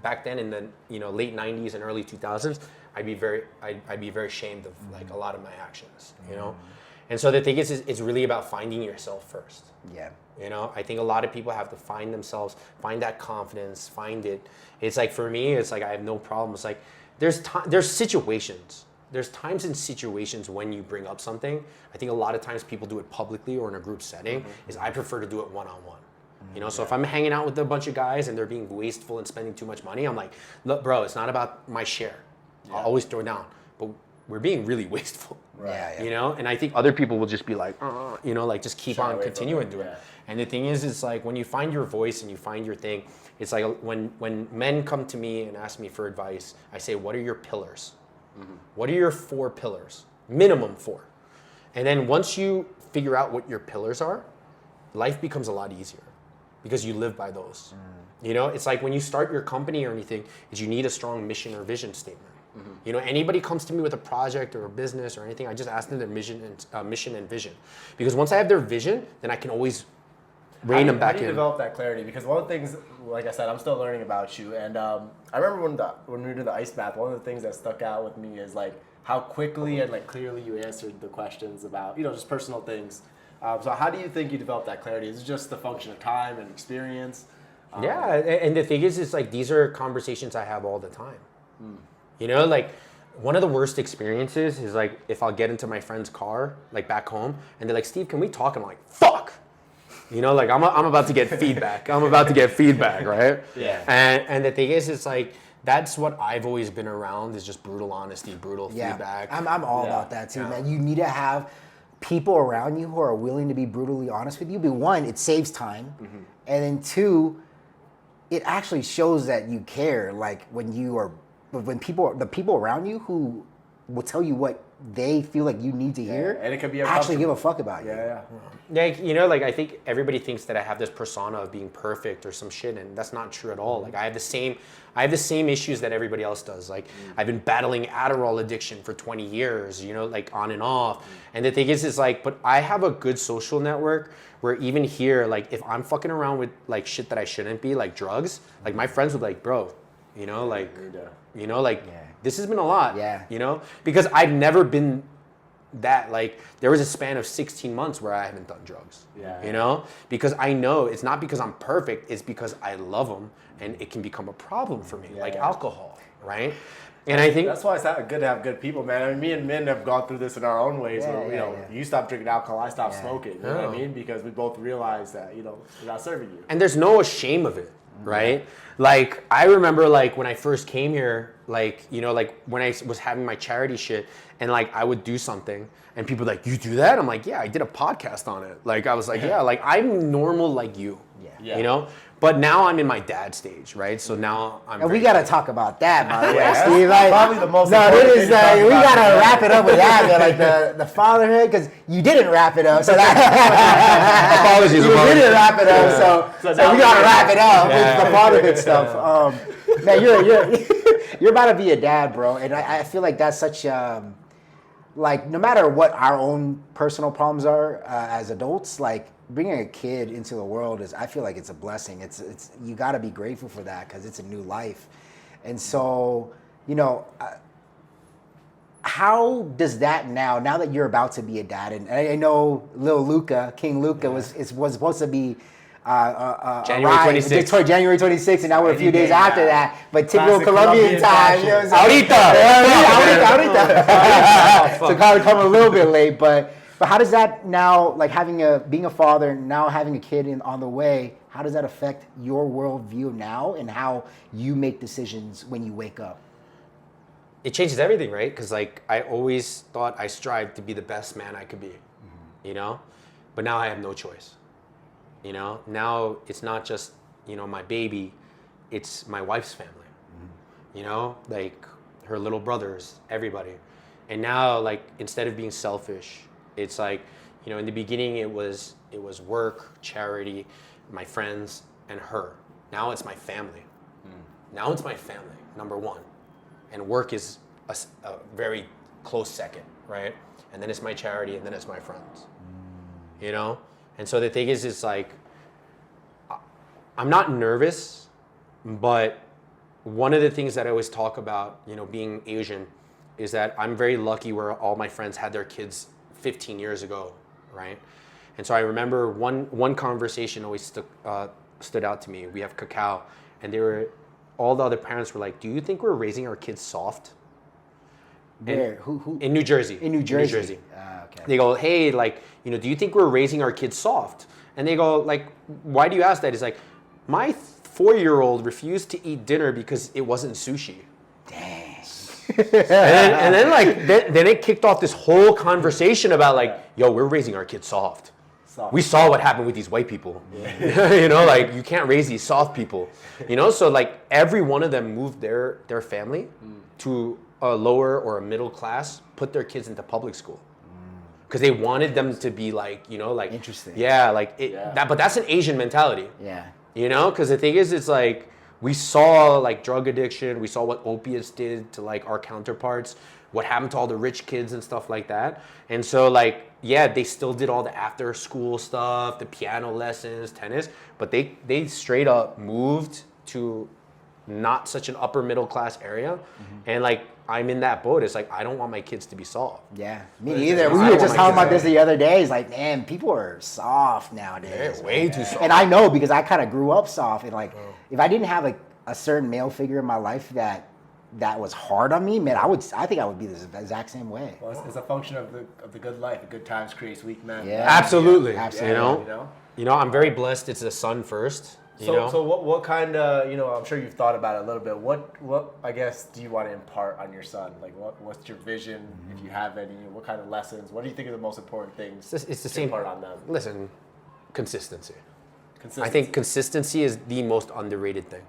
back then in the, late 90s and early 2000s, I'd be very ashamed of like a lot of my actions, And so the thing is it's really about finding yourself first. Yeah. I think a lot of people have to find themselves, find that confidence, find it. It's like, for me, it's like I have no problem. It's like there's situations. There's times and situations when you bring up something. I think a lot of times people do it publicly or in a group setting. Is I prefer to do it one-on-one. So if I'm hanging out with a bunch of guys and they're being wasteful and spending too much money, I'm like, look, bro, it's not about my share. I'll always throw down. But we're being really wasteful. Right. Yeah. And I think other people will just be like, like just keep on continuing doing it. Yeah. And the thing is, it's like when you find your voice and you find your thing, it's like when men come to me and ask me for advice, I say, what are your pillars? What are your 4 pillars? Minimum 4. And then once you figure out what your pillars are, life becomes a lot easier because you live by those. It's like when you start your company or anything, is you need a strong mission or vision statement. Anybody comes to me with a project or a business or anything, I just ask them their mission and vision. Because once I have their vision, then I can always rein them back in. How do you develop that clarity? Because one of the things, like I said, I'm still learning about you. And I remember when we were doing the ice bath, one of the things that stuck out with me is like how quickly and like clearly you answered the questions about, just personal things. So how do you think you develop that clarity? Is it just the function of time and experience? Yeah, and the thing is like these are conversations I have all the time. Like one of the worst experiences is like if I'll get into my friend's car, like back home, and they're like, Steve, can we talk? I'm like, fuck! Like I'm about to get feedback. I'm about to get feedback, right? Yeah. And the thing is, it's like, that's what I've always been around, is just brutal honesty, brutal feedback. I'm all about that too, man. You need to have people around you who are willing to be brutally honest with you. But 1, it saves time. And then 2, it actually shows that you care. Like when the people around you who will tell you what they feel like you need to hear, and it could be actually give a fuck about you. Yeah, like I think everybody thinks that I have this persona of being perfect or some shit, and that's not true at all. Like I have the same issues that everybody else does. Like I've been battling Adderall addiction for 20 years, like on and off. And the thing is like, but I have a good social network where even here, like if I'm fucking around with like shit that I shouldn't be, like drugs, like my friends would be like, bro, this has been a lot. Yeah. Because I've never been that, like, there was a span of 16 months where I haven't done drugs. Because I know it's not because I'm perfect, it's because I love them and it can become a problem for me, like alcohol, right? And I think that's why it's good to have good people, man. I mean, me and Min have gone through this in our own ways. You stopped drinking alcohol, I stopped smoking. You know what I mean? Because we both realized that it's not serving you. And there's no shame of it, right? Like I remember, like when I first came here, like like when I was having my charity shit, and like I would do something, and people were like, "You do that?" I'm like, "Yeah, I did a podcast on it." Like I was like, "Yeah, like I'm normal like you." Yeah. But now I'm in my dad stage, right? So now I'm. And we gotta talk about that, by the way, Yeah, Steve. Like, probably the most No, important it thing is. to talk We about gotta today. wrap it up with that, man. Like the fatherhood, because you didn't wrap it up. So that Apologies. you didn't wrap it up. So now we gotta wrap it up Yeah. with the fatherhood stuff. Man, you're about to be a dad, bro, and I feel like that's such. Like no matter what our own personal problems are as adults, like bringing a kid into the world I feel like it's a blessing. It's you got to be grateful for that because it's a new life, and so how does that now that you're about to be a dad, and I know little Luca, King Luca was supposed to be. January 26th. January 26th, and now we're a few days Yeah. after that. But typical Classic Colombian Colombian time. You know what I'm saying? Ahorita. So kind of come a little bit late, but how does that now, like being a father and now having a kid on the way, how does that affect your worldview now and how you make decisions when you wake up? It changes everything, right? Because like I always thought I strived to be the best man I could be, but now I have no choice. Now it's not just, my baby, it's my wife's family, like her little brothers, everybody. And now, like, instead of being selfish, it's like, you know, in the beginning it was work, charity, my friends, and her. Now it's my family. Now it's my family, number one. And work is a very close second, right? And then it's my charity, and then it's my friends. You know? And so the thing is, it's like, I'm not nervous, but one of the things that I always talk about, you know, being Asian, is that I'm very lucky where all my friends had their kids 15 years ago, right? And so I remember one conversation always stood out to me. We have cacao, and all the other parents were like, "Do you think we're raising our kids soft?" Where? Who? In New Jersey. In New Jersey. Okay. They go, "Hey, like, you know, do you think we're raising our kids soft?" And they go, like, "Why do you ask that?" It's like, my 4-year-old refused to eat dinner because it wasn't sushi. Dang. and then like then it kicked off this whole conversation about like, yo, we're raising our kids soft. We saw what happened with these white people. You know, like, you can't raise these soft people. You know, so like every one of them moved their family to a lower or a middle class, put their kids into public school. Because they wanted them to be like, you know, like, interesting. Yeah, like but that's an Asian mentality. Yeah. You know, because the thing is, it's like, we saw like drug addiction, we saw what opiates did to like our counterparts, what happened to all the rich kids and stuff like that. And so like, yeah, they still did all the after school stuff, the piano lessons, tennis, but they straight up moved to not such an upper middle class area. And like, I'm in that boat. It's like, I don't want my kids to be soft. Yeah, me neither. We were just talking about this the other day. It's like, man, people are soft nowadays. They're way too soft. And I know, because I kind of grew up soft. And like, if I didn't have like a certain male figure in my life that was hard on me, man, I think I would be the exact same way. Well, it's a function of the good life. Good times creates weak men. Yeah. Absolutely. Absolutely. You know, I'm very blessed. It's a son first. So what kind of, you know, I'm sure you've thought about it a little bit. What I guess do you want to impart on your son? Like, what's your vision, if you have any? What kind of lessons? What do you think are the most important things it's the to same impart on them? Listen, consistency. Consistency. I think consistency is the most underrated thing.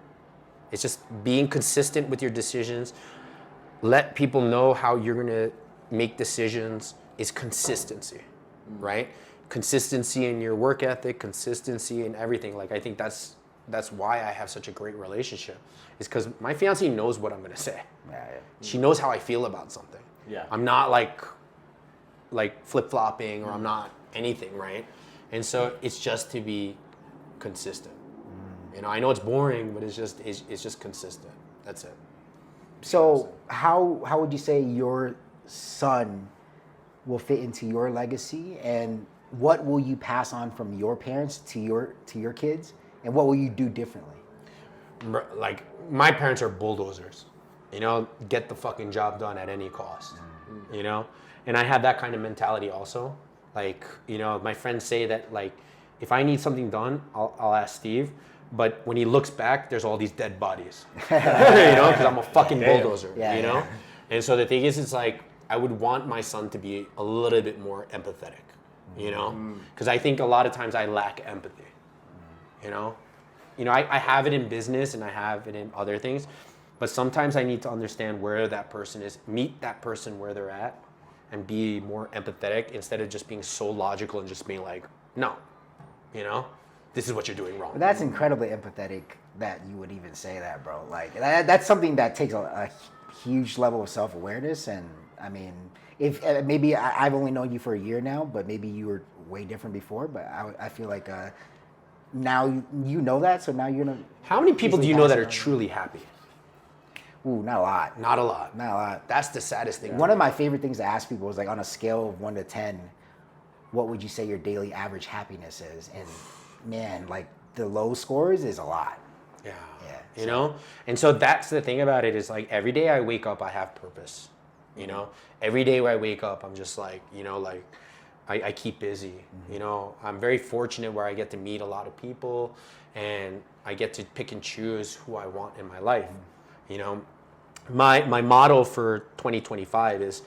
It's just being consistent with your decisions. Let people know how you're going to make decisions is consistency, right? Consistency in your work ethic, consistency in everything. Like, I think that's why I have such a great relationship. Is because my fiance knows what I'm going to say. Yeah. She knows how I feel about something. Yeah. I'm not like flip-flopping, or I'm not anything, right? And so it's just to be consistent. You know, I know it's boring, but it's just consistent. That's it. So how would you say your son will fit into your legacy, and what will you pass on from your parents to your kids, and what will you do differently? Like, my parents are bulldozers. You know, get the fucking job done at any cost. You know, and I have that kind of mentality also. Like, you know, my friends say that, like, if I need something done, I'll ask Steve. But when he looks back, there's all these dead bodies. You know, because I'm a fucking bulldozer. Yeah, you know, yeah. And so the thing is, it's like, I would want my son to be a little bit more empathetic. You know, because I think a lot of times I lack empathy. You know, I have it in business and I have it in other things, but sometimes I need to understand where that person is, meet that person where they're at, and be more empathetic instead of just being so logical and just being like, no, you know, this is what you're doing wrong. But that's incredibly empathetic that you would even say that, bro. Like, that's something that takes a huge level of self-awareness. And I mean, if maybe I've only known you for a year now, but maybe you were way different before. But I feel like now you know that, so now you're gonna. How many people do you know that are truly happy? Ooh, not a lot. Not a lot. Not a lot. That's the saddest thing. One of my favorite things to ask people is, like, on a scale of 1 to 10, what would you say your daily average happiness is? And man, like, the low scores is a lot. Yeah. Yeah. You know? And so that's the thing about it, is like, every day I wake up, I have purpose. You know? Every day I wake up, I'm just like, you know, like, I keep busy. You know, I'm very fortunate where I get to meet a lot of people, and I get to pick and choose who I want in my life. You know, my motto for 2025 is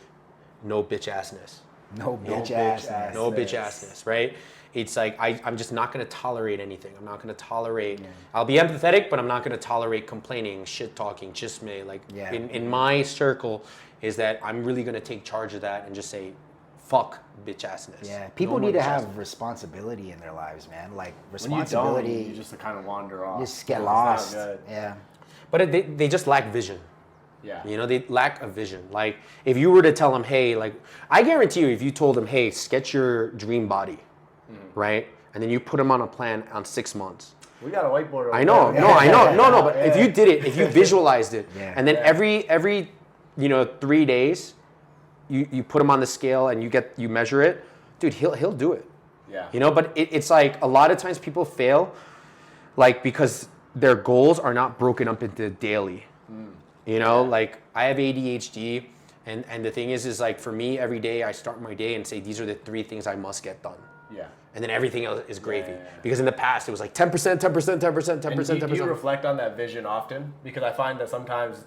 no bitch assness. No bitch assness. No bitch assness, right? it's like I'm just not going to tolerate anything. I'm not going to tolerate. I'll be empathetic, but I'm not going to tolerate complaining, shit talking, chisme. Like in my circle, is that I'm really going to take charge of that and just say, fuck bitch assness. Yeah, people need to have responsibility in their lives, man. Like responsibility. When you don't, you just kind of wander off. Just get lost. Yeah. But they just lack vision. Yeah. You know, they lack a vision. Like, if you were to tell them, hey, like, I guarantee you, if you told them, hey, sketch your dream body, right? And then you put them on a plan on 6 months. We got a whiteboard over I know, there. no, but if you did it, if you visualized it, and then every 3 days, you put him on the scale and you measure it, dude, he'll do it. Yeah. You know, but it's like a lot of times people fail, like, because their goals are not broken up into daily. You know, like I have ADHD, and the thing is like for me, every day I start my day and say, these are the 3 things I must get done. Yeah. And then everything else is gravy. Because in the past, it was like 10%, 10%, 10%, 10%, 10%. Do you reflect on that vision often? Because I find that sometimes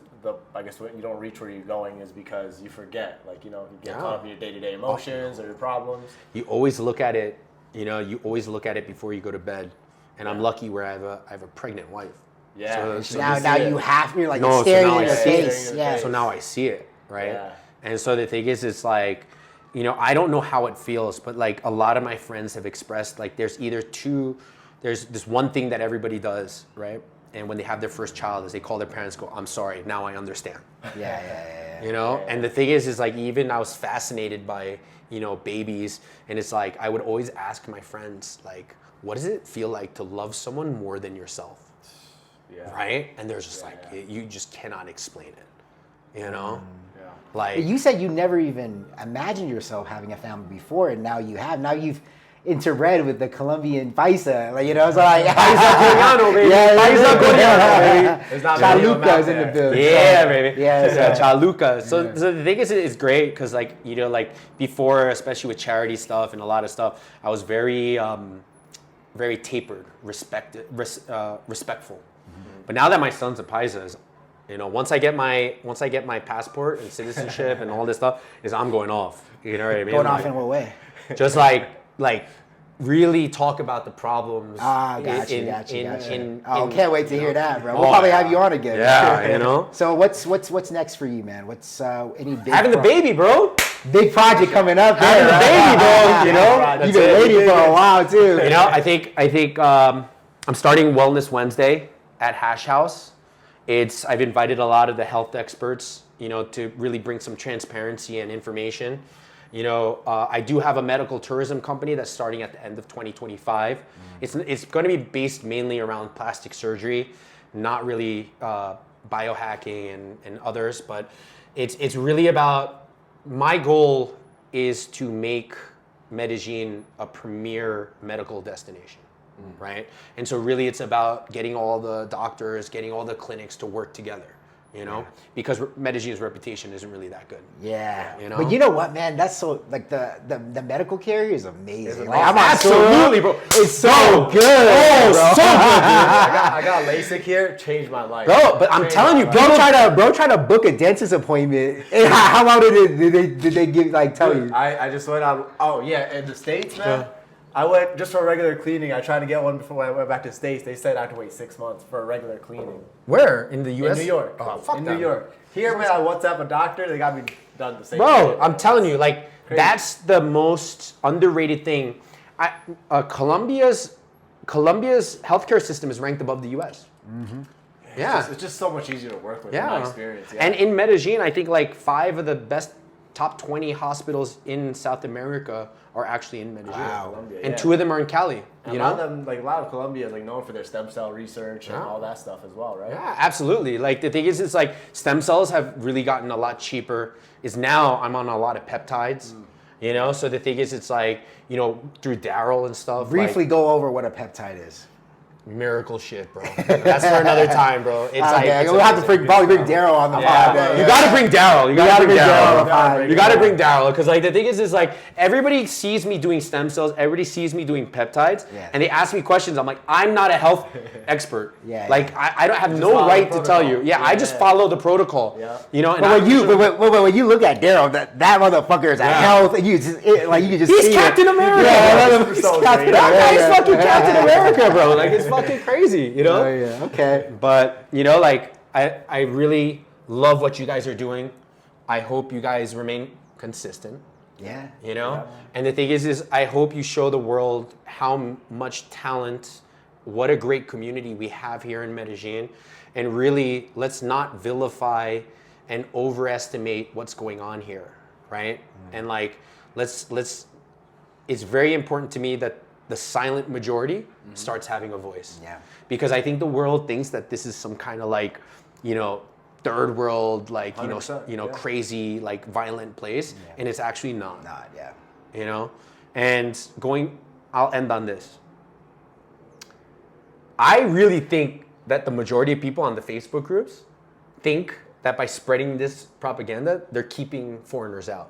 I guess when you don't reach where you're going is because you forget. Like, you get caught up in your day-to-day emotions or your problems. You always look at it, you always look at it before you go to bed. And I'm lucky where I have a pregnant wife. Yeah. So now you have me like No, staring so now in your I see it. face. Yeah. So now I see it, right? Yeah. And so the thing is, it's like, I don't know how it feels, but like a lot of my friends have expressed like there's this one thing that everybody does, right? And when they have their first child is they call their parents, go, I'm sorry, now I understand. Yeah. And the thing is like even I was fascinated by, babies, and it's like I would always ask my friends, like, what does it feel like to love someone more than yourself? Yeah. Right? And there's just you just cannot explain it, Yeah. Like you said you never even imagined yourself having a family before, and now you have. Now you've interbred with the Colombian paisa, like so like Paisa Colombiano, baby. Paisa Colombiano, baby. It's not Chaluca's in the building. Yeah, baby. Yeah. Chaluca. So the thing is, it's great because like like before, especially with charity stuff and a lot of stuff, I was very very tapered, respectful. But now that my son's a paisa, once I get my passport and citizenship and all this stuff, I'm going off. You know what I mean? Going off in what way? Just like really talk about the problems. Gotcha. Can't wait to hear that, bro. We'll probably have you on again. Yeah, So what's next for you, man? What's any big having the baby, bro? Big project coming up. Having the baby, bro. You've been waiting for a while too. I think I'm starting Wellness Wednesday at Hash House. I've invited a lot of the health experts, to really bring some transparency and information. I do have a medical tourism company that's starting at the end of 2025. It's going to be based mainly around plastic surgery, not really biohacking and others, but it's really about, my goal is to make Medellín a premier medical destination. Right? And so really it's about getting all the doctors, getting all the clinics to work together, because Medellín's reputation isn't really that good. Yeah. But you know what, man? That's so, like, the medical carrier is amazing. Like, absolutely, bro. It's so good. Oh, bro. so good, I got LASIK here, changed my life. Bro, but I'm telling you, bro, try to book a dentist appointment. How long did they give, like, tell you? I just went on, in the States, man. Yeah. I went just for a regular cleaning. I tried to get one before I went back to the States. They said I had to wait 6 months for a regular cleaning. Where? In the U.S.? In New York. Oh, fuck in that. New York. Here, man, I WhatsApp a doctor. They got me done the same Bro, day. I'm telling you, like, Crazy. That's the most underrated thing. Colombia's healthcare system is ranked above the U.S. Mm-hmm. Yeah. It's just so much easier to work with in my experience. Yeah. And in Medellín, I think like 5 of the best top 20 hospitals in South America are actually in Medellín. Wow. Colombia, and 2 of them are in Cali. And a lot of them, like a lot of Colombia is like known for their stem cell research and all that stuff as well, right? Yeah, absolutely. Like the thing is, it's like stem cells have really gotten a lot cheaper. Is now I'm on a lot of peptides, So the thing is, it's like through Daryl and stuff. Briefly go over what a peptide is. miracle shit, bro. That's for another time, bro. It's like it's we'll have to amazing. probably bring Daryl on the pod. You gotta bring Daryl. You gotta bring Daryl. Daryl. You gotta bring Daryl, because like the thing is like everybody sees me doing stem cells, everybody sees me doing peptides, and they ask me questions. I'm like, I'm not a health expert. Like I don't have no right to tell you. I just follow the protocol. You know. But when you look at Daryl, that motherfucker is a health, and you just you can just he's see Captain America. That guy's fucking Captain America, bro. Like it's fucking crazy, you know. Oh yeah. Okay. But you know, like I really love what you guys are doing. I hope you guys remain consistent. Yeah. You know? And the thing is I hope you show the world how much talent, what a great community we have here in Medellín. And really, let's not vilify and overestimate what's going on here, right? And like, let's, it's very important to me that the silent majority starts having a voice. Yeah. Because I think the world thinks that this is some kind of like, you know, third world, like, crazy, like violent place. And it's actually not. You know? And I'll end on this. I really think that the majority of people on the Facebook groups think that by spreading this propaganda, they're keeping foreigners out.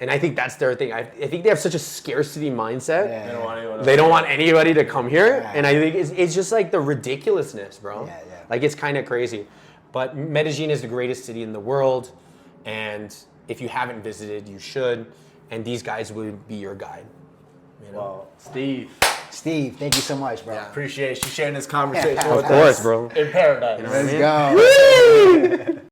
And I think that's their thing. I think they have such a scarcity mindset. They don't want anybody to come here. And I think it's just like the ridiculousness, bro. Like it's kind of crazy. But Medellín is the greatest city in the world. And if you haven't visited, you should. And these guys would be your guide. You know? Well, Steve, thank you so much, bro. appreciate you sharing this conversation with us. Of course, bro. In paradise. Let's go.